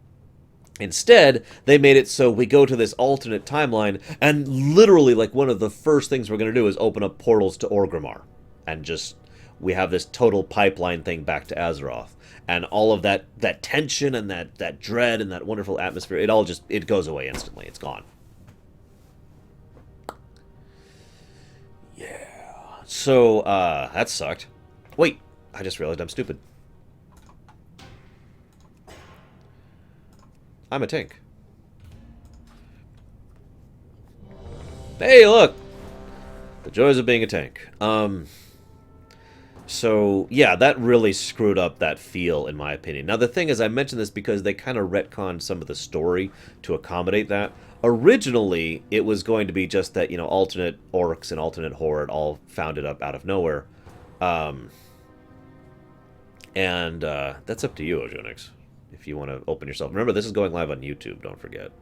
A: instead, they made it so we go to this alternate timeline, and literally, like, one of the first things we're going to do is open up portals to Orgrimmar, and just... we have this total pipeline thing back to Azeroth. And all of that tension and that dread and that wonderful atmosphere, it goes away instantly. It's gone. Yeah. So, that sucked. Wait, I just realized I'm stupid. I'm a tank. Hey, look! The joys of being a tank. So, yeah, that really screwed up that feel, in my opinion. Now, the thing is, I mentioned this because they kind of retconned some of the story to accommodate that. Originally, it was going to be just that, alternate orcs and alternate horde all founded up out of nowhere. And that's up to you, Ojonix, if you want to open yourself. Remember, this is going live on YouTube, don't forget.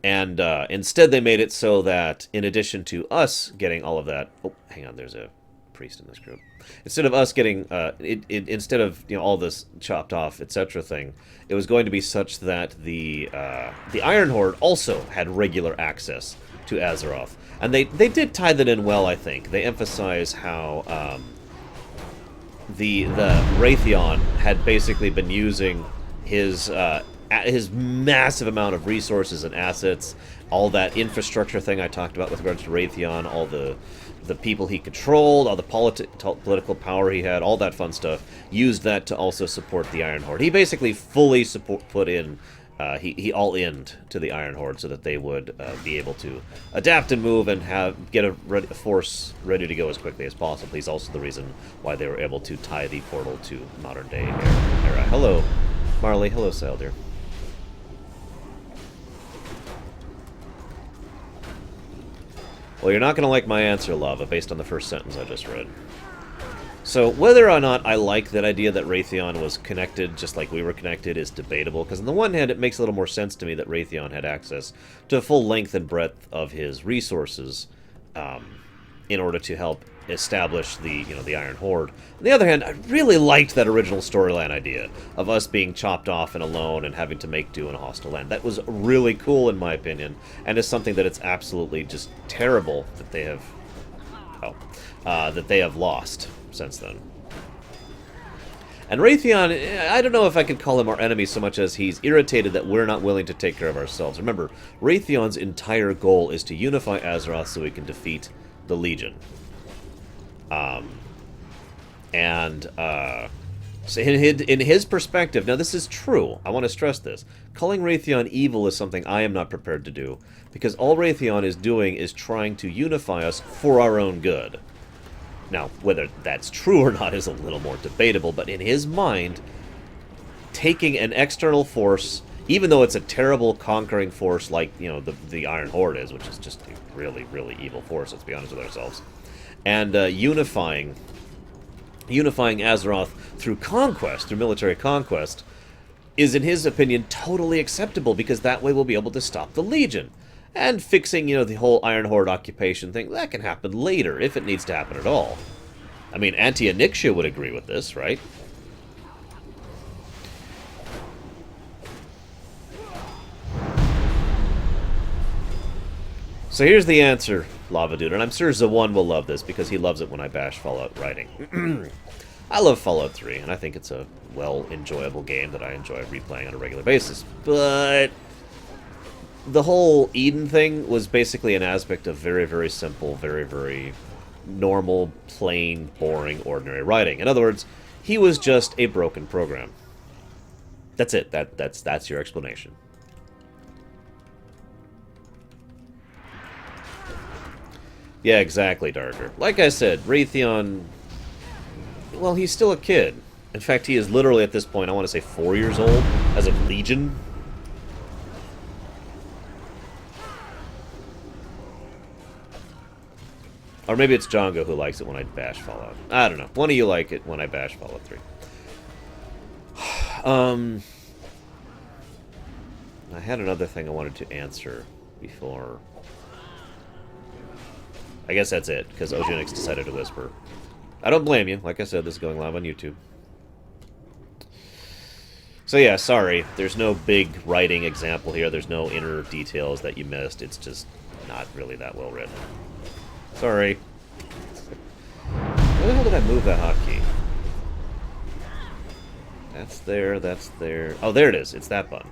A: And instead, they made it so that, in addition to us getting all of that... Oh, hang on, there's a priest in this group. Instead of us getting, instead of all this chopped off, etc. thing, it was going to be such that the Iron Horde also had regular access to Azeroth, and they did tie that in well. I think they emphasize how the Raytheon had basically been using his massive amount of resources and assets, all that infrastructure thing I talked about with regards to Raytheon, all the people he controlled, all the political power he had, all that fun stuff, used that to also support the Iron Horde. He basically fully put in, he all-ined to the Iron Horde so that they would be able to adapt and move and get a force ready to go as quickly as possible. He's also the reason why they were able to tie the portal to modern-day era. Hello, Marley. Hello, Saldir. Well, you're not going to like my answer, Lava, based on the first sentence I just read. So, whether or not I like that idea that Raytheon was connected just like we were connected is debatable, because on the one hand, it makes a little more sense to me that Raytheon had access to the full length and breadth of his resources in order to help establish the, the Iron Horde. On the other hand, I really liked that original storyline idea of us being chopped off and alone and having to make do in a hostile land. That was really cool, in my opinion, and is something that it's absolutely just terrible that they have, that they have lost since then. And Raytheon, I don't know if I could call him our enemy so much as he's irritated that we're not willing to take care of ourselves. Remember, Raytheon's entire goal is to unify Azeroth so he can defeat the Legion. So in his perspective, now this is true, I want to stress this, calling Raytheon evil is something I am not prepared to do, because all Raytheon is doing is trying to unify us for our own good. Now, whether that's true or not is a little more debatable, but in his mind, taking an external force, even though it's a terrible conquering force like, the Iron Horde is, which is just a really, really evil force, let's be honest with ourselves, and unifying Azeroth through conquest, through military conquest, is, in his opinion, totally acceptable, because that way we'll be able to stop the Legion. And fixing, the whole Iron Horde occupation thing, that can happen later, if it needs to happen at all. I mean, Anti-Onyxia would agree with this, right? So here's the answer, Lava Dude, and I'm sure Zawan will love this, because he loves it when I bash Fallout writing. I love Fallout 3, and I think it's a, enjoyable game that I enjoy replaying on a regular basis, but the whole Eden thing was basically an aspect of very, very simple, very, very normal, plain, boring, ordinary writing. In other words, he was just a broken program. That's it. That's your explanation. Yeah, exactly, Darker. Like I said, Raytheon, well, he's still a kid. In fact, he is literally, at this point, I want to say 4 years old, as of Legion. Or maybe it's Django who likes it when I bash Fallout. I don't know. One of you like it when I bash Fallout 3. I had another thing I wanted to answer before. I guess that's it, because Ogenix decided to whisper. I don't blame you. Like I said, this is going live on YouTube. So yeah, sorry. There's no big writing example here. There's no inner details that you missed. It's just not really that well written. Sorry. Where the hell did I move that hotkey? That's there, that's there. Oh, there it is. It's that button.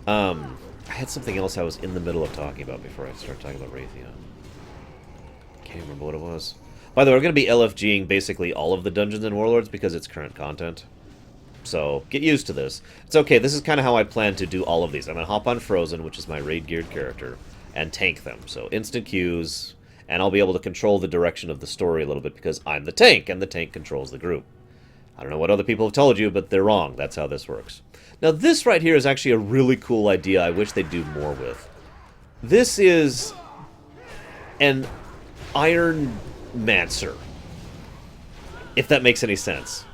A: I had something else I was in the middle of talking about before I started talking about Raytheon. Can't remember what it was. By the way, we're going to be LFGing basically all of the dungeons and Warlords because it's current content. So, get used to this. It's okay, this is kind of how I plan to do all of these. I'm going to hop on Frozen, which is my raid-geared character, and tank them. So, instant queues, and I'll be able to control the direction of the story a little bit because I'm the tank, and the tank controls the group. I don't know what other people have told you, but they're wrong. That's how this works. Now, this right here is actually a really cool idea I wish they'd do more with. This is an Iron Mancer, if that makes any sense.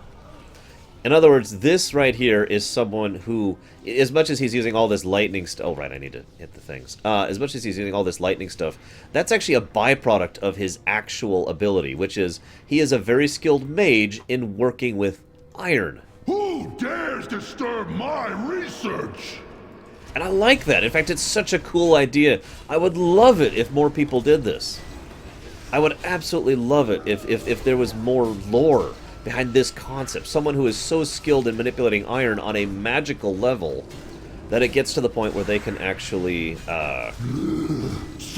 A: In other words, this right here is someone who, as much as he's using all this lightning stuff... Oh, right, I need to hit the things. As much as he's using all this lightning stuff, that's actually a byproduct of his actual ability, which is he is a very skilled mage in working with iron.
C: Who dares disturb my research?
A: And I like that. In fact, it's such a cool idea. I would love it if more people did this. I would absolutely love it if there was more lore behind this concept. Someone who is so skilled in manipulating iron on a magical level that it gets to the point where they can actually,
C: So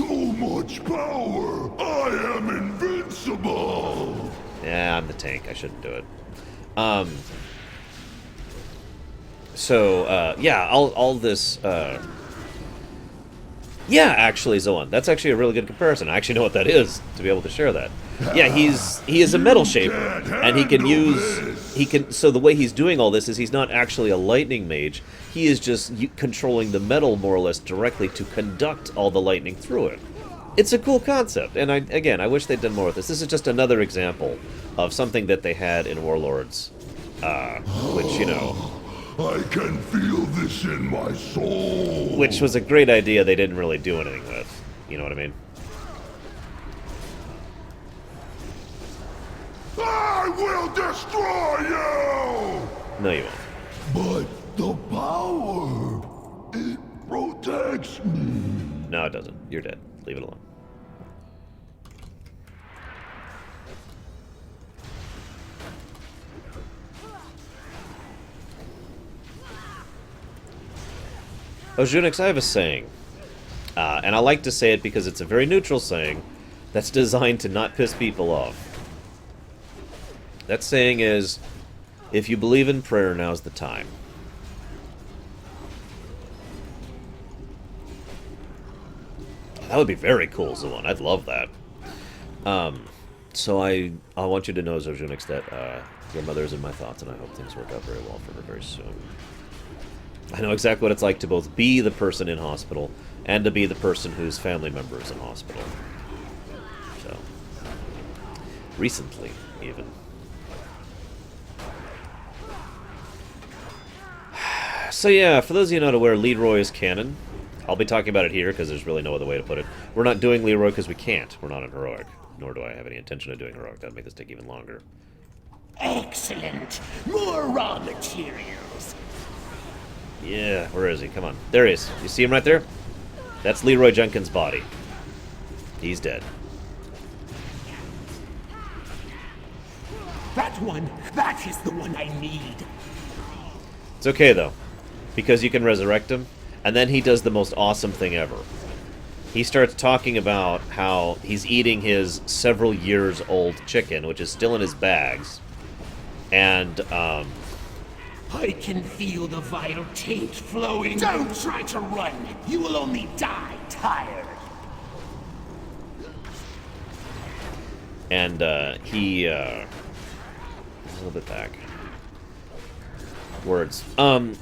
C: much power! I am invincible!
A: Yeah, I'm the tank. I shouldn't do it. Yeah, all this, Yeah, actually, Zoan, that's actually a really good comparison. I actually know what that is to be able to share that. Yeah, he is a metal shaper, and he can So the way he's doing all this is he's not actually a lightning mage. He is just controlling the metal more or less directly to conduct all the lightning through it. It's a cool concept, and I wish they'd done more with this. This is just another example of something that they had in Warlords, which, you know...
C: I can feel this in my soul.
A: Which was a great idea they didn't really do anything with. You know what I mean?
C: I will destroy you!
A: No, you won't.
C: But the power, it protects me.
A: No, it doesn't. You're dead. Leave it alone. Oh, Junix, I have a saying. And I like to say it because it's a very neutral saying that's designed to not piss people off. That saying is, if you believe in prayer, now's the time. That would be very cool, Zoan. I'd love that. So I want you to know, Zojunix, that your mother is in my thoughts, and I hope things work out very well for her very soon. I know exactly what it's like to both be the person in hospital and to be the person whose family member is in hospital. So, recently, even. So yeah, for those of you not aware, Leroy is canon. I'll be talking about it here because there's really no other way to put it. We're not doing Leroy because we can't. We're not in heroic, nor do I have any intention of doing heroic. That'd make this take even longer.
D: Excellent. More raw materials.
A: Yeah, where is he? Come on. There he is. You see him right there? That's Leroy Jenkins' body. He's dead.
D: That one. That is the one I need.
A: It's okay, though, because you can resurrect him, and then he does the most awesome thing ever. He starts talking about how he's eating his several years old chicken, which is still in his bags, and,
D: I can feel the vital taint flowing. Don't try to run. You will only die tired.
A: And, he, a little bit back. Words.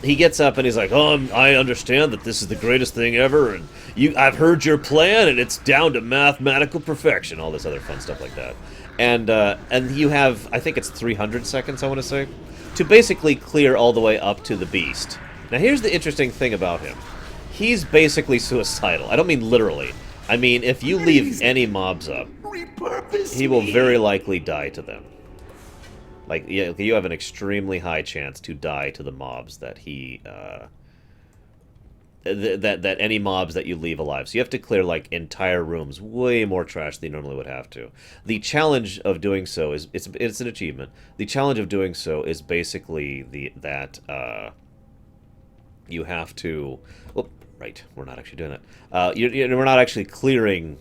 A: He gets up and he's like, "Oh, I understand that this is the greatest thing ever, and I've heard your plan, and it's down to mathematical perfection." All this other fun stuff like that. And you have, I think it's 300 seconds, I want to say, to basically clear all the way up to the beast. Now, here's the interesting thing about him. He's basically suicidal. I don't mean literally. I mean, if you leave any mobs up, he will very likely die to them. Like, yeah, you have an extremely high chance to die to the mobs that he, that any mobs that you leave alive. So you have to clear, like, entire rooms, way more trash than you normally would have to. The challenge of doing so is, it's an achievement. The challenge of doing so is basically you have to, oh, right, we're not actually doing that. We're not actually clearing,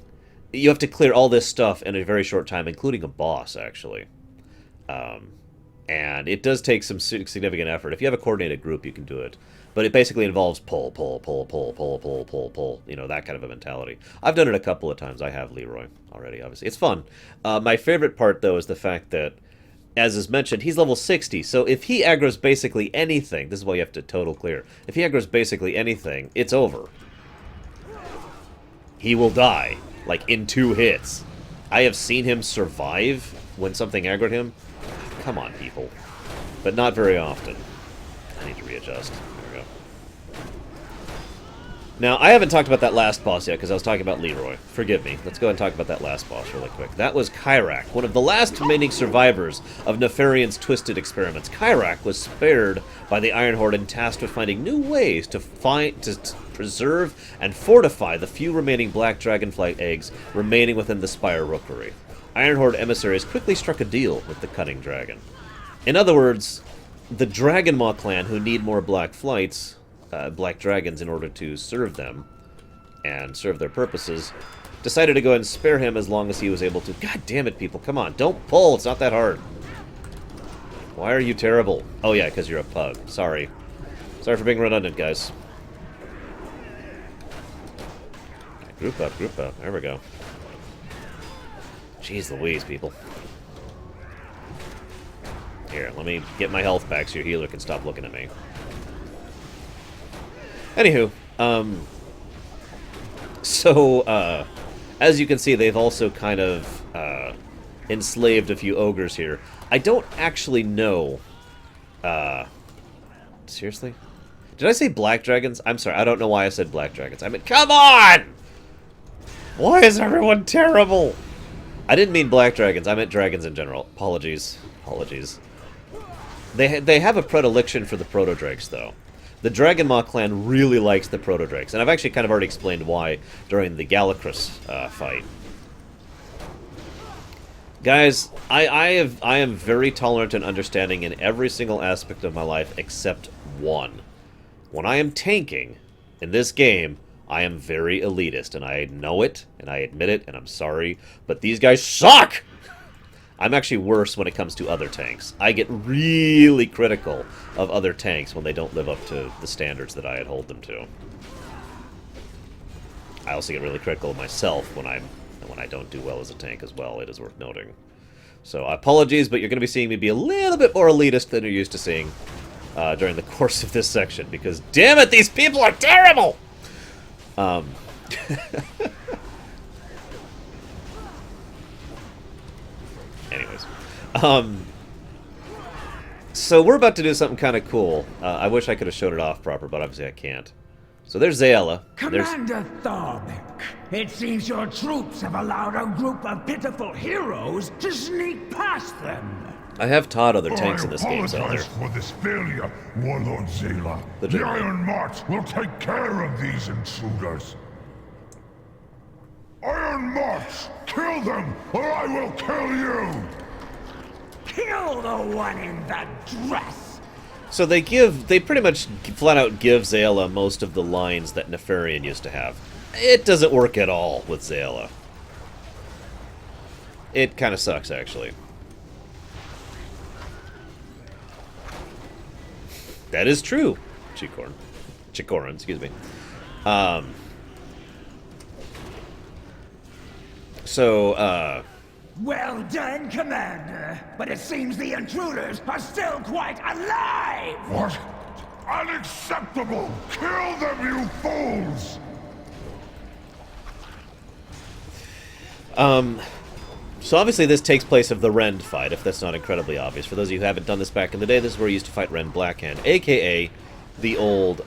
A: you have to clear all this stuff in a very short time, including a boss, actually. And it does take some significant effort. If you have a coordinated group, you can do it. But it basically involves pull, you know, that kind of a mentality. I've done it a couple of times. I have Leroy already, obviously. It's fun. My favorite part, though, is the fact that, as is mentioned, he's level 60. So if he aggroes basically anything, this is why you have to total clear. If he aggroes basically anything, it's over. He will die, like, in 2 hits. I have seen him survive when something aggroed him. Come on, people. But not very often. I need to readjust. There we go. Now, I haven't talked about that last boss yet, because I was talking about Leroy. Forgive me. Let's go and talk about that last boss really quick. That was Kyrak, one of the last remaining survivors of Nefarian's twisted experiments. Kyrak was spared by the Iron Horde and tasked with finding new ways to preserve and fortify the few remaining black dragonfly eggs remaining within the Spire Rookery. Iron Horde emissaries quickly struck a deal with the cunning dragon. In other words, the Dragonmaw clan, who need more black flights, black dragons, in order to serve them and serve their purposes, decided to go ahead and spare him as long as he was able to. God damn it, people, come on, don't pull, it's not that hard. Why are you terrible? Oh yeah, because you're a pug. Sorry. Sorry for being redundant, guys. Group up, group up. There we go. Jeez Louise, people. Here, let me get my health back so your healer can stop looking at me. Anywho, as you can see, they've also kind of enslaved a few ogres here. I don't actually know. Seriously? Did I say black dragons? I'm sorry, I don't know why I said black dragons. I mean, come on! Why is everyone terrible? I didn't mean black dragons, I meant dragons in general. Apologies. Apologies. They have a predilection for the proto-drakes, though. The Dragon Maw clan really likes the proto-drakes, and I've actually kind of already explained why during the Galacrus fight. Guys, I am very tolerant and understanding in every single aspect of my life except one. When I am tanking in this game, I am very elitist, and I know it, and I admit it, and I'm sorry, but these guys suck! I'm actually worse when it comes to other tanks. I get really critical of other tanks when they don't live up to the standards that I had hold them to. I also get really critical of myself when I don't do well as a tank as well, it is worth noting. So, apologies, but you're going to be seeing me be a little bit more elitist than you're used to seeing during the course of this section, because, damn it, these people are terrible! Anyways. So we're about to do something kind of cool. I wish I could have showed it off proper, but obviously I can't. So there's Zayala.
D: Commander Tharbek, it seems your troops have allowed a group of pitiful heroes to sneak past them.
A: I have taught other tanks in this game,
C: I apologize
A: Zelda.
C: for this failure, Warlord Zayla. The Iron March will take care of these intruders. Iron March! Kill them, or I will kill you!
D: Kill the one in the dress!
A: So they pretty much flat out give Zayala most of the lines that Nefarian used to have. It doesn't work at all with Zayala. It kind of sucks, actually. That is true, Chikoran, excuse me.
D: Well done, Commander. But it seems the intruders are still quite alive!
C: What? Unacceptable! Kill them, you fools!
A: So obviously this takes place of the Rend fight, if that's not incredibly obvious. For those of you who haven't done this back in the day, this is where you used to fight Rend Blackhand, a.k.a. the old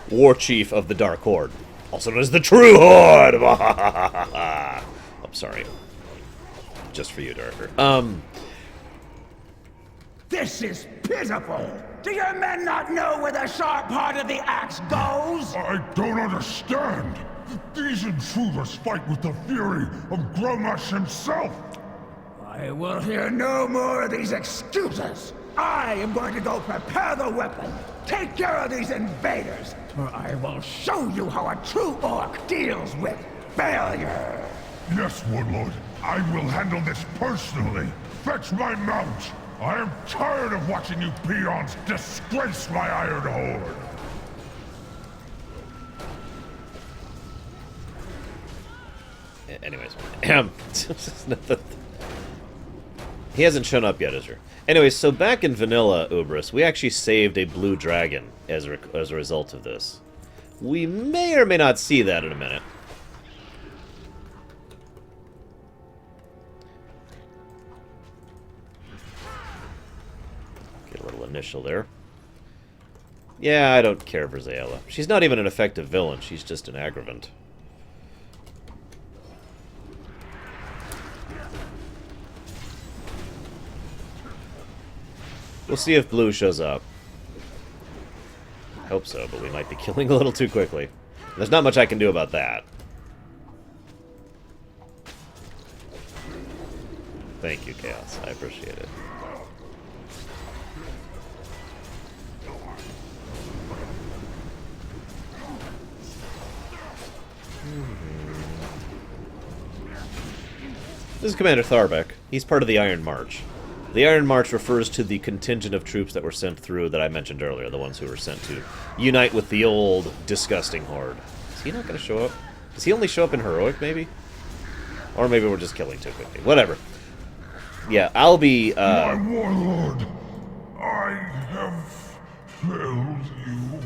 A: war chief of the Dark Horde. Also known as the True Horde! I'm sorry. Just for you, Darker.
D: This is pitiful! Do your men not know where the sharp part of the axe goes?
C: I don't understand. These intruders fight with the fury of Gromash himself.
D: I will hear no more of these excuses. I am going to go prepare the weapon. Take care of these invaders, or I will show you how a true orc deals with failure.
C: Yes, Warlord. I will handle this personally. Fetch my mount. I am tired of watching you peons disgrace my Iron Horde.
A: Anyways. He hasn't shown up yet, Israel. Anyways, so back in Vanilla, Ubris, we actually saved a blue dragon as a result of this. We may or may not see that in a minute. Get a little initial there. Yeah, I don't care for Zayala. She's not even an effective villain, she's just an aggravant. We'll see if blue shows up. I hope so, but we might be killing a little too quickly. There's not much I can do about that. Thank you, Chaos. I appreciate it. This is Commander Tharbek. He's part of the Iron March. The Iron March refers to the contingent of troops that were sent through that I mentioned earlier, the ones who were sent to unite with the old, disgusting horde. Is he not going to show up? Does he only show up in heroic, maybe? Or maybe we're just killing too quickly. Whatever. Yeah, I'll be,
C: My warlord, I have failed you.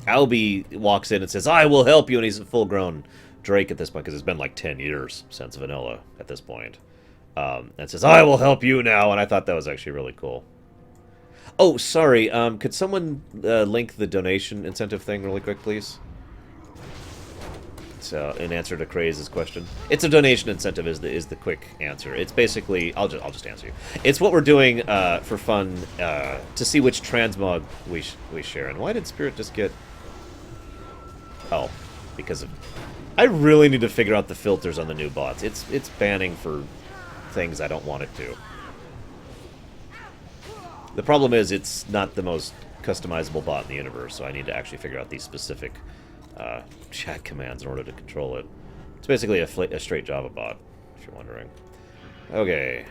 A: Albie walks in and says, I will help you, and he's a full-grown Drake at this point, because it's been like 10 years since Vanilla at this point. And says, I will help you now, and I thought that was actually really cool. Oh, sorry, could someone link the donation incentive thing really quick, please? So, in answer to Craze's question. It's a donation incentive is the quick answer. It's basically, I'll just answer you. It's what we're doing for fun to see which transmog we share. And why did Spirit just get... Oh, because of... I really need to figure out the filters on the new bots. It's banning for things I don't want it to. The problem is it's not the most customizable bot in the universe, so I need to actually figure out these specific chat commands in order to control it. It's basically a straight Java bot, if you're wondering. Okay.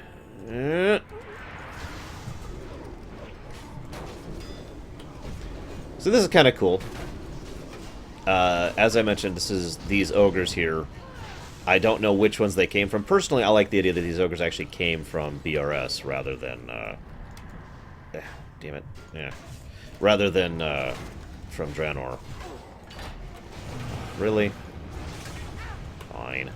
A: So this is kind of cool. As I mentioned, these ogres here. I don't know which ones they came from. Personally, I like the idea that these ogres actually came from BRS rather than... damn it. Yeah. Rather than from Draenor. Really? Fine.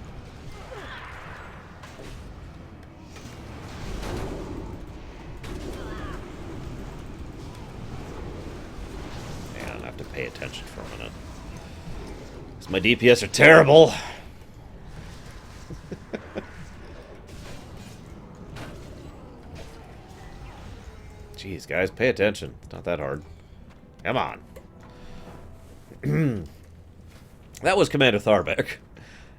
A: Man, I have to pay attention for a minute. Because my DPS are terrible! Jeez, guys, pay attention. It's not that hard. Come on. That was Commander Tharbek,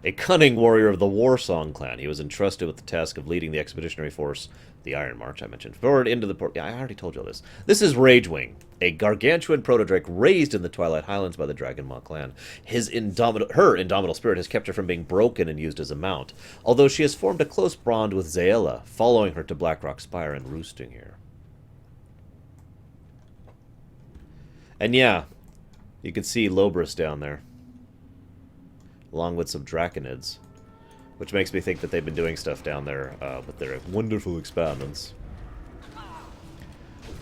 A: a cunning warrior of the Warsong clan. He was entrusted with the task of leading the expeditionary force, the Iron March I mentioned, forward into the port. Yeah, I already told you all this. This is Ragewing, a gargantuan protodrake raised in the Twilight Highlands by the Dragonmaw clan. Her indomitable spirit has kept her from being broken and used as a mount, although she has formed a close bond with Zaela, following her to Blackrock Spire and roosting here. And yeah, you can see Lobris down there, along with some Draconids, which makes me think that they've been doing stuff down there with their wonderful experiments.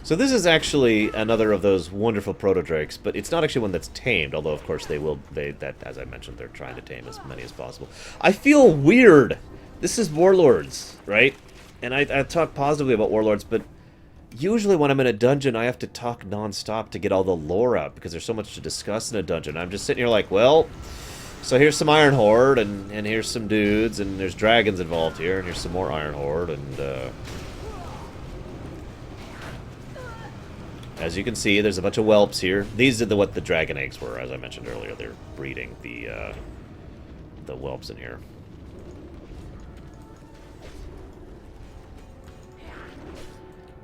A: So this is actually another of those wonderful protodrakes, but it's not actually one that's tamed, although of course that, as I mentioned, they're trying to tame as many as possible. I feel weird. This is Warlords, right? And I talk positively about Warlords, but usually when I'm in a dungeon, I have to talk non-stop to get all the lore out, because there's so much to discuss in a dungeon. I'm just sitting here like, well, so here's some Iron Horde, and here's some dudes, and there's dragons involved here, and here's some more Iron Horde, and as you can see, there's a bunch of whelps here. These are what the dragon eggs were, as I mentioned earlier. They're breeding the whelps in here.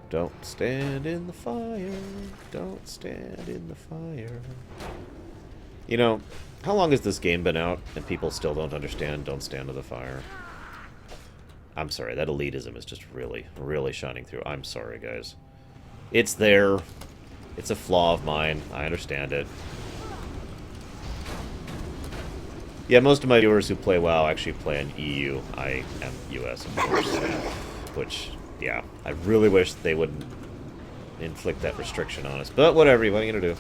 A: Don't stand in the fire. Don't stand in the fire. You know, how long has this game been out and people still don't understand Don't Stand in the Fire? I'm sorry, that elitism is just really, really shining through. I'm sorry, guys. It's there. It's a flaw of mine. I understand it. Yeah, most of my viewers who play WoW actually play in EU. I am US, of course. Which... yeah, I really wish they wouldn't inflict that restriction on us. But whatever, what are you gonna do?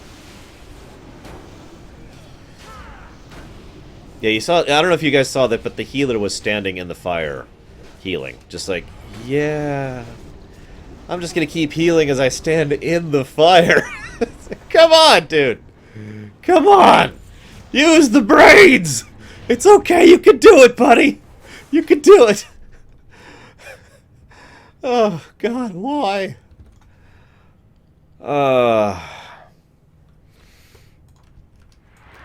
A: Yeah, you saw... I don't know if you guys saw that, but the healer was standing in the fire, healing. Just like, yeah... I'm just gonna keep healing as I stand in the fire. Come on, dude! Come on! Use the braids! It's okay, you can do it, buddy! You can do it! Oh, God, why?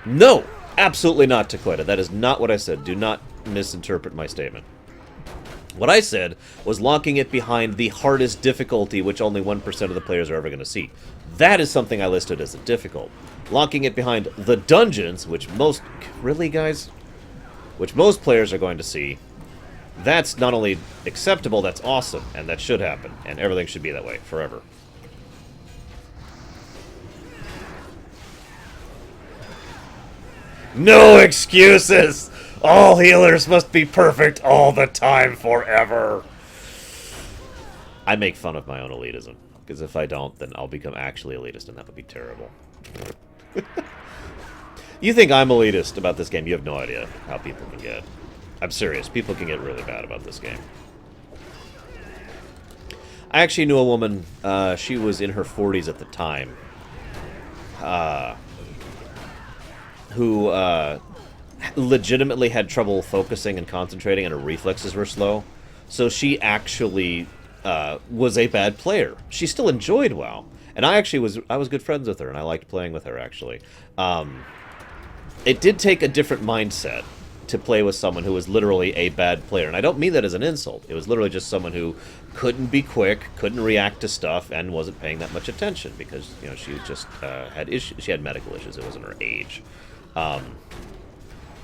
A: No! Absolutely not, Taqueta. That is not what I said. Do not misinterpret my statement. What I said was locking it behind the hardest difficulty, which only 1% of the players are ever going to see. That is something I listed as a difficult. Locking it behind the dungeons, which most... really, guys? Which most players are going to see. That's not only acceptable, that's awesome, and that should happen, and everything should be that way, forever. No excuses! All healers must be perfect all the time, forever. I make fun of my own elitism, because if I don't, then I'll become actually elitist, and that would be terrible. You think I'm elitist about this game, you have no idea how people can get. I'm serious, people can get really bad about this game. I actually knew a woman, she was in her 40s at the time, who legitimately had trouble focusing and concentrating, and her reflexes were slow. So she actually was a bad player. She still enjoyed WoW, and I was good friends with her, and I liked playing with her actually. It did take a different mindset to play with someone who was literally a bad player, and I don't mean that as an insult. It was literally just someone who couldn't be quick, couldn't react to stuff, and wasn't paying that much attention because she just had issues. She had medical issues. It wasn't her age.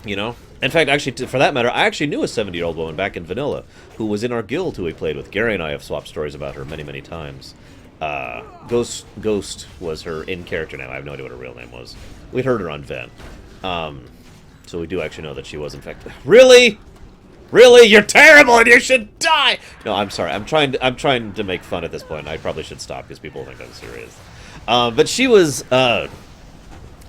A: In fact, actually, for that matter, I actually knew a 70-year-old woman back in Vanilla who was in our guild who we played with. Gary and I have swapped stories about her many, many times. Ghost was her in-character name. I have no idea what her real name was. We'd heard her on Ven. So we do actually know that she was infected. Really? Really? You're terrible and you should die! No, I'm sorry. I'm trying to make fun at this point. I probably should stop because people think I'm serious. But she was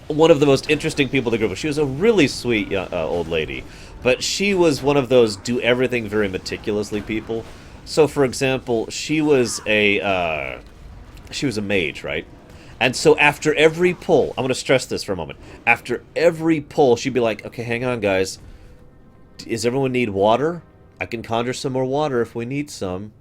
A: one of the most interesting people in the group. She was a really sweet old lady. But she was one of those do everything very meticulously people. So, for example, she was a mage, right? And so after every pull, I'm going to stress this for a moment. After every pull, she'd be like, okay, hang on, guys. Does everyone need water? I can conjure some more water if we need some.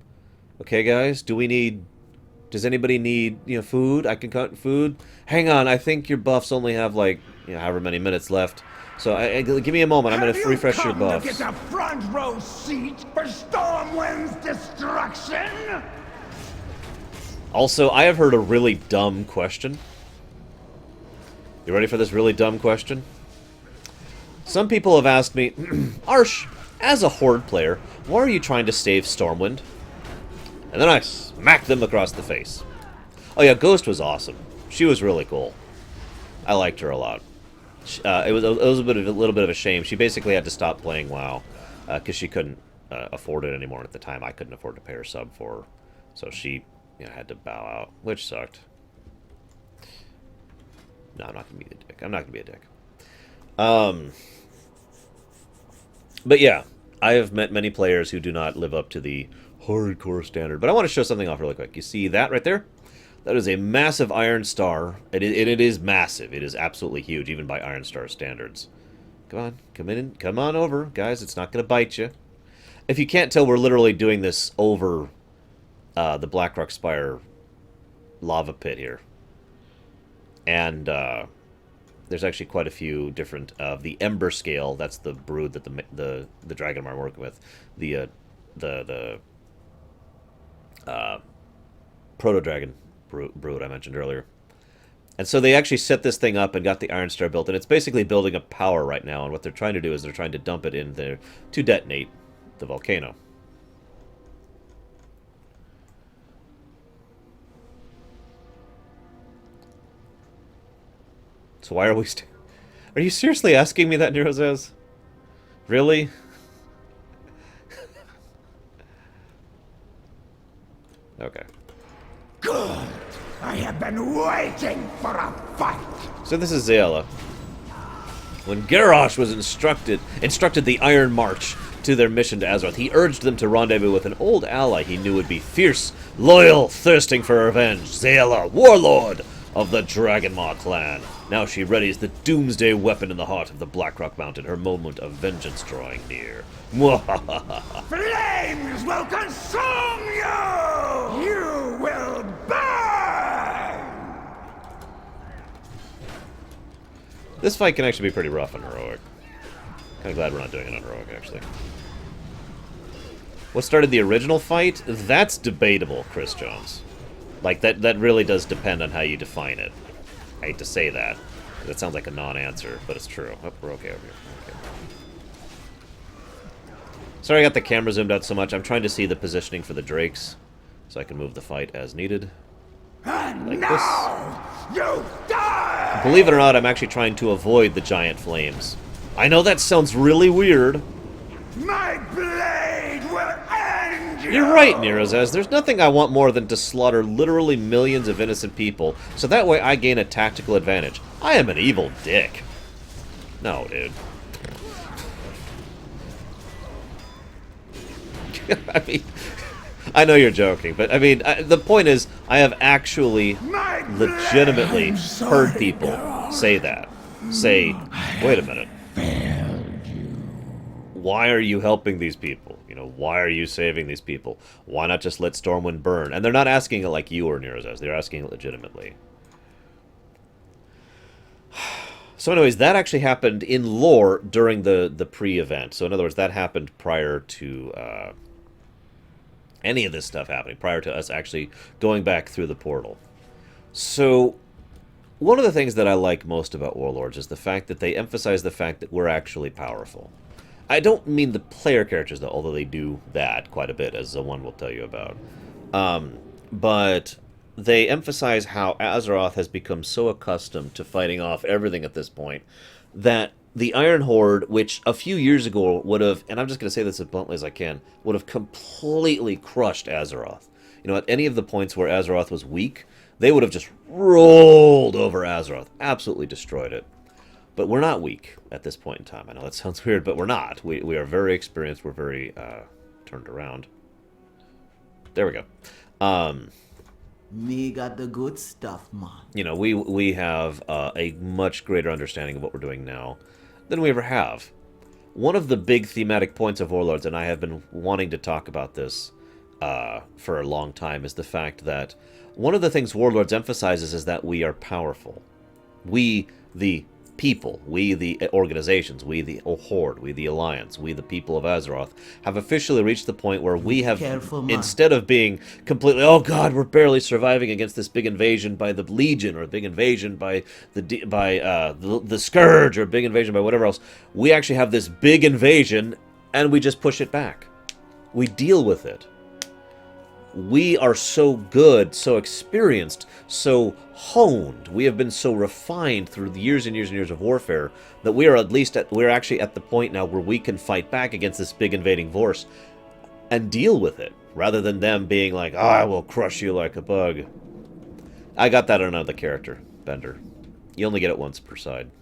A: Okay, guys? Does anybody need, food? I can cut food. Hang on, I think your buffs only have, however many minutes left. So give me a moment. I'm going to refresh your buffs.
D: Have you come to get a front row seat for Stormwind's destruction?
A: Also, I have heard a really dumb question. You ready for this really dumb question? Some people have asked me, Arsh, as a Horde player, why are you trying to save Stormwind? And then I smacked them across the face. Oh yeah, Ghost was awesome. She was really cool. I liked her a lot. It was a little bit of a shame. She basically had to stop playing WoW because she couldn't afford it anymore. At the time, I couldn't afford to pay her sub for her. So she had to bow out, which sucked. No, I'm not going to be a dick. I'm not going to be a dick. But yeah, I have met many players who do not live up to the hardcore standard. But I want to show something off really quick. You see that right there? That is a massive Iron Star. It is massive. It is absolutely huge, even by Iron Star standards. Come on, come in, come on over, guys. It's not going to bite you. If you can't tell, we're literally doing this over the Blackrock Spire lava pit here. And there's actually quite a few different of the Ember scale. That's the brood that the dragon are working with. The proto dragon brood I mentioned earlier. And so they actually set this thing up and got the Iron Star built, and it's basically building a power right now. And what they're trying to do is they're trying to dump it in there to detonate the volcano. So why are we Are you seriously asking me that, Nerozaz? Really? Okay.
D: Good! I have been waiting for a fight!
A: So this is Zayla. When Garrosh was instructed the Iron March to their mission to Azeroth, he urged them to rendezvous with an old ally he knew would be fierce, loyal, thirsting for revenge, Zayla, Warlord of the Dragonmaw clan. Now she readies the doomsday weapon in the heart of the Blackrock Mountain, her moment of vengeance drawing near.
D: Flames will consume you! You will burn!
A: This fight can actually be pretty rough on Heroic. Kind of glad we're not doing it on Heroic, actually. What started the original fight? That's debatable, Chris Jones. Like, that really does depend on how you define it. I hate to say that. That sounds like a non-answer, but it's true. Oh, we're okay over here. Okay. Sorry I got the camera zoomed out so much. I'm trying to see the positioning for the Drakes, so I can move the fight as needed.
D: And
A: like
D: now,
A: this.
D: you die!
A: Believe it or not, I'm actually trying to avoid the giant flames. I know that sounds really weird.
D: My blade will end you!
A: You're right, Nerozaz. There's nothing I want more than to slaughter literally millions of innocent people, so that way I gain a tactical advantage. I am an evil dick. No, dude. I mean, I know you're joking, but I mean, the point is, I have actually legitimately heard people say that. Say, wait a minute. Why are you helping these people? You know, why are you saving these people? Why not just let Stormwind burn? And they're not asking it like you or Nerozaz. They're asking it legitimately. So anyways, that actually happened in lore during the pre-event. So in other words, that happened prior to any of this stuff happening, prior to us actually going back through the portal. So one of the things that I like most about Warlords is the fact that they emphasize the fact that we're actually powerful. I don't mean the player characters, though, although they do that quite a bit, as the one will tell you about. But they emphasize how Azeroth has become so accustomed to fighting off everything at this point that the Iron Horde, which a few years ago would have, and I'm just going to say this as bluntly as I can, would have completely crushed Azeroth. You know, at any of the points where Azeroth was weak, they would have just rolled over Azeroth, absolutely destroyed it. But we're not weak at this point in time. I know that sounds weird, but we're not. We are very experienced. We're very turned around. There we go.
E: Me got the good stuff, man.
A: You know, we have a much greater understanding of what we're doing now than we ever have. One of the big thematic points of Warlords, and I have been wanting to talk about this for a long time, is the fact that one of the things Warlords emphasizes is that we are powerful. We, the people, we the organizations, we the Horde, we the Alliance, we the people of Azeroth, have officially reached the point where we have, instead of being completely, oh god, we're barely surviving against this big invasion by the Legion, or a big invasion by the Scourge, or a big invasion by whatever else, we actually have this big invasion, and we just push it back. We deal with it. We are so good, so experienced, so honed. We have been so refined through the years and years and years of warfare that we are we're actually at the point now where we can fight back against this big invading force and deal with it, rather than them being like, I will crush you like a bug. I got that on another character, Bender. You only get it once per side.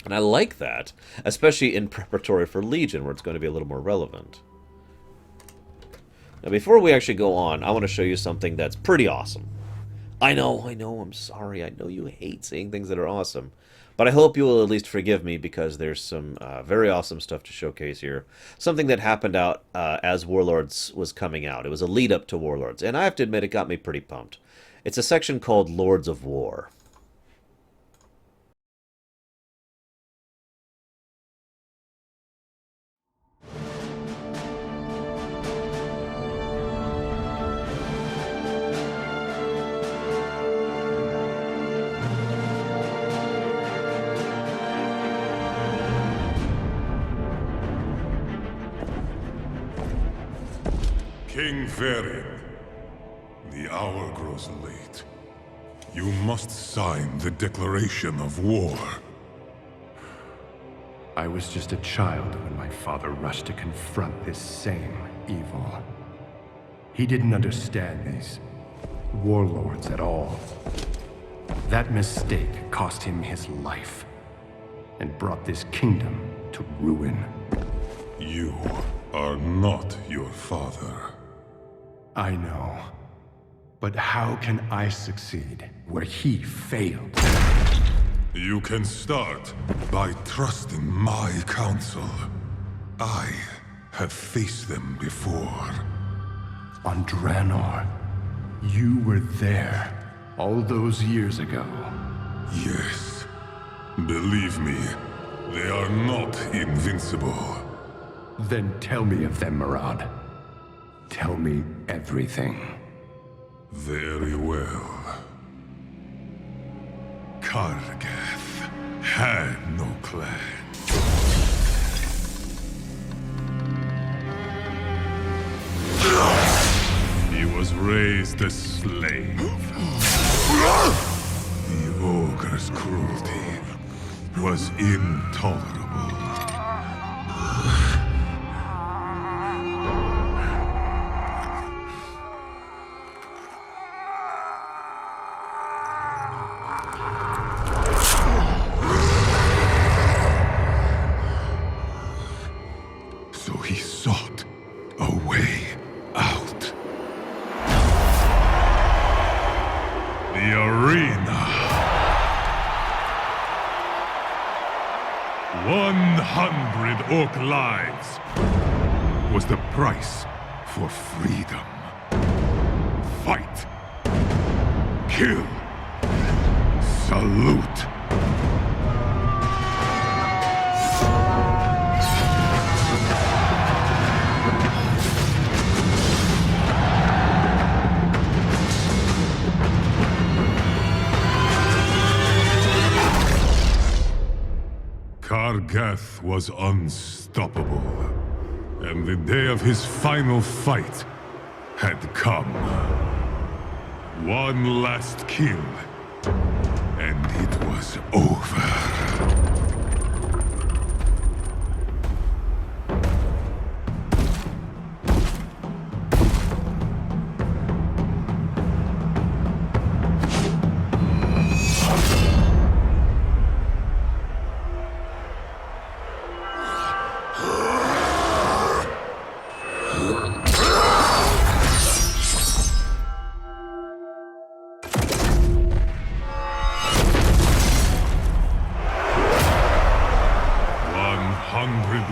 A: And I like that, especially in preparatory for Legion, where it's going to be a little more relevant. Now, before we actually go on, I want to show you something that's pretty awesome. I know, I'm sorry. I know you hate seeing things that are awesome. But I hope you will at least forgive me, because there's some very awesome stuff to showcase here. Something that happened out as Warlords was coming out. It was a lead-up to Warlords, and I have to admit it got me pretty pumped. It's a section called Lords of War.
C: King Varian, the hour grows late. You must sign the declaration of war.
F: I was just a child when my father rushed to confront this same evil. He didn't understand these warlords at all. That mistake cost him his life and brought this kingdom to ruin.
C: You are not your father.
F: I know. But how can I succeed where he failed?
C: You can start by trusting my counsel. I have faced them before.
F: On Draenor, you were there all those years ago.
C: Yes. Believe me, they are not invincible.
F: Then tell me of them, Murad. Tell me everything.
C: Very well. Kargath had no clan. He was raised a slave. The ogre's cruelty was intolerable. So he sought a way out. The arena. 100 orc lives was the price for freedom. Fight. Kill. Salute. Kargath was unstoppable, and the day of his final fight had come. One last kill, and it was over.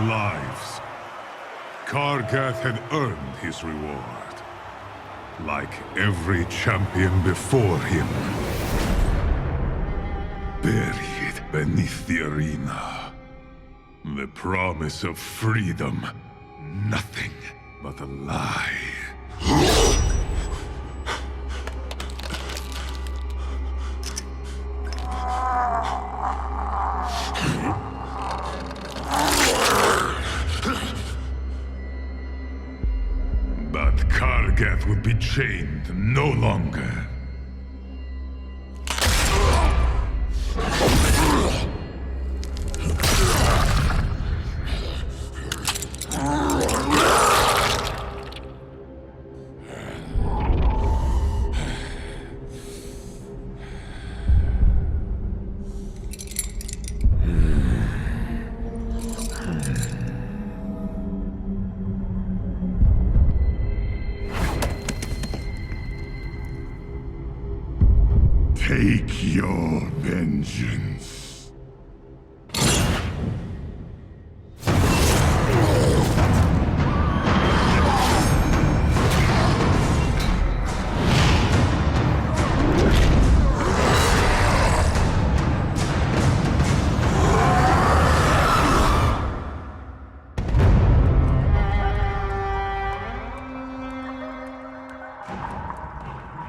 C: Lives. Kargath had earned his reward, like every champion before him. Buried beneath the arena, the promise of freedom, nothing but a lie. But Kargath would be chained no longer. Take your vengeance.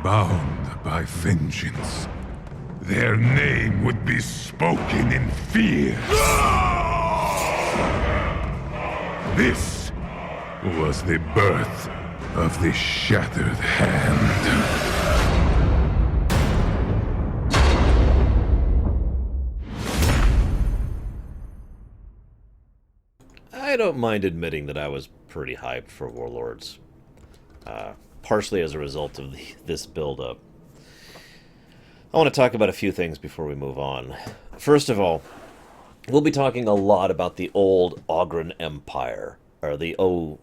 C: Bound by vengeance, their name would be spoken in fear. This was the birth of the Shattered Hand.
A: I don't mind admitting that I was pretty hyped for Warlords. Partially as a result of this build-up. I want to talk about a few things before we move on. First of all, we'll be talking a lot about the old Ogren Empire, or the Ogre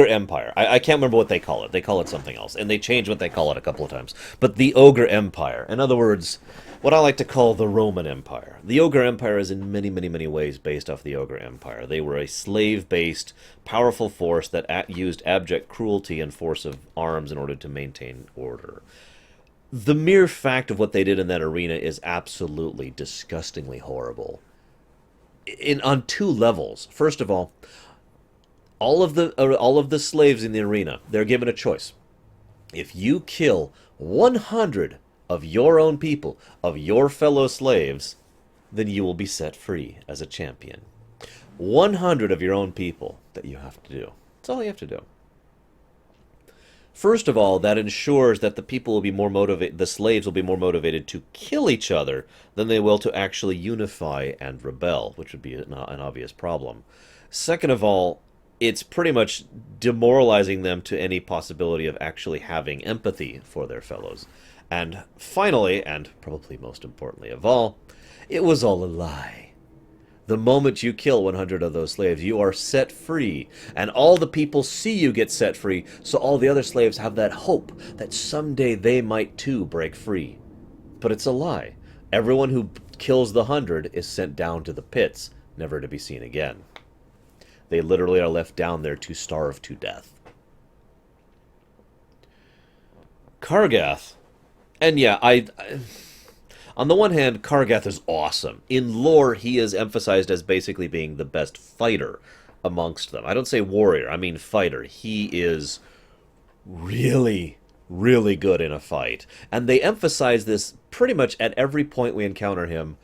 A: Empire. I can't remember what they call it. They call it something else, and they change what they call it a couple of times. But the Ogre Empire, in other words, what I like to call the Roman Empire. The Ogre Empire is in many, many, many ways based off the Ogre Empire. They were a slave-based, powerful force that used abject cruelty and force of arms in order to maintain order. The mere fact of what they did in that arena is absolutely disgustingly horrible. On two levels. First of all of the slaves in the arena, they're given a choice. If you kill 100 of your own people, of your fellow slaves, then you will be set free as a champion. 100 of your own people that you have to do. That's all you have to do. First of all, that ensures that the people will be more motivated, the slaves will be more motivated to kill each other than they will to actually unify and rebel, which would be an obvious problem. Second of all, it's pretty much demoralizing them to any possibility of actually having empathy for their fellows. And finally, and probably most importantly of all, it was all a lie. The moment you kill 100 of those slaves, you are set free, and all the people see you get set free, so all the other slaves have that hope that someday they might too break free. But it's a lie. Everyone who kills the 100 is sent down to the pits, never to be seen again. They literally are left down there to starve to death. Kargath. And yeah, on the one hand, Kargath is awesome. In lore, he is emphasized as basically being the best fighter amongst them. I don't say warrior, I mean fighter. He is really, really good in a fight. And they emphasize this pretty much at every point we encounter him,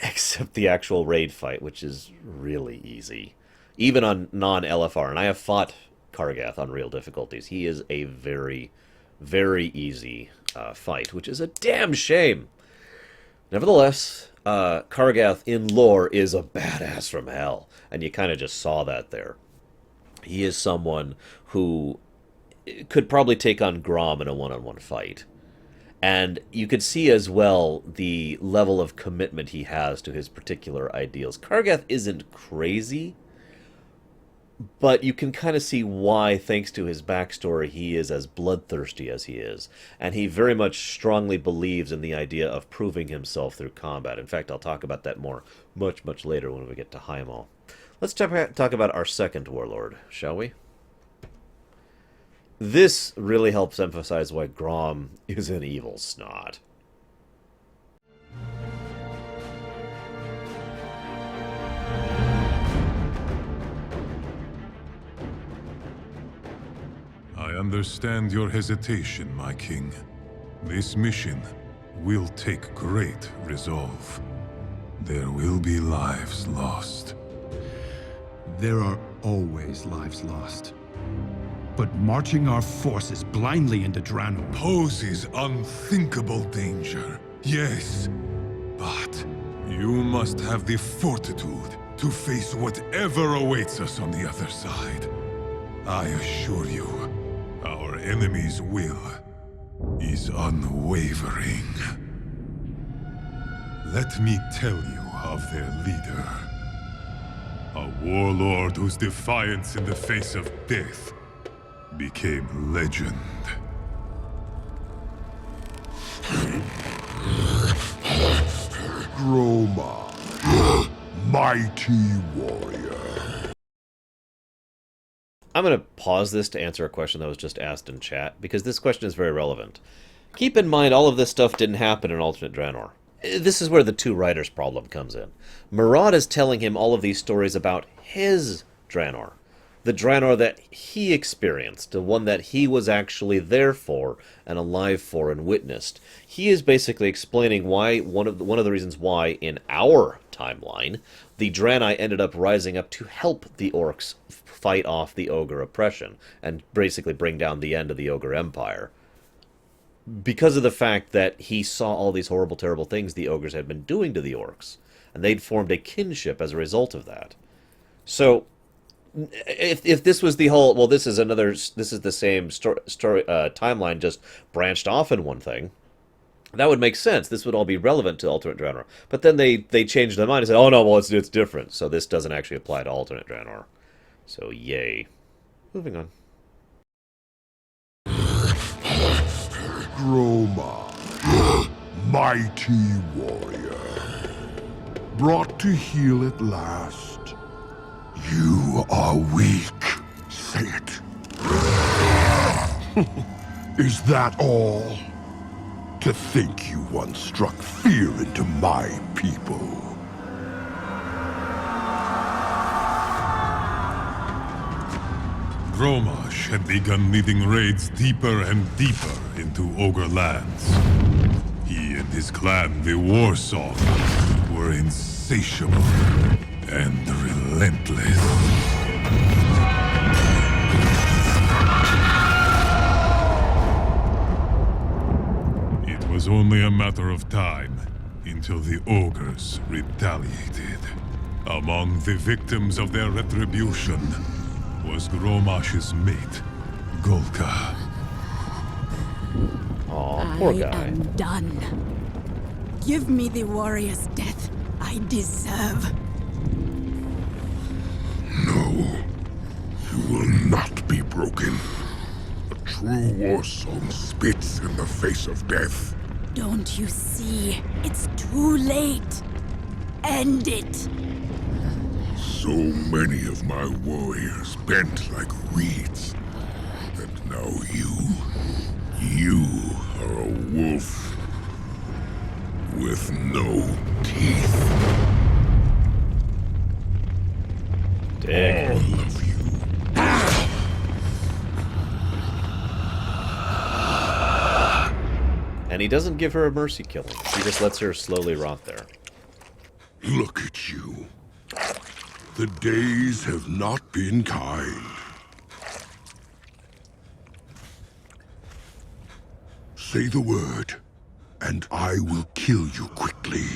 A: except the actual raid fight, which is really easy. Even on non-LFR, and I have fought Kargath on real difficulties. He is a very, very easy fight, which is a damn shame. Nevertheless, Kargath in lore is a badass from hell, and you kind of just saw that there. He is someone who could probably take on Grom in a one-on-one fight. And you could see as well the level of commitment he has to his particular ideals. Kargath isn't crazy, but you can kind of see why, thanks to his backstory, he is as bloodthirsty as he is. And he very much strongly believes in the idea of proving himself through combat. In fact, I'll talk about that more much, much later when we get to Hymal. Let's talk about our second warlord, shall we? This really helps emphasize why Grom is an evil snot.
C: I understand your hesitation, my king. This mission will take great resolve. There will be lives lost.
G: There are always lives lost. But marching our forces blindly into Draenor
C: Poses unthinkable danger, yes. But you must have the fortitude to face whatever awaits us on the other side. I assure you, our enemy's will is unwavering. Let me tell you of their leader. A warlord whose defiance in the face of death became legend.
H: Groma, mighty warrior.
A: I'm going to pause this to answer a question that was just asked in chat, because this question is very relevant. Keep in mind, all of this stuff didn't happen in Alternate Draenor. This is where the two writers problem comes in. Murad is telling him all of these stories about his Draenor. The Draenor that he experienced, the one that he was actually there for and alive for and witnessed. He is basically explaining why one of the reasons why in our timeline the Draenei ended up rising up to help the orcs fight off the ogre oppression and basically bring down the end of the ogre empire. Because of the fact that he saw all these horrible, terrible things the ogres had been doing to the orcs, and they'd formed a kinship as a result of that. So if this was the whole, well, this is the same story timeline, just branched off in one thing, that would make sense. This would all be relevant to Alternate Draenor. But then they changed their mind and said, oh no, well, it's different. So this doesn't actually apply to Alternate Draenor. So yay. Moving on.
H: Groma, mighty warrior. Brought to heel at last. You are weak. Say it. Is that all? To think you once struck fear into my people.
C: Gromash had begun leading raids deeper and deeper into Ogre lands. He and his clan, the Warsong, were insatiable and relentless. was only a matter of time until the ogres retaliated. Among the victims of their retribution was Gromash's mate, Golka.
A: Aw, poor guy.
I: I am done. Give me the warrior's death I deserve.
H: No, you will not be broken. A true war song spits in the face of death.
I: Don't you see? It's too late. End it.
H: So many of my warriors bent like reeds. And now you are a wolf with no teeth.
A: Dang.
H: All of you.
A: And he doesn't give her a mercy killing. He just lets her slowly rot there.
H: Look at you. The days have not been kind. Say the word, and I will kill you quickly.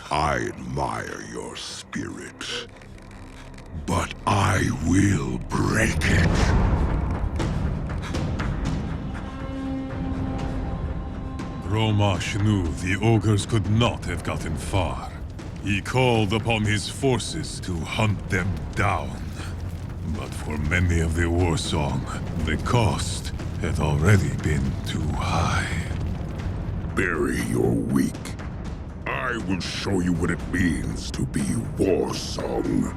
H: I admire your spirit, but I will break it.
C: Gromash knew the ogres could not have gotten far. He called upon his forces to hunt them down. But for many of the war song, the cost had already been too high.
H: Bury your weak. I will show you what it means to be war song.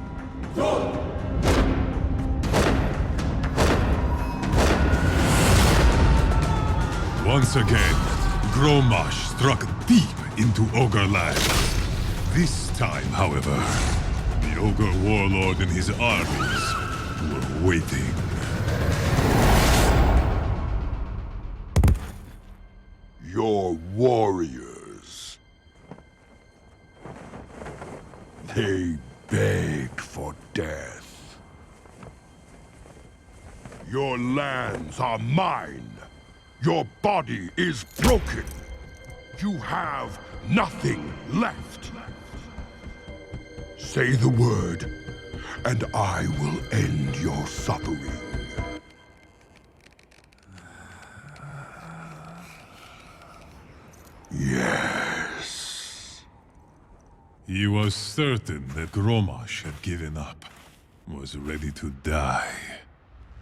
C: Once again, Gromash struck deep into Ogre land. This time, however, the Ogre Warlord and his armies were waiting.
H: Your warriors. They begged for death. Your lands are mine. Your body is broken. You have nothing left. Say the word, and I will end your suffering. Yes.
C: He was certain that Gromash had given up, was ready to die.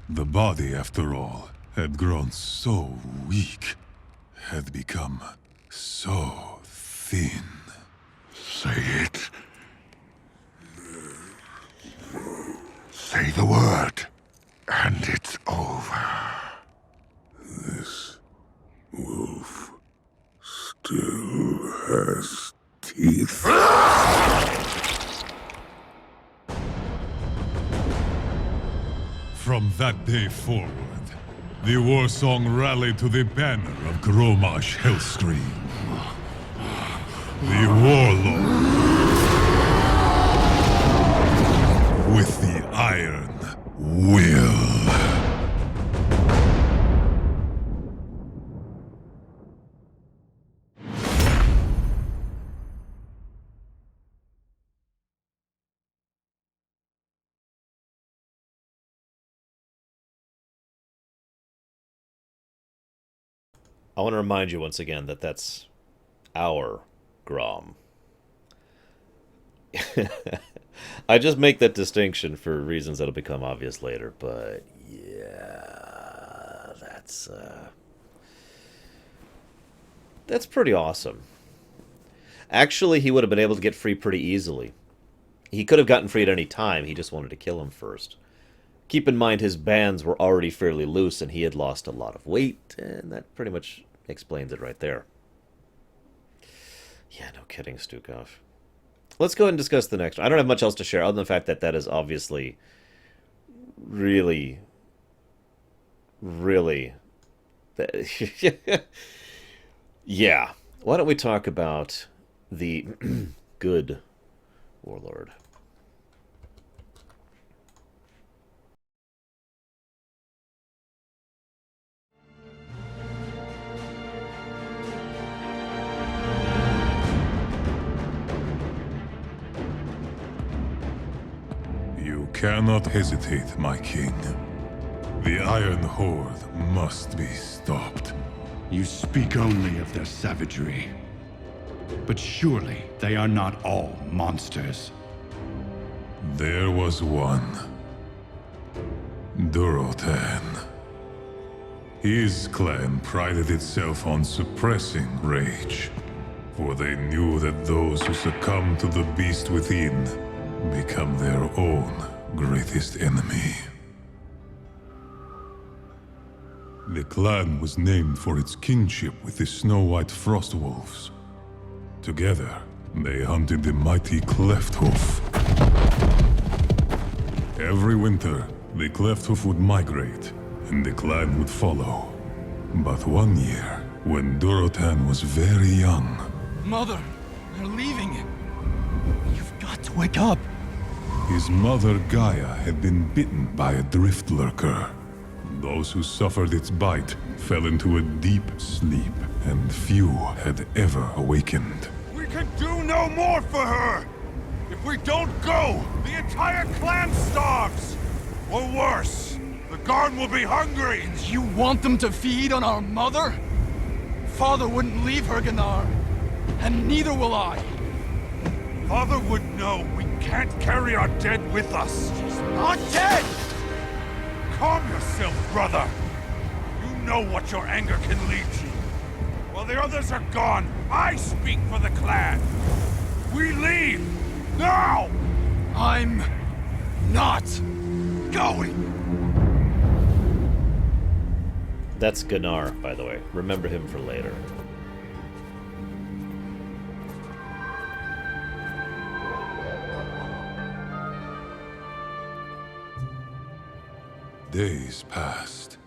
C: The body, after all, had grown so weak, had become so thin.
H: Say it. Say the word, and it's over. This wolf still has teeth.
C: From that day forward, the war song rallied to the banner of Gromash Hellscream. The Warlord. With the Iron Will.
A: I want to remind you once again that that's our Grom. I just make that distinction for reasons that'll become obvious later, but yeah, that's pretty awesome. Actually, he would have been able to get free pretty easily. He could have gotten free at any time, he just wanted to kill him first. Keep in mind his bands were already fairly loose and he had lost a lot of weight, and that pretty much explains it right there. Yeah, no kidding, Stukov. Let's go ahead and discuss the next one. I don't have much else to share other than the fact that that is obviously really, really... yeah. Why don't we talk about the good Warlord?
C: cannot hesitate, my king. The Iron Horde must be stopped.
G: You speak only of their savagery. But surely they are not all monsters.
C: There was one. Durotan. His clan prided itself on suppressing rage, for they knew that those who succumb to the beast within become their own greatest enemy. The clan was named for its kinship with the snow-white frostwolves. Together, they hunted the mighty Clefthoof. Every winter, the Clefthoof would migrate, and the clan would follow. But one year, when Durotan was very young...
J: Mother, they're leaving. You've got to wake up.
C: His mother Gaia had been bitten by a drift lurker. Those who suffered its bite fell into a deep sleep, and few had ever awakened.
H: We can do no more for her! If we don't go, the entire clan starves! Or worse, the Garn will be hungry!
J: You want them to feed on our mother? Father wouldn't leave her, Gunnar. And neither will I.
H: Father would know we can't carry our dead with us.
J: She's not dead!
H: Calm yourself, brother! You know what your anger can lead to. While the others are gone, I speak for the clan! We leave! Now!
J: I'm not going!
A: That's Gunnar, by the way. Remember him for later.
C: Days passed.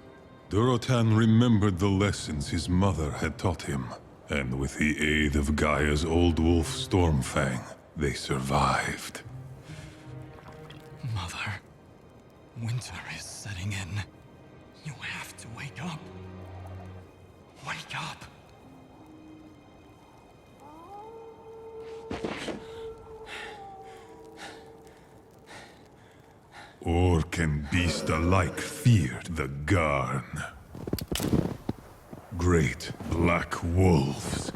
C: Durotan remembered the lessons his mother had taught him, and with the aid of Gaia's old wolf Stormfang, they survived.
J: Mother, winter is setting in. You have to wake up. Wake up.
C: Orc and beast alike feared the Garn. Great black wolves.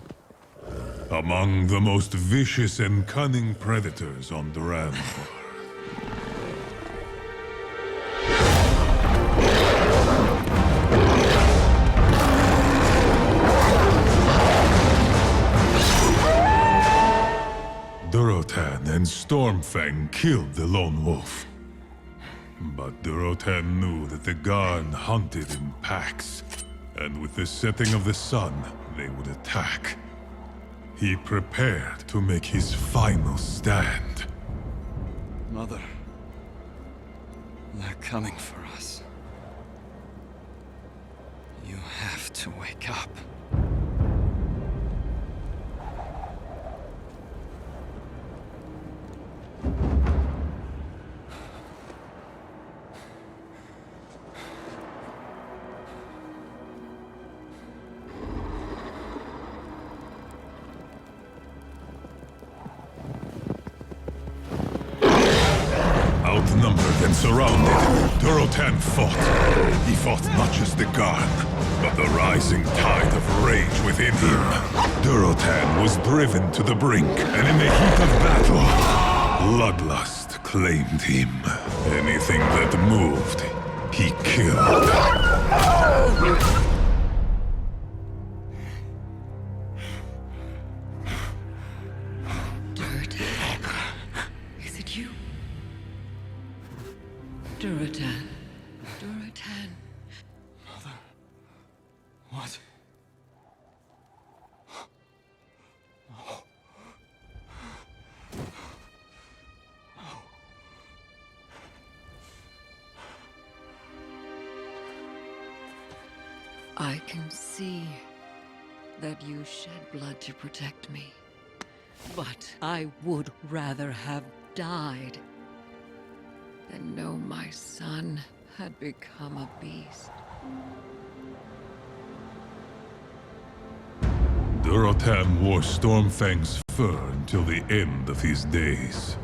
C: Among the most vicious and cunning predators on Draenor. Durotan and Stormfang killed the lone wolf. But Durotan knew that the Garn hunted in packs, and with the setting of the sun, they would attack. He prepared to make his final stand.
J: Mother, they're coming for us. You have to wake up.
C: Outnumbered and surrounded, Durotan fought. He fought not just the Garn, but the rising tide of rage within him. Durotan was driven to the brink, and in the heat of battle, bloodlust claimed him. Anything that moved, he killed.
K: Durotan. Durotan.
J: Mother. What?
K: I can see that you shed blood to protect me. But I would rather have died than know my son had become a beast.
C: Durotan wore Stormfang's fur until the end of his days.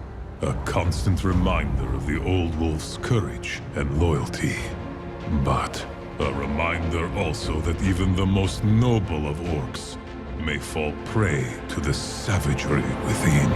C: A constant reminder of the old wolf's courage and loyalty. But a reminder also that even the most noble of orcs may fall prey to the savagery within.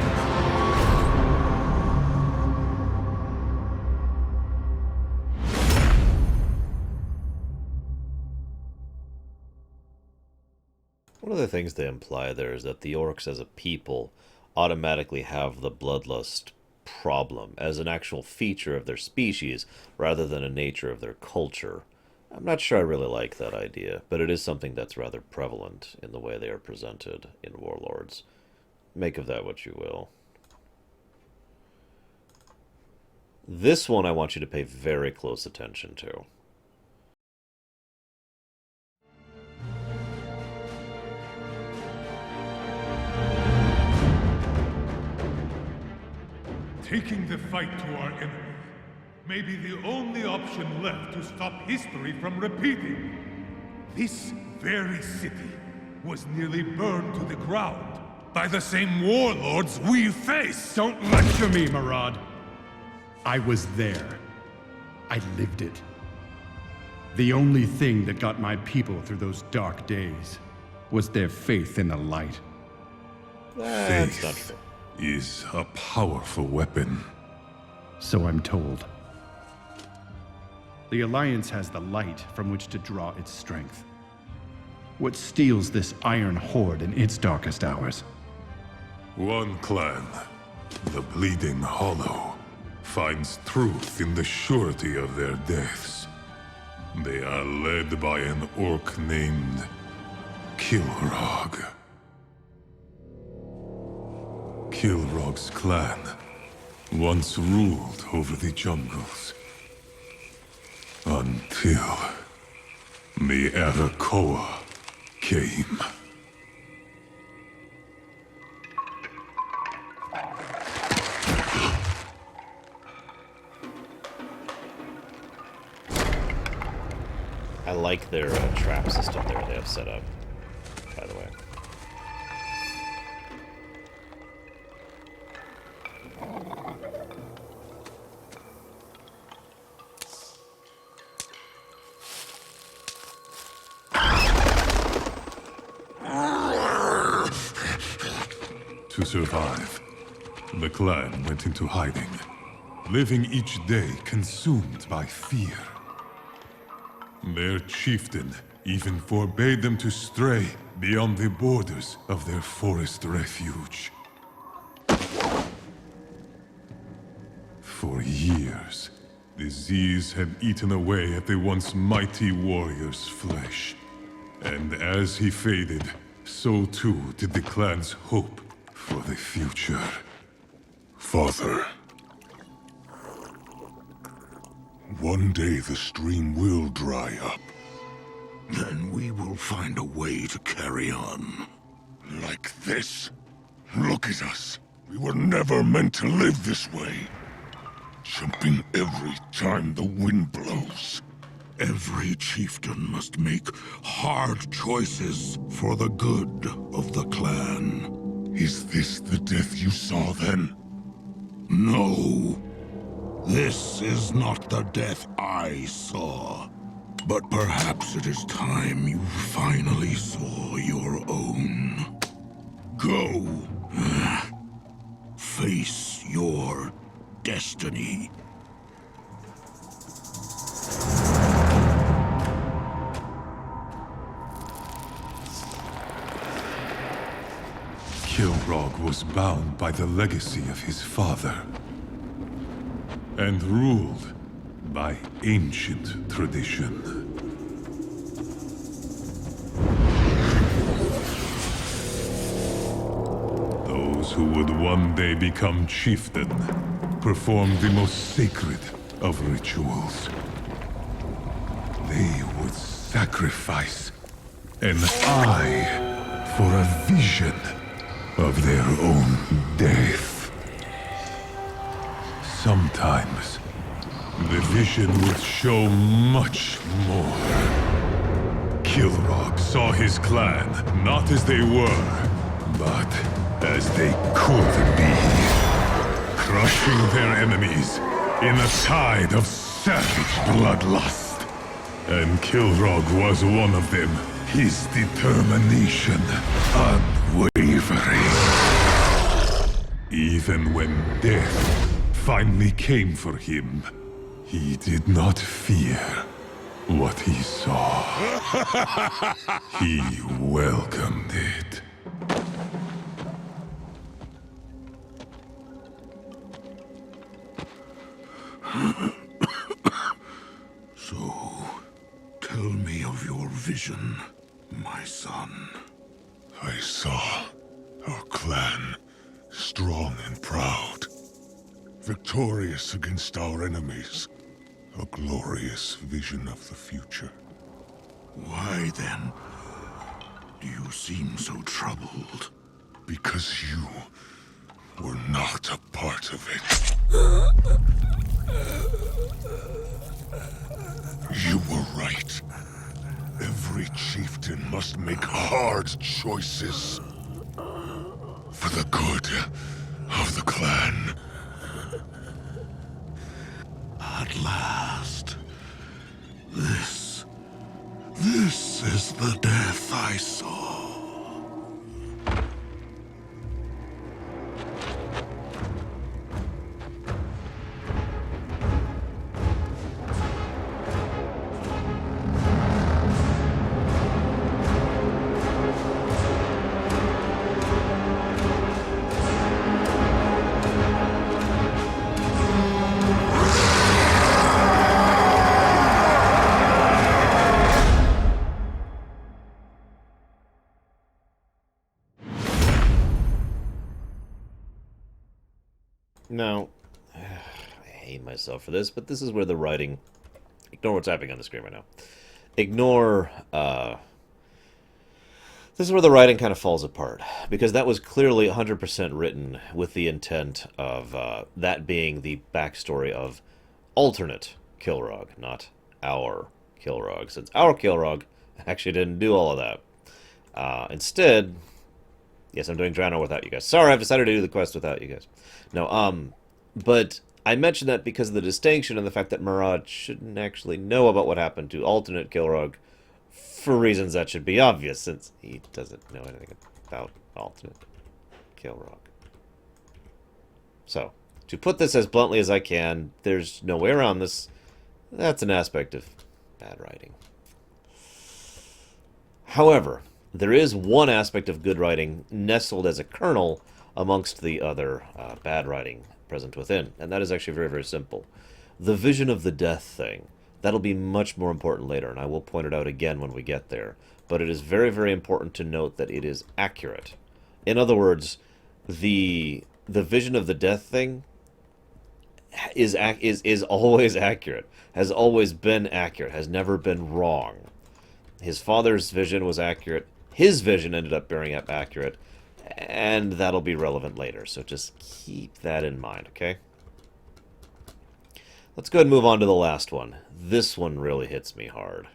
A: One of the things they imply there is that the orcs as a people automatically have the bloodlust problem as an actual feature of their species rather than a nature of their culture. I'm not sure I really like that idea, but it is something that's rather prevalent in the way they are presented in Warlords. Make of that what you will. This one I want you to pay very close attention to.
C: Taking the fight to our enemy may be the only option left to stop history from repeating. This very city was nearly burned to the ground by the same warlords we face.
G: Don't lecture me, Marad. I was there. I lived it. The only thing that got my people through those dark days was their faith in the light.
A: That's not true.
C: Is a powerful weapon.
G: So I'm told. The Alliance has the light from which to draw its strength. What steels this iron horde in its darkest hours?
C: One clan, the Bleeding Hollow, finds truth in the surety of their deaths. They are led by an orc named Kilrog. Kilrog's clan once ruled over the jungles. Until the Arakoa came.
A: I like their trap system there they have set up, by the way.
C: To survive, the clan went into hiding, living each day consumed by fear. Their chieftain even forbade them to stray beyond the borders of their forest refuge. For years, disease had eaten away at the once mighty warrior's flesh. And as he faded, so too did the clan's hope for the future. Father, one day the stream will dry up.
L: Then we will find a way to carry on.
C: Like this? Look at us. We were never meant to live this way. Jumping every time the wind blows.
L: Every chieftain must make hard choices for the good of the clan.
C: Is this the death you saw then?
L: No. This is not the death I saw. But perhaps it is time you finally saw your own. Go. Face your destiny.
C: Kilrog was bound by the legacy of his father, and ruled by ancient tradition. Those who would one day become chieftain performed the most sacred of rituals. They would sacrifice an eye for a vision of their own death. Sometimes, the vision would show much more. Kilrog saw his clan not as they were, but as they could be. crushing their enemies in a tide of savage bloodlust. And Kilrog was one of them, his determination unwavering. Even when death finally came for him, he did not fear what he saw. He welcomed it.
L: So, tell me of your vision, my son.
C: I saw our clan strong and proud, victorious against our enemies. A glorious vision of the future.
L: Why then do you seem so troubled?
C: Because you were not a part of it. You were right. Every chieftain must make hard choices for the good of the clan.
L: At last. This is the death I saw.
A: Now, I hate myself for this, but this is where the writing... Ignore what's happening on the screen right now. Ignore, this is where the writing kind of falls apart, because that was clearly 100% written with the intent of that being the backstory of alternate Kilrog, not our Kilrog, since our Kilrog actually didn't do all of that. Instead... Yes, I'm doing Draenor without you guys. Sorry, I've decided to do the quest without you guys. No, but I mentioned that because of the distinction and the fact that Murad shouldn't actually know about what happened to alternate Kilrog, for reasons that should be obvious, since he doesn't know anything about alternate Kilrog. So, to put this as bluntly as I can, there's no way around this. That's an aspect of bad writing. However, there is one aspect of good writing nestled as a kernel amongst the other bad writing present within, and that is actually very, very simple. The vision of the death thing. That'll be much more important later, and I will point it out again when we get there. But it is very, very important to note that it is accurate. In other words, the vision of the death thing is always accurate, has always been accurate, has never been wrong. His father's vision was accurate. His vision ended up being accurate, and that'll be relevant later. So just keep that in mind, okay? Let's go ahead and move on to the last one. This one really hits me hard.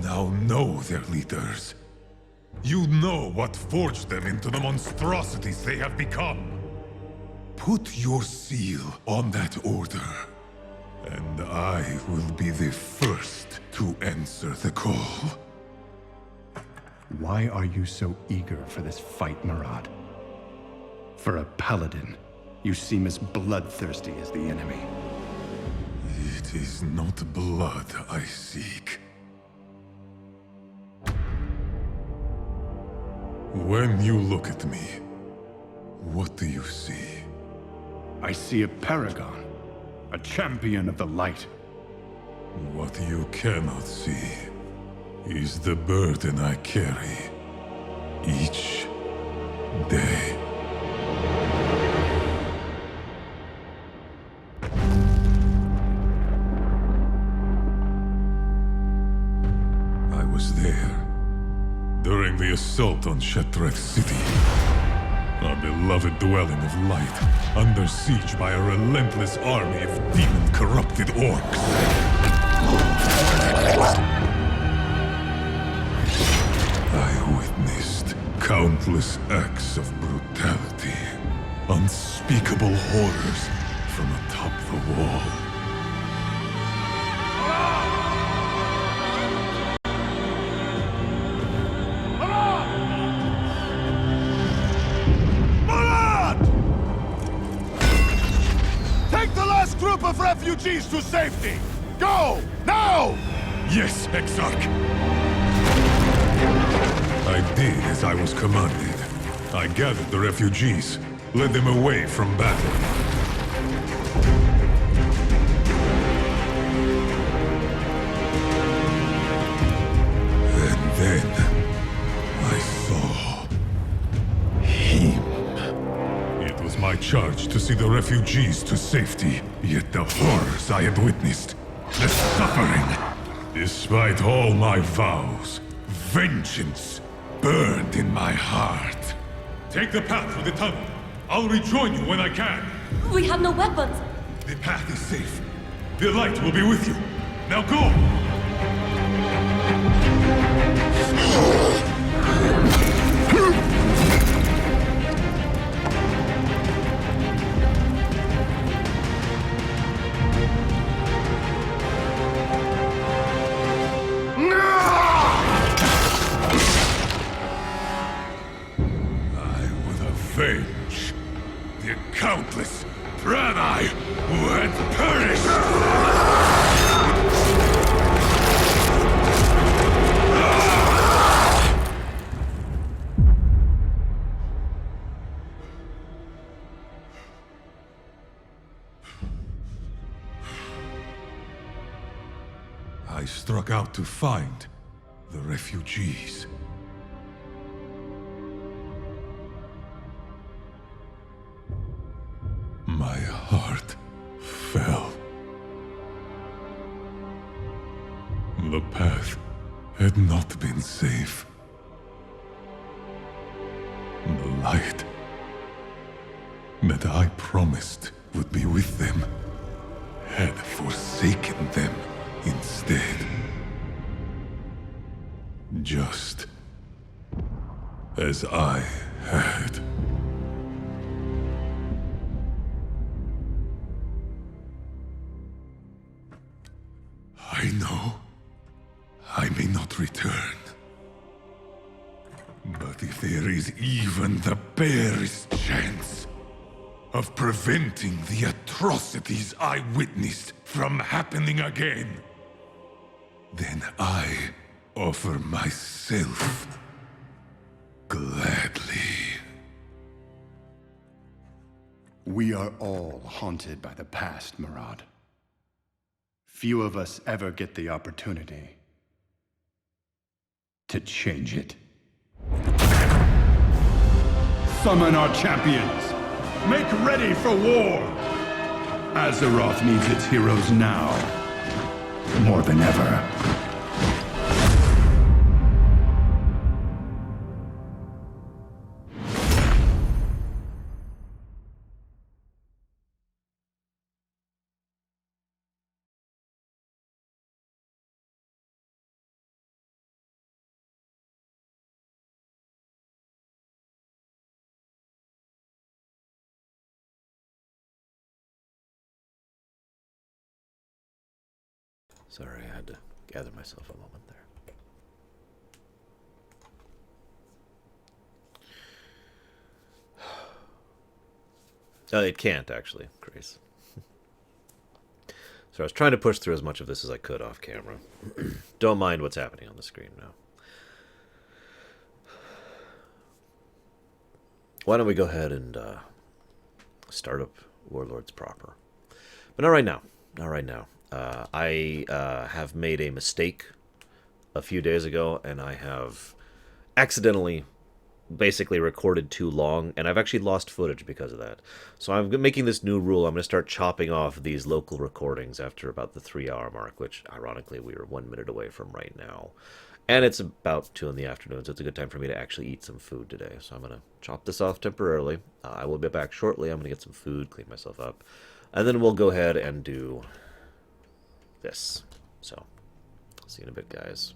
C: Now know their leaders. You know what forged them into the monstrosities they have become. Put your seal on that order, and I will be the first to answer the call.
F: Why are you so eager for this fight, Murad? For a paladin, you seem as bloodthirsty as the enemy.
C: It is not blood I seek. When you look at me, what do you see?
F: I see a paragon, a champion of the light.
C: What you cannot see is the burden I carry each day. I was there during the assault on Shattrath City. A beloved dwelling of light, under siege by a relentless army of demon-corrupted orcs. I witnessed countless acts of brutality, unspeakable horrors from atop the wall.
H: Take the last group of refugees to safety! Go! Now!
C: Yes, Exarch! I did as I was commanded. I gathered the refugees, led them away from battle. And then I saw him. It was my charge to see the refugees to safety, yet the horrors I had witnessed, the suffering, despite all my vows, vengeance burned in my heart. Take the path through the tunnel. I'll rejoin you when I can.
M: We have no weapons.
C: The path is safe. The light will be with you. Now go! Avenge the countless Draenor who had perished! I struck out to find the refugees. My heart fell. The path had not been safe. The light that I promised would be with them had forsaken them instead. Just as I had. I know I may not return. But if there is even the barest chance of preventing the atrocities I witnessed from happening again, then I offer myself gladly.
G: We are all haunted by the past, Murad. Few of us ever get the opportunity to change it. Summon our champions! Make ready for war! Azeroth needs its heroes now, more than ever.
A: Sorry, I had to gather myself a moment there. It can't, actually, Grace. So I was trying to push through as much of this as I could off camera. Don't mind what's happening on the screen now. Why don't we go ahead and start up Warlords proper? But not right now. Not right now. I have made a mistake a few days ago, and I have accidentally basically recorded too long, and I've actually lost footage because of that. So I'm making this new rule. I'm going to start chopping off these local recordings after about the 3-hour mark, which ironically we are 1 minute away from right now. And it's about 2 in the afternoon, so it's a good time for me to actually eat some food today. So I'm going to chop this off temporarily. I will be back shortly. I'm going to get some food, clean myself up. And then we'll go ahead and do this. So, see you in a bit, guys.